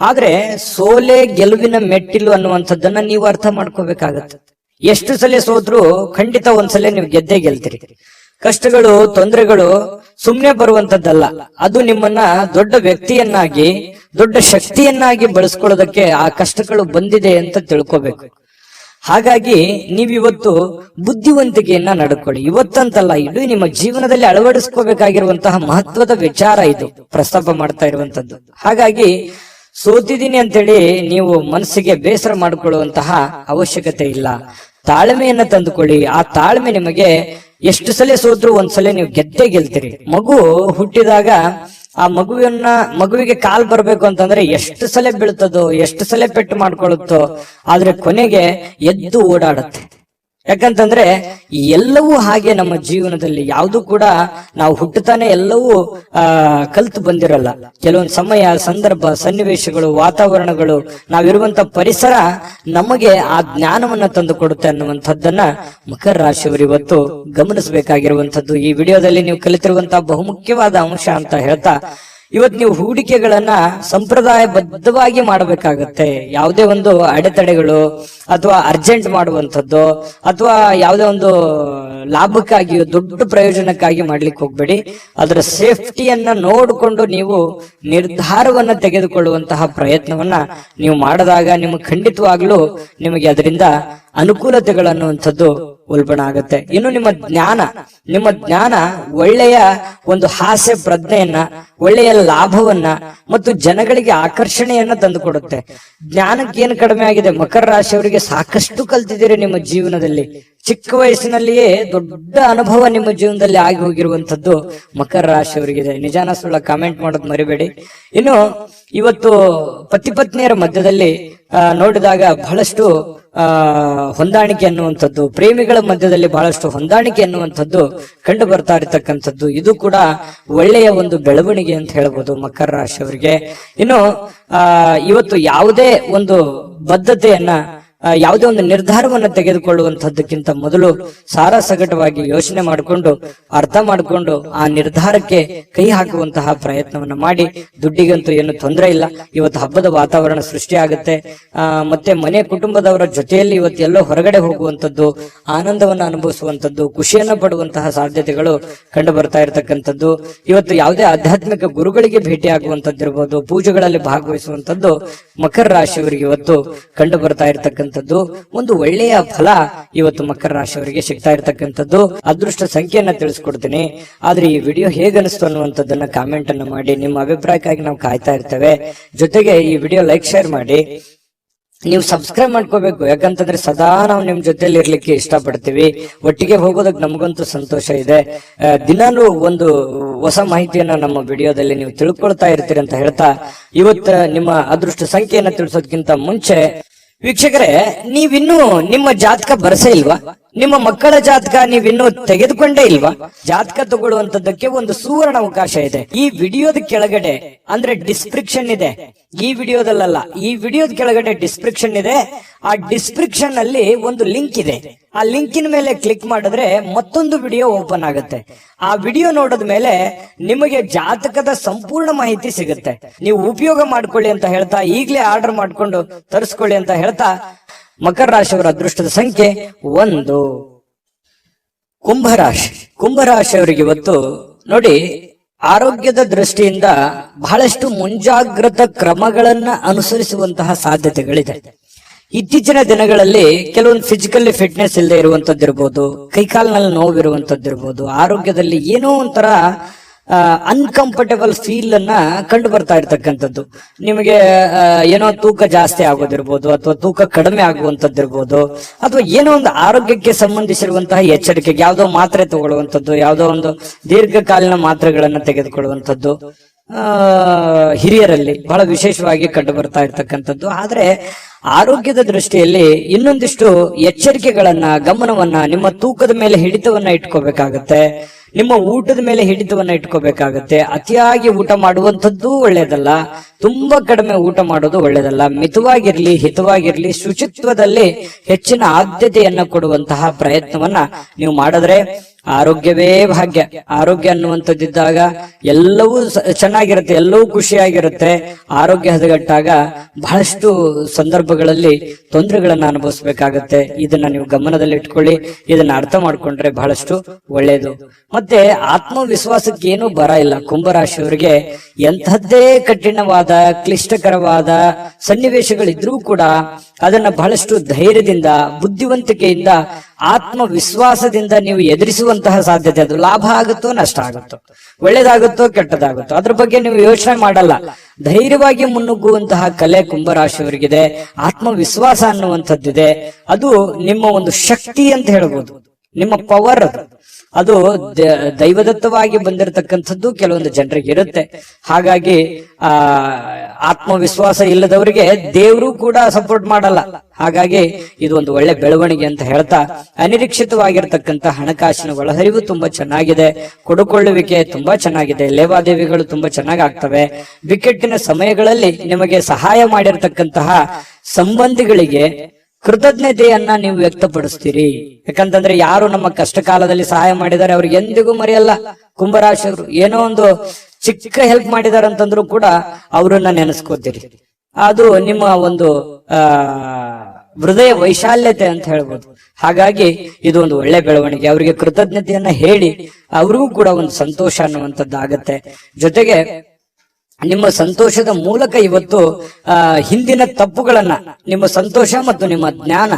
ಆದ್ರೆ ಸೋಲೆ ಗೆಲುವಿನ ಮೆಟ್ಟಿಲು ಅನ್ನುವಂಥದ್ದನ್ನ ನೀವು ಅರ್ಥ ಮಾಡ್ಕೋಬೇಕಾಗತ್ತೆ. ಎಷ್ಟು ಸಲ ಸೋತ್ರು ಖಂಡಿತ ಒಂದ್ಸಲ ನೀವು ಗೆದ್ದೇ ಗೆಲ್ತೀರಿ. ಕಷ್ಟಗಳು, ತೊಂದರೆಗಳು ಸುಮ್ನೆ ಬರುವಂತದ್ದಲ್ಲ. ಅದು ನಿಮ್ಮನ್ನ ದೊಡ್ಡ ವ್ಯಕ್ತಿಯನ್ನಾಗಿ, ದೊಡ್ಡ ಶಕ್ತಿಯನ್ನಾಗಿ ಬಳಸ್ಕೊಳ್ಳೋದಕ್ಕೆ ಆ ಕಷ್ಟಗಳು ಬಂದಿದೆ ಅಂತ ತಿಳ್ಕೋಬೇಕು. ಹಾಗಾಗಿ ನೀವಿವತ್ತು ಬುದ್ಧಿವಂತಿಕೆಯನ್ನ ನಡ್ಕೊಳ್ಳಿ. ಇವತ್ತಂತಲ್ಲ, ಇಡೀ ನಿಮ್ಮ ಜೀವನದಲ್ಲಿ ಅಳವಡಿಸ್ಕೋಬೇಕಾಗಿರುವಂತಹ ಮಹತ್ವದ ವಿಚಾರ ಇದು ಪ್ರಸ್ತಾಪ ಮಾಡ್ತಾ ಇರುವಂತದ್ದು. ಹಾಗಾಗಿ ಸೋತಿದ್ದೀನಿ ಅಂತೇಳಿ ನೀವು ಮನಸ್ಸಿಗೆ ಬೇಸರ ಮಾಡಿಕೊಳ್ಳುವಂತಹ ಅವಶ್ಯಕತೆ ಇಲ್ಲ. ತಾಳ್ಮೆಯನ್ನ ತಂದುಕೊಳ್ಳಿ. ಆ ತಾಳ್ಮೆ ನಿಮಗೆ ಎಷ್ಟು ಸಲ ಸೋತ್ರು ಒಂದ್ಸಲ ನೀವು ಗೆದ್ದೇ ಗೆಲ್ತೀರಿ. ಮಗು ಹುಟ್ಟಿದಾಗ ಆ ಮಗುವಿಗೆ ಕಾಲ್ ಬರ್ಬೇಕು ಅಂತಂದ್ರೆ ಎಷ್ಟು ಸಲ ಬೀಳ್ತದೋ, ಎಷ್ಟು ಸಲ ಪೆಟ್ಟು ಮಾಡ್ಕೊಳ್ಳುತ್ತೋ, ಆದ್ರೆ ಕೊನೆಗೆ ಎದ್ದು ಓಡಾಡುತ್ತೆ. ಯಾಕಂತಂದ್ರೆ ಎಲ್ಲವೂ ಹಾಗೆ ನಮ್ಮ ಜೀವನದಲ್ಲಿ ಯಾವುದು ಕೂಡ ನಾವು ಹುಟ್ಟುತ್ತಾನೆ ಎಲ್ಲವೂ ಕಲ್ತು ಬಂದಿರಲ್ಲ. ಕೆಲವೊಂದು ಸಮಯ, ಸಂದರ್ಭ, ಸನ್ನಿವೇಶಗಳು, ವಾತಾವರಣಗಳು, ನಾವಿರುವಂತ ಪರಿಸರ ನಮಗೆ ಆ ಜ್ಞಾನವನ್ನ ತಂದು ಕೊಡುತ್ತೆ ಅನ್ನುವಂಥದ್ದನ್ನ ಮಕರ ರಾಶಿಯವರು ಇವತ್ತು ಗಮನಿಸಬೇಕಾಗಿರುವಂತದ್ದು. ಈ ವಿಡಿಯೋದಲ್ಲಿ ನೀವು ಕಲಿತಿರುವಂತಹ ಬಹುಮುಖ್ಯವಾದ ಅಂಶ ಅಂತ ಹೇಳ್ತಾ, ಇವತ್ತು ನೀವು ಹೂಡಿಕೆಗಳನ್ನ ಸಂಪ್ರದಾಯಬದ್ಧವಾಗಿ ಮಾಡಬೇಕಾಗತ್ತೆ. ಯಾವುದೇ ಒಂದು ಅಡೆತಡೆಗಳು ಅಥವಾ ಅರ್ಜೆಂಟ್ ಮಾಡುವಂಥದ್ದು ಅಥವಾ ಯಾವುದೇ ಒಂದು ಲಾಭಕ್ಕಾಗಿ, ದೊಡ್ಡ ಪ್ರಯೋಜನಕ್ಕಾಗಿ ಮಾಡ್ಲಿಕ್ಕೆ ಹೋಗ್ಬೇಡಿ. ಅದರ ಸೇಫ್ಟಿಯನ್ನ ನೋಡಿಕೊಂಡು ನೀವು ನಿರ್ಧಾರವನ್ನ ತೆಗೆದುಕೊಳ್ಳುವಂತಹ ಪ್ರಯತ್ನವನ್ನ ನೀವು ಮಾಡಿದಾಗ ನಿಮಗೆ ಖಂಡಿತವಾಗ್ಲೂ ನಿಮಗೆ ಅದರಿಂದ ಅನುಕೂಲತೆಗಳನ್ನುವಂಥದ್ದು ಉಲ್ಬಣ ಆಗುತ್ತೆ. ಇನ್ನು ನಿಮ್ಮ ಜ್ಞಾನ ಒಳ್ಳೆಯ ಒಂದು ಹಾಸ್ಯ ಪ್ರಜ್ಞೆಯನ್ನ, ಒಳ್ಳೆಯ ಲಾಭವನ್ನ ಮತ್ತು ಜನಗಳಿಗೆ ಆಕರ್ಷಣೆಯನ್ನ ತಂದು ಕೊಡುತ್ತೆ. ಜ್ಞಾನಕ್ಕೆ ಏನು ಕಡಿಮೆ ಆಗಿದೆ? ಮಕರ ರಾಶಿಯವರಿಗೆ ಸಾಕಷ್ಟು ಕಲ್ತಿದ್ದೀರಿ ನಿಮ್ಮ ಜೀವನದಲ್ಲಿ. ಚಿಕ್ಕ ವಯಸ್ಸಿನಲ್ಲಿಯೇ ದೊಡ್ಡ ಅನುಭವ ನಿಮ್ಮ ಜೀವನದಲ್ಲಿ ಆಗಿ ಹೋಗಿರುವಂತದ್ದು ಮಕರ ರಾಶಿಯವರಿಗಿದೆ. ನಿಜಾನ ಸುಳ್ಳ ಕಾಮೆಂಟ್ ಮಾಡೋದು ಮರಿಬೇಡಿ. ಇನ್ನು ಇವತ್ತು ಪತಿ ಪತ್ನಿಯರ ಮಧ್ಯದಲ್ಲಿ ನೋಡಿದಾಗ ಬಹಳಷ್ಟು ಹೊಂದಾಣಿಕೆ ಅನ್ನುವಂಥದ್ದು, ಪ್ರೇಮಿಗಳ ಮಧ್ಯದಲ್ಲಿ ಬಹಳಷ್ಟು ಹೊಂದಾಣಿಕೆ ಅನ್ನುವಂಥದ್ದು ಕಂಡು ಬರ್ತಾ ಇರತಕ್ಕಂಥದ್ದು. ಇದು ಕೂಡ ಒಳ್ಳೆಯ ಒಂದು ಬೆಳವಣಿಗೆ ಅಂತ ಹೇಳ್ಬೋದು ಮಕರ ರಾಶಿಯವರಿಗೆ. ಇನ್ನು ಇವತ್ತು ಯಾವುದೇ ಒಂದು ಬದ್ಧತೆಯನ್ನ, ಯಾವುದೇ ಒಂದು ನಿರ್ಧಾರವನ್ನು ತೆಗೆದುಕೊಳ್ಳುವಂತದ್ದಕ್ಕಿಂತ ಮೊದಲು ಸಾರಾಸಗಟವಾಗಿ ಯೋಚನೆ ಮಾಡಿಕೊಂಡು, ಅರ್ಥ ಮಾಡಿಕೊಂಡು ಆ ನಿರ್ಧಾರಕ್ಕೆ ಕೈ ಹಾಕುವಂತಹ ಪ್ರಯತ್ನವನ್ನ ಮಾಡಿ. ದುಡ್ಡಿಗಂತೂ ಏನು ತೊಂದರೆ ಇಲ್ಲ. ಇವತ್ತು ಹಬ್ಬದ ವಾತಾವರಣ ಸೃಷ್ಟಿಯಾಗುತ್ತೆ. ಮತ್ತೆ ಮನೆ ಕುಟುಂಬದವರ ಜೊತೆಯಲ್ಲಿ ಇವತ್ತು ಎಲ್ಲೋ ಹೊರಗಡೆ ಹೋಗುವಂತದ್ದು, ಆನಂದವನ್ನ ಅನುಭವಿಸುವಂತದ್ದು, ಖುಷಿಯನ್ನ ಪಡುವಂತಹ ಸಾಧ್ಯತೆಗಳು ಕಂಡು ಬರ್ತಾ ಇರತಕ್ಕಂಥದ್ದು. ಇವತ್ತು ಯಾವುದೇ ಆಧ್ಯಾತ್ಮಿಕ ಗುರುಗಳಿಗೆ ಭೇಟಿ ಆಗುವಂತದ್ದಿರ್ಬೋದು, ಪೂಜೆಗಳಲ್ಲಿ ಭಾಗವಹಿಸುವಂತದ್ದು ಮಕರ ರಾಶಿಯವರಿಗೆ ಇವತ್ತು ಕಂಡು ಬರ್ತಾ ಇರತಕ್ಕಂಥ ಒಂದು ಒಳ್ಳೆಯ ಫಲ ಇವತ್ತು ಮಕರ ರಾಶಿಯವರಿಗೆ ಸಿಗ್ತಾ ಇರತಕ್ಕಂಥದ್ದು. ಅದೃಷ್ಟ ಸಂಖ್ಯೆಯನ್ನ ತಿಳಿಸ್ಕೊಡ್ತೀನಿ. ಆದ್ರೆ ಈ ವಿಡಿಯೋ ಹೇಗನಿಸ್ತು ಅನ್ನುವಂಥದ್ದನ್ನ ಕಾಮೆಂಟ್ ಅನ್ನ ಮಾಡಿ. ನಿಮ್ಮ ಅಭಿಪ್ರಾಯಕ್ಕಾಗಿ ನಾವು ಕಾಯ್ತಾ ಇರ್ತೇವೆ. ಜೊತೆಗೆ ಈ ವಿಡಿಯೋ ಲೈಕ್, ಶೇರ್ ಮಾಡಿ. ನೀವು ಸಬ್ಸ್ಕ್ರೈಬ್ ಮಾಡ್ಕೋಬೇಕು. ಯಾಕಂತಂದ್ರೆ ಸದಾ ನಾವು ನಿಮ್ ಜೊತೆಲಿ ಇರ್ಲಿಕ್ಕೆ ಇಷ್ಟಪಡ್ತೀವಿ. ಒಟ್ಟಿಗೆ ಹೋಗೋದಕ್ಕೆ ನಮಗಂತೂ ಸಂತೋಷ ಇದೆ. ದಿನಾಲೂ ಒಂದು ಹೊಸ ಮಾಹಿತಿಯನ್ನ ನಮ್ಮ ವಿಡಿಯೋದಲ್ಲಿ ನೀವು ತಿಳ್ಕೊಳ್ತಾ ಇರ್ತೀರಿ ಅಂತ ಹೇಳ್ತಾ, ಇವತ್ತು ನಿಮ್ಮ ಅದೃಷ್ಟ ಸಂಖ್ಯೆಯನ್ನ ತಿಳಿಸೋದಕ್ಕಿಂತ ಮುಂಚೆ ವೀಕ್ಷಕರೇ, ನೀವಿನ್ನೂ ನಿಮ್ಮ ಜಾತಕ ಬರಸೇ ಇಲ್ವಾ? ನಿಮ್ಮ ಮಕ್ಕಳ ಜಾತಕ ನೀವಿನ್ನೂ ತೆಗೆದುಕೊಂಡೇ ಇಲ್ವಾ? ಜಾತಕ ತಗೊಳ್ಳುವಂತದ್ದಕ್ಕೆ ಒಂದು ಸುವರ್ಣ ಅವಕಾಶ ಇದೆ. ಈ ವಿಡಿಯೋದ ಕೆಳಗಡೆ ಅಂದ್ರೆ ಡಿಸ್ಕ್ರಿಪ್ಷನ್ ಇದೆ. ಈ ವಿಡಿಯೋದಲ್ಲ, ಈ ವಿಡಿಯೋದ ಕೆಳಗಡೆ ಡಿಸ್ಕ್ರಿಪ್ಷನ್ ಇದೆ. ಆ ಡಿಸ್ಕ್ರಿಪ್ಷನ್ ಅಲ್ಲಿ ಒಂದು ಲಿಂಕ್ ಇದೆ. ಆ ಲಿಂಕಿನ ಮೇಲೆ ಕ್ಲಿಕ್ ಮಾಡಿದ್ರೆ ಮತ್ತೊಂದು ವಿಡಿಯೋ ಓಪನ್ ಆಗುತ್ತೆ. ಆ ವಿಡಿಯೋ ನೋಡಿದ ಮೇಲೆ ನಿಮಗೆ ಜಾತಕದ ಸಂಪೂರ್ಣ ಮಾಹಿತಿ ಸಿಗುತ್ತೆ. ನೀವು ಉಪಯೋಗ ಮಾಡ್ಕೊಳ್ಳಿ ಅಂತ ಹೇಳ್ತಾ, ಈಗಲೇ ಆರ್ಡರ್ ಮಾಡ್ಕೊಂಡು ತರಿಸ್ಕೊಳ್ಳಿ ಅಂತ ಹೇಳ್ತಾ, ಮಕರ ರಾಶಿಯವರ ಅದೃಷ್ಟದ ಸಂಖ್ಯೆ 1. ಕುಂಭರಾಶಿಯವರಿಗೆ ಇವತ್ತು ನೋಡಿ, ಆರೋಗ್ಯದ ದೃಷ್ಟಿಯಿಂದ ಬಹಳಷ್ಟು ಮುಂಜಾಗ್ರತಾ ಕ್ರಮಗಳನ್ನ ಅನುಸರಿಸುವಂತಹ ಸಾಧ್ಯತೆಗಳಿದೆ. ಇತ್ತೀಚಿನ ದಿನಗಳಲ್ಲಿ ಕೆಲವೊಂದು ಫಿಸಿಕಲಿ ಫಿಟ್ನೆಸ್ ಇಲ್ಲದೆ ಇರುವಂತದ್ದಿರ್ಬೋದು, ಕೈಕಾಲಿನಲ್ಲಿ ನೋವಿರುವಂತದ್ದಿರ್ಬೋದು, ಆರೋಗ್ಯದಲ್ಲಿ ಏನೋ ಒಂಥರ ಅನ್ಕಂಫರ್ಟೇಬಲ್ ಫೀಲ್ ಅನ್ನ ಕಂಡು ಬರ್ತಾ ಇರ್ತಕ್ಕಂಥದ್ದು. ನಿಮಗೆ ಏನೋ ತೂಕ ಜಾಸ್ತಿ ಆಗೋದಿರ್ಬೋದು, ಅಥವಾ ತೂಕ ಕಡಿಮೆ ಆಗುವಂತದ್ದಿರ್ಬೋದು, ಅಥವಾ ಏನೋ ಒಂದು ಆರೋಗ್ಯಕ್ಕೆ ಸಂಬಂಧಿಸಿರುವಂತಹ ಎಚ್ಚರಿಕೆಗೆ ಯಾವುದೋ ಮಾತ್ರೆ ತಗೊಳ್ಳುವಂಥದ್ದು, ಯಾವುದೋ ಒಂದು ದೀರ್ಘಕಾಲೀನ ಮಾತ್ರೆಗಳನ್ನ ತೆಗೆದುಕೊಳ್ಳುವಂಥದ್ದು ಹಿರಿಯರಲ್ಲಿ ಬಹಳ ವಿಶೇಷವಾಗಿ ಕಂಡು ಬರ್ತಾ ಇರ್ತಕ್ಕಂಥದ್ದು. ಆದ್ರೆ ಆರೋಗ್ಯದ ದೃಷ್ಟಿಯಲ್ಲಿ ಇನ್ನೊಂದಿಷ್ಟು ಎಚ್ಚರಿಕೆಗಳನ್ನ, ಗಮನವನ್ನ, ನಿಮ್ಮ ತೂಕದ ಮೇಲೆ ಹಿಡಿತವನ್ನ ಇಟ್ಕೋಬೇಕಾಗತ್ತೆ. ನಿಮ್ಮ ಊಟದ ಮೇಲೆ ಹಿಡಿತವನ್ನ ಇಟ್ಕೋಬೇಕಾಗತ್ತೆ. ಅತಿಯಾಗಿ ಊಟ ಮಾಡುವಂಥದ್ದು ಒಳ್ಳೇದಲ್ಲ, ತುಂಬಾ ಕಡಿಮೆ ಊಟ ಮಾಡೋದು ಒಳ್ಳೇದಲ್ಲ. ಮಿತವಾಗಿರ್ಲಿ, ಹಿತವಾಗಿರ್ಲಿ, ಶುಚಿತ್ವದಲ್ಲಿ ಹೆಚ್ಚಿನ ಆದ್ಯತೆಯನ್ನ ಕೊಡುವಂತಹ ಪ್ರಯತ್ನವನ್ನ ನೀವು ಮಾಡಿದ್ರೆ ಆರೋಗ್ಯವೇ ಭಾಗ್ಯ. ಆರೋಗ್ಯ ಅನ್ನುವಂಥದ್ದಿದ್ದಾಗ ಎಲ್ಲವೂ ಚೆನ್ನಾಗಿರುತ್ತೆ, ಎಲ್ಲವೂ ಖುಷಿಯಾಗಿರುತ್ತೆ. ಆರೋಗ್ಯ ಹದಗೆಟ್ಟಾಗ ಬಹಳಷ್ಟು ಸಂದರ್ಭಗಳಲ್ಲಿ ತೊಂದರೆಗಳನ್ನ ಅನುಭವಿಸ್ಬೇಕಾಗತ್ತೆ. ಇದನ್ನ ನೀವು ಗಮನದಲ್ಲಿ ಇಟ್ಕೊಳ್ಳಿ. ಇದನ್ನ ಅರ್ಥ ಮಾಡ್ಕೊಂಡ್ರೆ ಬಹಳಷ್ಟು ಒಳ್ಳೇದು. ಮತ್ತೆ ಆತ್ಮವಿಶ್ವಾಸಕ್ಕೆ ಏನೂ ಬರ ಇಲ್ಲ. ಕುಂಭರಾಶಿಯವರಿಗೆ ಎಂಥದ್ದೇ ಕಠಿಣವಾದ, ಕ್ಲಿಷ್ಟಕರವಾದ ಸನ್ನಿವೇಶಗಳಿದ್ರೂ ಕೂಡ ಅದನ್ನ ಬಹಳಷ್ಟು ಧೈರ್ಯದಿಂದ, ಬುದ್ಧಿವಂತಿಕೆಯಿಂದ, ಆತ್ಮವಿಶ್ವಾಸದಿಂದ ನೀವು ಎದುರಿಸುವಂತಹ ಸಾಧ್ಯತೆ. ಅದು ಲಾಭ ಆಗುತ್ತೋ ನಷ್ಟ ಆಗುತ್ತೋ, ಒಳ್ಳೇದಾಗುತ್ತೋ ಕೆಟ್ಟದಾಗುತ್ತೋ, ಅದ್ರ ಬಗ್ಗೆ ನೀವು ಯೋಚನೆ ಮಾಡಲ್ಲ. ಧೈರ್ಯವಾಗಿ ಮುನ್ನುಗ್ಗುವಂತಹ ಕಲೆ ಕುಂಭರಾಶಿಯವರಿಗಿದೆ. ಆತ್ಮವಿಶ್ವಾಸ ಅನ್ನುವಂಥದ್ದಿದೆ. ಅದು ನಿಮ್ಮ ಒಂದು ಶಕ್ತಿ ಅಂತ ಹೇಳ್ಬೋದು, ನಿಮ್ಮ ಪವರ್ ಅದು. ಅದು ದೈವದತ್ತವಾಗಿ ಬಂದಿರತಕ್ಕಂಥದ್ದು ಕೆಲವೊಂದು ಜನರಿಗೆ ಇರುತ್ತೆ. ಹಾಗಾಗಿ ಆತ್ಮವಿಶ್ವಾಸ ಇಲ್ಲದವರಿಗೆ ದೇವರು ಕೂಡ ಸಪೋರ್ಟ್ ಮಾಡಲ್ಲ. ಹಾಗಾಗಿ ಇದು ಒಂದು ಒಳ್ಳೆ ಬೆಳವಣಿಗೆ ಅಂತ ಹೇಳ್ತಾ, ಅನಿರೀಕ್ಷಿತವಾಗಿರ್ತಕ್ಕಂಥ ಹಣಕಾಸಿನ ಒಳಹರಿವು ತುಂಬಾ ಚೆನ್ನಾಗಿದೆ, ಕೊಡುಕೊಳ್ಳುವಿಕೆ ತುಂಬಾ ಚೆನ್ನಾಗಿದೆ, ಲೇವಾದೇವಿಗಳು ತುಂಬಾ ಚೆನ್ನಾಗಿ ಆಗ್ತವೆ. ಬಿಕ್ಕಟ್ಟಿನ ಸಮಯಗಳಲ್ಲಿ ನಿಮಗೆ ಸಹಾಯ ಮಾಡಿರ್ತಕ್ಕಂತಹ ಸಂಬಂಧಿಗಳಿಗೆ ಕೃತಜ್ಞತೆಯನ್ನ ನೀವು ವ್ಯಕ್ತಪಡಿಸ್ತೀರಿ. ಯಾಕಂತಂದ್ರೆ ಯಾರು ನಮ್ಮ ಕಷ್ಟ ಕಾಲದಲ್ಲಿ ಸಹಾಯ ಮಾಡಿದ್ದಾರೆ ಅವ್ರಿಗೆ ಎಂದಿಗೂ ಮರೆಯಲ್ಲ. ಕುಂಭರಾಶಿಯವರು ಏನೋ ಒಂದು ಚಿಕ್ಕ ಹೆಲ್ಪ್ ಮಾಡಿದಾರೆ ಅಂತಂದ್ರು ಕೂಡ ಅವರನ್ನ ನೆನೆಸ್ಕೋತೀರಿ. ಅದು ನಿಮ್ಮ ಒಂದು ಹೃದಯ ವೈಶಾಲ್ಯತೆ ಅಂತ ಹೇಳ್ಬೋದು. ಹಾಗಾಗಿ ಇದು ಒಂದು ಒಳ್ಳೆ ಬೆಳವಣಿಗೆ. ಅವರಿಗೆ ಕೃತಜ್ಞತೆಯನ್ನ ಹೇಳಿ ಅವ್ರಿಗೂ ಕೂಡ ಒಂದು ಸಂತೋಷ ಅನ್ನುವಂಥದ್ದು ಆಗತ್ತೆ. ಜೊತೆಗೆ ನಿಮ್ಮ ಸಂತೋಷದ ಮೂಲಕ ಇವತ್ತು ಹಿಂದಿನ ತಪ್ಪುಗಳನ್ನ, ನಿಮ್ಮ ಸಂತೋಷ ಮತ್ತು ನಿಮ್ಮ ಜ್ಞಾನ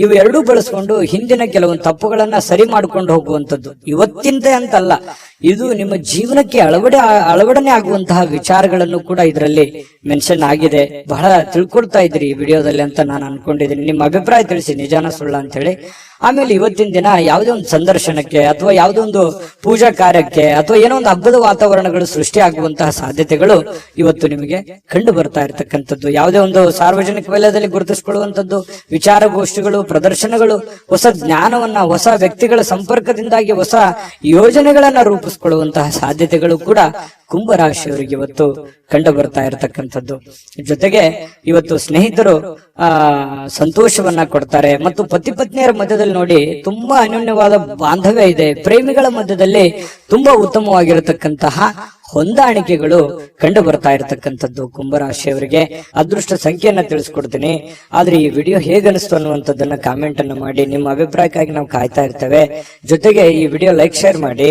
ಇವೆರಡೂ ಬಳಸ್ಕೊಂಡು ಹಿಂದಿನ ಕೆಲವೊಂದು ತಪ್ಪುಗಳನ್ನ ಸರಿ ಮಾಡ್ಕೊಂಡು ಹೋಗುವಂಥದ್ದು. ಇವತ್ತಿಂದ ಅಂತಲ್ಲ, ಇದು ನಿಮ್ಮ ಜೀವನಕ್ಕೆ ಅಳವಡನೆ ಆಗುವಂತಹ ವಿಚಾರಗಳನ್ನು ಕೂಡ ಇದರಲ್ಲಿ ಮೆನ್ಷನ್ ಆಗಿದೆ. ಬಹಳ ತಿಳ್ಕೊಳ್ತಾ ಇದ್ರಿ ಈ ವಿಡಿಯೋದಲ್ಲಿ ಅಂತ ನಾನು ಅನ್ಕೊಂಡಿದ್ದೀನಿ. ನಿಮ್ಮ ಅಭಿಪ್ರಾಯ ತಿಳಿಸಿ, ನಿಜಾನ ಸುಳ್ಳ ಅಂತ ಹೇಳಿ. ಆಮೇಲೆ ಇವತ್ತಿನ ದಿನ ಯಾವುದೇ ಒಂದು ಸಂದರ್ಶನಕ್ಕೆ ಅಥವಾ ಯಾವುದೋ ಒಂದು ಪೂಜಾ ಕಾರ್ಯಕ್ಕೆ ಅಥವಾ ಏನೋ ಒಂದು ಹಬ್ಬದ ವಾತಾವರಣಗಳು ಸೃಷ್ಟಿ ಆಗುವಂತಹ ಸಾಧ್ಯತೆಗಳು ಇವತ್ತು ನಿಮಗೆ ಕಂಡು ಬರ್ತಾ ಇರತಕ್ಕಂಥದ್ದು. ಯಾವುದೇ ಒಂದು ಸಾರ್ವಜನಿಕ ವಲಯದಲ್ಲಿ ಗುರುತಿಸಿಕೊಳ್ಳುವಂಥದ್ದು, ವಿಚಾರಗೋಷ್ಠಿಗಳು, ಪ್ರದರ್ಶನಗಳು, ಹೊಸ ಜ್ಞಾನವನ್ನ, ಹೊಸ ವ್ಯಕ್ತಿಗಳ ಸಂಪರ್ಕದಿಂದಾಗಿ ಹೊಸ ಯೋಜನೆಗಳನ್ನ ರೂಪಿಸಿಕೊಳ್ಳುವಂತಹ ಸಾಧ್ಯತೆಗಳು ಕೂಡ ಕುಂಭರಾಶಿಯವರಿಗೆ ಇವತ್ತು ಕಂಡು ಬರ್ತಾ ಇರತಕ್ಕಂಥದ್ದು. ಜೊತೆಗೆ ಇವತ್ತು ಸ್ನೇಹಿತರು ಸಂತೋಷವನ್ನ ಕೊಡ್ತಾರೆ ಮತ್ತು ಪತಿ ಪತ್ನಿಯರ ಮಧ್ಯದಲ್ಲಿ ನೋಡಿ ತುಂಬಾ ಅನ್ಯೋನ್ಯವಾದ ಬಾಂಧವ್ಯ ಇದೆ. ಪ್ರೇಮಿಗಳ ಮಧ್ಯದಲ್ಲಿ ತುಂಬಾ ಉತ್ತಮವಾಗಿರತಕ್ಕಂತಹ ಹೊಂದಾಣಿಕೆಗಳು ಕಂಡು ಬರ್ತಾ ಇರತಕ್ಕಂಥದ್ದು ಕುಂಭರಾಶಿಯವರಿಗೆ. ಅದೃಷ್ಟ ಸಂಖ್ಯೆಯನ್ನ ತಿಳಿಸ್ಕೊಡ್ತೀನಿ. ಆದ್ರೆ ಈ ವಿಡಿಯೋ ಹೇಗನಿಸ್ತು ಅನ್ನುವಂಥದ್ದನ್ನ ಕಾಮೆಂಟ್ ಅನ್ನು ಮಾಡಿ. ನಿಮ್ಮ ಅಭಿಪ್ರಾಯಕ್ಕಾಗಿ ನಾವು ಕಾಯ್ತಾ ಇರ್ತೇವೆ. ಜೊತೆಗೆ ಈ ವಿಡಿಯೋ ಲೈಕ್, ಶೇರ್ ಮಾಡಿ.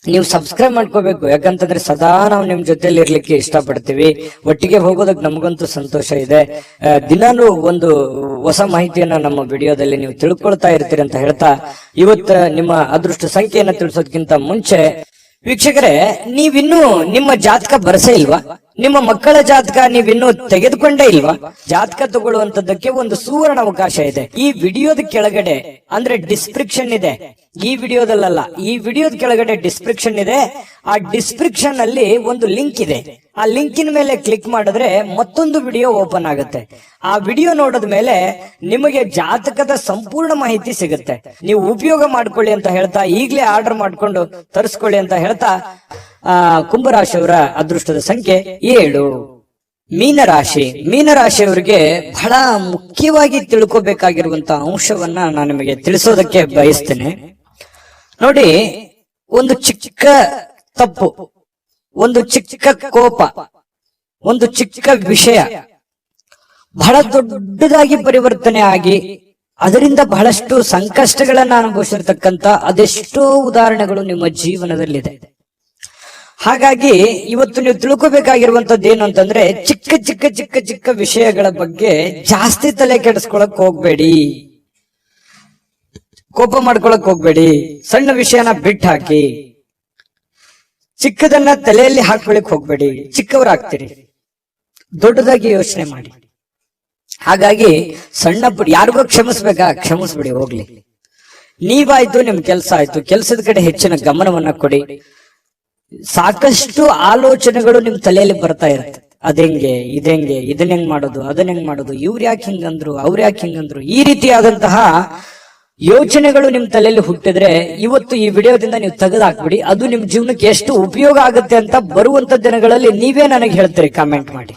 ನೀವು ಸಬ್ಸ್ಕ್ರೈಬ್ ಮಾಡ್ಕೋಬೇಕು. ಯಾಕಂತಂದ್ರೆ ಸದಾ ನಾವು ನಿಮ್ ಜೊತೆಲಿ ಇರ್ಲಿಕ್ಕೆ ಇಷ್ಟಪಡ್ತೀವಿ. ಒಟ್ಟಿಗೆ ಹೋಗೋದಕ್ಕೆ ನಮಗಂತೂ ಸಂತೋಷ ಇದೆ. ದಿನಾನು ಒಂದು ಹೊಸ ಮಾಹಿತಿಯನ್ನ ನಮ್ಮ ವಿಡಿಯೋದಲ್ಲಿ ನೀವು ತಿಳ್ಕೊಳ್ತಾ ಇರ್ತೀರಿ ಅಂತ ಹೇಳ್ತಾ, ಇವತ್ತು ನಿಮ್ಮ ಅದೃಷ್ಟ ಸಂಖ್ಯೆಯನ್ನ ತಿಳಿಸೋದಕ್ಕಿಂತ ಮುಂಚೆ ವೀಕ್ಷಕರೇ, ನೀವಿನ್ನೂ ನಿಮ್ಮ ಜಾತಕ ಬರಸೇ ಇಲ್ವಾ? ನಿಮ್ಮ ಮಕ್ಕಳ ಜಾತಕ ನೀವಿನ್ನೂ ತೆಗೆದುಕೊಂಡೇ ಇಲ್ವಾ? ಜಾತಕ ತಗೊಳ್ಳುವಂತದ್ದಕ್ಕೆ ಒಂದು ಸುವರ್ಣ ಅವಕಾಶ ಇದೆ. ಈ ವಿಡಿಯೋದ ಕೆಳಗಡೆ ಅಂದ್ರೆ ಡಿಸ್ಕ್ರಿಪ್ಷನ್ ಇದೆ. ಈ ವಿಡಿಯೋದಲ್ಲ, ಈ ವಿಡಿಯೋದ ಕೆಳಗಡೆ ಡಿಸ್ಕ್ರಿಪ್ಷನ್ ಇದೆ. ಆ ಡಿಸ್ಕ್ರಿಪ್ಷನ್ ಅಲ್ಲಿ ಒಂದು ಲಿಂಕ್ ಇದೆ. ಆ ಲಿಂಕಿನ ಮೇಲೆ ಕ್ಲಿಕ್ ಮಾಡಿದ್ರೆ ಮತ್ತೊಂದು ವಿಡಿಯೋ ಓಪನ್ ಆಗುತ್ತೆ. ಆ ವಿಡಿಯೋ ನೋಡಿದ ಮೇಲೆ ನಿಮಗೆ ಜಾತಕದ ಸಂಪೂರ್ಣ ಮಾಹಿತಿ ಸಿಗುತ್ತೆ. ನೀವು ಉಪಯೋಗ ಮಾಡ್ಕೊಳ್ಳಿ ಅಂತ ಹೇಳ್ತಾ, ಈಗಲೇ ಆರ್ಡರ್ ಮಾಡ್ಕೊಂಡು ತರಿಸ್ಕೊಳ್ಳಿ ಅಂತ ಹೇಳ್ತಾ, ಕುಂಭರಾಶಿಯವರ ಅದೃಷ್ಟದ ಸಂಖ್ಯೆ 7. ಮೀನರಾಶಿಯವರಿಗೆ ಬಹಳ ಮುಖ್ಯವಾಗಿ ತಿಳ್ಕೋಬೇಕಾಗಿರುವಂತಹ ಅಂಶವನ್ನ ನಾನು ನಿಮಗೆ ತಿಳಿಸೋದಕ್ಕೆ ಬಯಸ್ತೇನೆ. ನೋಡಿ, ಒಂದು ಚಿಕ್ಕ ತಪ್ಪು, ಒಂದು ಚಿಕ್ಕ ಕೋಪ, ಒಂದು ಚಿಕ್ಕ ವಿಷಯ ಬಹಳ ದೊಡ್ಡದಾಗಿ ಪರಿವರ್ತನೆ ಆಗಿ ಅದರಿಂದ ಬಹಳಷ್ಟು ಸಂಕಷ್ಟಗಳನ್ನ ಅನುಭವಿಸಿರ್ತಕ್ಕಂಥ ಅದೆಷ್ಟೋ ಉದಾಹರಣೆಗಳು ನಿಮ್ಮ ಜೀವನದಲ್ಲಿದೆ. ಹಾಗಾಗಿ ಇವತ್ತು ನೀವು ತಿಳ್ಕೋಬೇಕಾಗಿರುವಂತದ್ದು ಏನು ಅಂತಂದ್ರೆ, ಚಿಕ್ಕ ಚಿಕ್ಕ ಚಿಕ್ಕ ಚಿಕ್ಕ ವಿಷಯಗಳ ಬಗ್ಗೆ ಜಾಸ್ತಿ ತಲೆ ಕೆಡಿಸ್ಕೊಳಕ್ ಹೋಗ್ಬೇಡಿ, ಕೋಪ ಮಾಡ್ಕೊಳಕ್ ಹೋಗ್ಬೇಡಿ. ಸಣ್ಣ ವಿಷಯನ ಬಿಟ್ಟು ಹಾಕಿ, ಚಿಕ್ಕದನ್ನ ತಲೆಯಲ್ಲಿ ಹಾಕೊಳ್ಳಿಕ್ ಹೋಗ್ಬೇಡಿ. ಚಿಕ್ಕವರಾಗ್ತೀರಿ, ದೊಡ್ಡದಾಗಿ ಯೋಚನೆ ಮಾಡಿ. ಹಾಗಾಗಿ ಸಣ್ಣ ಪುಟ್ಟ ಯಾರಿಗೋ ಕ್ಷಮಿಸ್ಬೇಕಾ, ಕ್ಷಮಿಸ್ಬಿಡಿ, ಹೋಗ್ಲಿ. ನೀವಾಯ್ತು, ನಿಮ್ ಕೆಲಸ ಆಯ್ತು, ಕೆಲಸದ ಕಡೆ ಹೆಚ್ಚಿನ ಗಮನವನ್ನ ಕೊಡಿ. ಸಾಕಷ್ಟು ಆಲೋಚನೆಗಳು ನಿಮ್ ತಲೆಯಲ್ಲಿ ಬರ್ತಾ ಇರುತ್ತೆ. ಅದಂಗೆ, ಇದಂಗೆ, ಇದನ್ನ ಹೆಂಗ್ ಮಾಡೋದು, ಅದನ್ನ ಹೆಂಗ್ ಮಾಡೋದು, ಇವ್ರು ಯಾಕೆ ಹಿಂಗಂದ್ರು, ಅವ್ರು ಯಾಕೆ ಹಿಂಗಂದ್ರು, ಈ ರೀತಿಯಾದಂತಹ ಯೋಚನೆಗಳು ನಿಮ್ ತಲೆಯಲ್ಲಿ ಹುಟ್ಟಿದ್ರೆ ಇವತ್ತು ಈ ವಿಡಿಯೋದಿಂದ ನೀವು ತೆಗೆದಾಕ್ಬಿಡಿ. ಅದು ನಿಮ್ ಜೀವನಕ್ಕೆ ಎಷ್ಟು ಉಪಯೋಗ ಆಗುತ್ತೆ ಅಂತ ಬರುವಂತ ದಿನಗಳಲ್ಲಿ ನೀವೇ ನನಗೆ ಹೇಳ್ತೀರಿ, ಕಾಮೆಂಟ್ ಮಾಡಿ.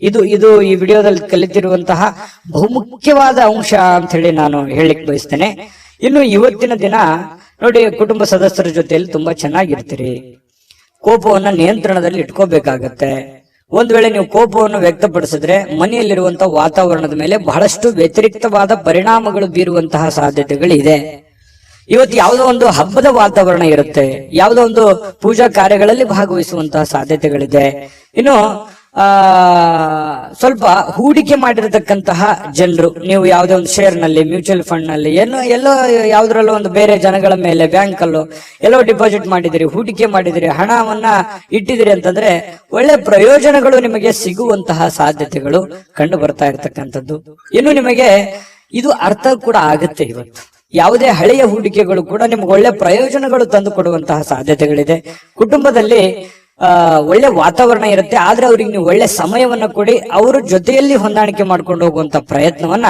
ಇದು ಈ ವಿಡಿಯೋದಲ್ಲಿ ಕಲಿತಿರುವಂತಹ ಬಹುಮುಖ್ಯವಾದ ಅಂಶ ಅಂತ ಹೇಳಿ ನಾನು ಹೇಳಿಕ್ ಬಯಸ್ತೇನೆ. ಇನ್ನು ಇವತ್ತಿನ ದಿನ ನೋಡಿ, ಕುಟುಂಬ ಸದಸ್ಯರ ಜೊತೆಯಲ್ಲಿ ತುಂಬಾ ಚೆನ್ನಾಗಿರ್ತೀರಿ. ಕೋಪವನ್ನ ನಿಯಂತ್ರಣದಲ್ಲಿ ಇಟ್ಕೋಬೇಕಾಗತ್ತೆ. ಒಂದ್ ವೇಳೆ ನೀವು ಕೋಪವನ್ನು ವ್ಯಕ್ತಪಡಿಸಿದ್ರೆ ಮನೆಯಲ್ಲಿರುವಂತಹ ವಾತಾವರಣದ ಮೇಲೆ ಬಹಳಷ್ಟು ವ್ಯತಿರಿಕ್ತವಾದ ಪರಿಣಾಮಗಳು ಬೀರುವಂತಹ ಸಾಧ್ಯತೆಗಳಿದೆ. ಇವತ್ತು ಯಾವುದೋ ಒಂದು ಹಬ್ಬದ ವಾತಾವರಣ ಇರುತ್ತೆ, ಯಾವುದೋ ಒಂದು ಪೂಜಾ ಕಾರ್ಯಗಳಲ್ಲಿ ಭಾಗವಹಿಸುವಂತಹ ಸಾಧ್ಯತೆಗಳಿದೆ. ಇನ್ನು ಸ್ವಲ್ಪ ಹೂಡಿಕೆ ಮಾಡಿರತಕ್ಕಂತಹ ಜನರು, ನೀವು ಯಾವುದೇ ಒಂದು ಶೇರ್ ನಲ್ಲಿ, ಮ್ಯೂಚುವಲ್ ಫಂಡ್ ನಲ್ಲಿ, ಎಲ್ಲೋ ಯಾವ್ದ್ರಲ್ಲೋ ಒಂದು ಬೇರೆ ಜನಗಳ ಮೇಲೆ, ಬ್ಯಾಂಕ್ ಅಲ್ಲೋ ಎಲ್ಲೋ ಡಿಪಾಸಿಟ್ ಮಾಡಿದಿರಿ, ಹೂಡಿಕೆ ಮಾಡಿದಿರಿ, ಹಣವನ್ನ ಇಟ್ಟಿದಿರಿ ಅಂತಂದ್ರೆ ಒಳ್ಳೆ ಪ್ರಯೋಜನಗಳು ನಿಮಗೆ ಸಿಗುವಂತಹ ಸಾಧ್ಯತೆಗಳು ಕಂಡು ಬರ್ತಾ ಇರತಕ್ಕಂಥದ್ದು. ಇನ್ನು ನಿಮಗೆ ಇದು ಅರ್ಥ ಕೂಡ ಆಗುತ್ತೆ ಇವತ್ತು. ಯಾವುದೇ ಹಳೆಯ ಹೂಡಿಕೆಗಳು ಕೂಡ ನಿಮ್ಗೆ ಒಳ್ಳೆ ಪ್ರಯೋಜನಗಳು ತಂದು ಕೊಡುವಂತಹ ಸಾಧ್ಯತೆಗಳಿದೆ. ಕುಟುಂಬದಲ್ಲಿ ಒಳ್ಳೆ ವಾತಾವರಣ ಇರುತ್ತೆ, ಆದ್ರೆ ಅವ್ರಿಗೆ ನೀವು ಒಳ್ಳೆ ಸಮಯವನ್ನ ಕೊಡಿ, ಅವರ ಜೊತೆಯಲ್ಲಿ ಹೊಂದಾಣಿಕೆ ಮಾಡ್ಕೊಂಡು ಹೋಗುವಂತ ಪ್ರಯತ್ನವನ್ನ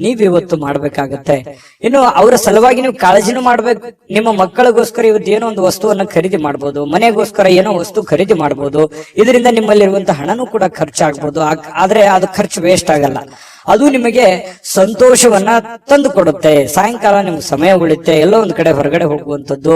ನೀವು ಇವತ್ತು ಮಾಡ್ಬೇಕಾಗತ್ತೆ. ಇನ್ನು ಅವರ ಸಲುವಾಗಿ ನೀವು ಕಾಳಜಿನೂ ಮಾಡ್ಬೇಕು. ನಿಮ್ಮ ಮಕ್ಕಳಿಗೋಸ್ಕರ ಇವತ್ತು ಏನೋ ಒಂದು ವಸ್ತುವನ್ನ ಖರೀದಿ ಮಾಡ್ಬೋದು, ಮನೆಗೋಸ್ಕರ ಏನೋ ವಸ್ತು ಖರೀದಿ ಮಾಡ್ಬೋದು. ಇದರಿಂದ ನಿಮ್ಮಲ್ಲಿರುವಂತಹ ಹಣನೂ ಕೂಡ ಖರ್ಚಾಗ್ಬೋದು. ಆದ್ರೆ ಅದು ಖರ್ಚು ವೇಸ್ಟ್ ಆಗಲ್ಲ, ಅದು ನಿಮಗೆ ಸಂತೋಷವನ್ನ ತಂದು ಕೊಡುತ್ತೆ. ಸಾಯಂಕಾಲ ನಿಮ್ಗೆ ಸಮಯ ಉಳಿತೆ, ಎಲ್ಲೋ ಒಂದ್ ಕಡೆ ಹೊರಗಡೆ ಹೋಗುವಂಥದ್ದು,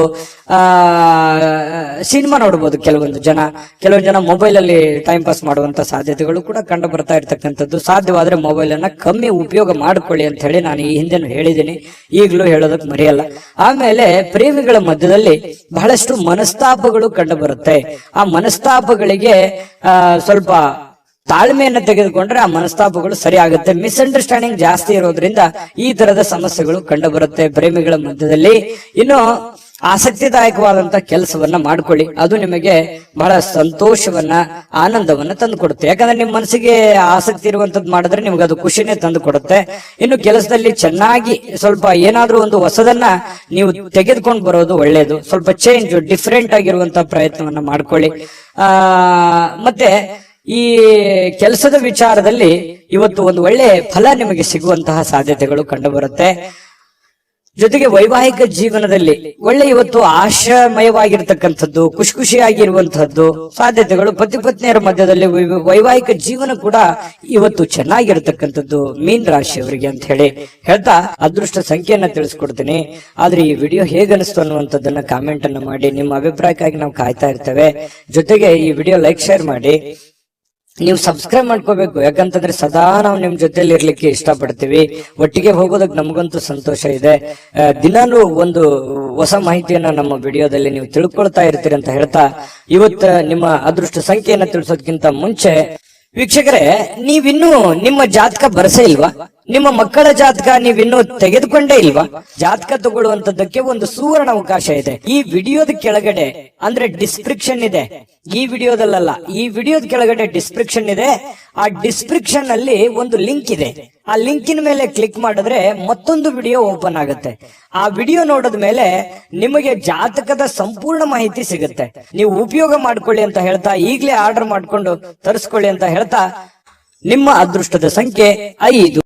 ಸಿನಿಮಾ ನೋಡ್ಬೋದು. ಕೆಲವೊಂದು ಜನ ಮೊಬೈಲ್ ಅಲ್ಲಿ ಟೈಮ್ ಪಾಸ್ ಮಾಡುವಂತ ಸಾಧ್ಯತೆಗಳು ಕೂಡ ಕಂಡು ಬರ್ತಾ ಇರ್ತಕ್ಕಂಥದ್ದು. ಸಾಧ್ಯವಾದ್ರೆ ಮೊಬೈಲ್ ಅನ್ನ ಕಮ್ಮಿ ಉಪಯೋಗ ಮಾಡ್ಕೊಳ್ಳಿ ಅಂತ ಹೇಳಿ ನಾನು ಈ ಹಿಂದೆನೂ ಹೇಳಿದ್ದೀನಿ, ಈಗಲೂ ಹೇಳೋದಕ್ಕೆ ಮರೆಯಲ್ಲ. ಆಮೇಲೆ ಪ್ರೇಮಿಗಳ ಮಧ್ಯದಲ್ಲಿ ಬಹಳಷ್ಟು ಮನಸ್ತಾಪಗಳು ಕಂಡು ಬರುತ್ತೆ. ಆ ಮನಸ್ತಾಪಗಳಿಗೆ ಸ್ವಲ್ಪ ತಾಳ್ಮೆಯನ್ನ ತೆಗೆದುಕೊಂಡ್ರೆ ಆ ಮನಸ್ತಾಪಗಳು ಸರಿ ಆಗುತ್ತೆ. ಮಿಸ್ಅಂಡರ್ಸ್ಟ್ಯಾಂಡಿಂಗ್ ಜಾಸ್ತಿ ಇರೋದ್ರಿಂದ ಈ ತರದ ಸಮಸ್ಯೆಗಳು ಕಂಡು ಬರುತ್ತೆ ಪ್ರೇಮಿಗಳ ಮಧ್ಯದಲ್ಲಿ. ಇನ್ನು ಆಸಕ್ತಿದಾಯಕವಾದಂತ ಕೆಲಸವನ್ನ ಮಾಡ್ಕೊಳ್ಳಿ, ಅದು ನಿಮಗೆ ಬಹಳ ಸಂತೋಷವನ್ನ ಆನಂದವನ್ನ ತಂದು ಕೊಡುತ್ತೆ. ಯಾಕಂದ್ರೆ ನಿಮ್ಮ ಮನಸ್ಸಿಗೆ ಆಸಕ್ತಿ ಇರುವಂತದ್ದು ಮಾಡಿದ್ರೆ ನಿಮ್ಗೆ ಅದು ಖುಷಿನೇ ತಂದು ಕೊಡುತ್ತೆ. ಇನ್ನು ಕೆಲಸದಲ್ಲಿ ಚೆನ್ನಾಗಿ ಸ್ವಲ್ಪ ಏನಾದ್ರೂ ಒಂದು ಹೊಸದನ್ನ ನೀವು ತೆಗೆದುಕೊಂಡು ಬರೋದು ಒಳ್ಳೇದು. ಸ್ವಲ್ಪ ಚೇಂಜ್, ಡಿಫ್ರೆಂಟ್ ಆಗಿರುವಂತ ಪ್ರಯತ್ನವನ್ನ ಮಾಡ್ಕೊಳ್ಳಿ. ಮತ್ತೆ ಈ ಕೆಲಸದ ವಿಚಾರದಲ್ಲಿ ಇವತ್ತು ಒಂದು ಒಳ್ಳೆ ಫಲ ನಿಮಗೆ ಸಿಗುವಂತಹ ಸಾಧ್ಯತೆಗಳು ಕಂಡು ಬರುತ್ತೆ. ಜೊತೆಗೆ ವೈವಾಹಿಕ ಜೀವನದಲ್ಲಿ ಒಳ್ಳೆ ಇವತ್ತು ಆಶಾಮಯವಾಗಿರ್ತಕ್ಕಂಥದ್ದು, ಖುಷಿಯಾಗಿರುವಂತಹದ್ದು ಸಾಧ್ಯತೆಗಳು. ಪತಿ ಪತ್ನಿಯರ ಮಧ್ಯದಲ್ಲಿ ವೈವಾಹಿಕ ಜೀವನ ಕೂಡ ಇವತ್ತು ಚೆನ್ನಾಗಿರ್ತಕ್ಕಂಥದ್ದು ಮೀನ್ ರಾಶಿಯವರಿಗೆ ಅಂತ ಹೇಳಿ ಹೇಳ್ತಾ ಅದೃಷ್ಟ ಸಂಖ್ಯೆಯನ್ನ ತಿಳಿಸ್ಕೊಡ್ತೀನಿ. ಆದ್ರೆ ಈ ವಿಡಿಯೋ ಹೇಗನಿಸ್ತು ಅನ್ನುವಂಥದ್ದನ್ನ ಕಾಮೆಂಟ್ ಅನ್ನ ಮಾಡಿ, ನಿಮ್ಮ ಅಭಿಪ್ರಾಯಕ್ಕಾಗಿ ನಾವು ಕಾಯ್ತಾ ಇರ್ತೇವೆ. ಜೊತೆಗೆ ಈ ವಿಡಿಯೋ ಲೈಕ್ ಶೇರ್ ಮಾಡಿ, ನೀವು ಸಬ್ಸ್ಕ್ರೈಬ್ ಮಾಡ್ಕೋಬೇಕು. ಯಾಕಂತಂದ್ರೆ ಸದಾ ನಾವು ನಿಮ್ ಜೊತೆಲಿ ಇರ್ಲಿಕ್ಕೆ ಇಷ್ಟಪಡ್ತೀವಿ. ಒಟ್ಟಿಗೆ ಹೋಗೋದಕ್ಕೆ ನಮಗಂತೂ ಸಂತೋಷ ಇದೆ. ದಿನಾಲೂ ಒಂದು ಹೊಸ ಮಾಹಿತಿಯನ್ನ ನಮ್ಮ ವಿಡಿಯೋದಲ್ಲಿ ನೀವು ತಿಳ್ಕೊಳ್ತಾ ಇರ್ತೀರಿ ಅಂತ ಹೇಳ್ತಾ, ಇವತ್ತು ನಿಮ್ಮ ಅದೃಷ್ಟ ಸಂಖ್ಯೆಯನ್ನ ತಿಳಿಸೋದಕ್ಕಿಂತ ಮುಂಚೆ ವೀಕ್ಷಕರೇ, ನೀವಿನ್ನೂ ನಿಮ್ಮ ಜಾತಕ ಬರಸೇ ಇಲ್ವಾ? ನಿಮ್ಮ ಮಕ್ಕಳ ಜಾತಕ ನೀವಿನ್ನೂ ತೆಗೆದುಕೊಂಡೇ ಇಲ್ವಾ? ಜಾತಕ ತಗೊಳ್ಳುವಂತದ್ದಕ್ಕೆ ಒಂದು ಸುವರ್ಣ ಅವಕಾಶ ಇದೆ. ಈ ವಿಡಿಯೋದ ಕೆಳಗಡೆ ಅಂದ್ರೆ ಡಿಸ್ಕ್ರಿಪ್ಷನ್ ಇದೆ, ಈ ವಿಡಿಯೋದಲ್ಲ, ಈ ವಿಡಿಯೋದ ಕೆಳಗಡೆ ಡಿಸ್ಕ್ರಿಪ್ಷನ್ ಇದೆ. ಆ ಡಿಸ್ಕ್ರಿಪ್ಷನ್ ಅಲ್ಲಿ ಒಂದು ಲಿಂಕ್ ಇದೆ. ಆ ಲಿಂಕಿನ ಮೇಲೆ ಕ್ಲಿಕ್ ಮಾಡಿದ್ರೆ ಮತ್ತೊಂದು ವಿಡಿಯೋ ಓಪನ್ ಆಗುತ್ತೆ. ಆ ವಿಡಿಯೋ ನೋಡಿದ ಮೇಲೆ ನಿಮಗೆ ಜಾತಕದ ಸಂಪೂರ್ಣ ಮಾಹಿತಿ ಸಿಗುತ್ತೆ. ನೀವು ಉಪಯೋಗ ಮಾಡ್ಕೊಳ್ಳಿ ಅಂತ ಹೇಳ್ತಾ, ಈಗಲೇ ಆರ್ಡರ್ ಮಾಡ್ಕೊಂಡು ತರಿಸ್ಕೊಳ್ಳಿ ಅಂತ ಹೇಳ್ತಾ, ನಿಮ್ಮ ಅದೃಷ್ಟದ ಸಂಖ್ಯೆ 5.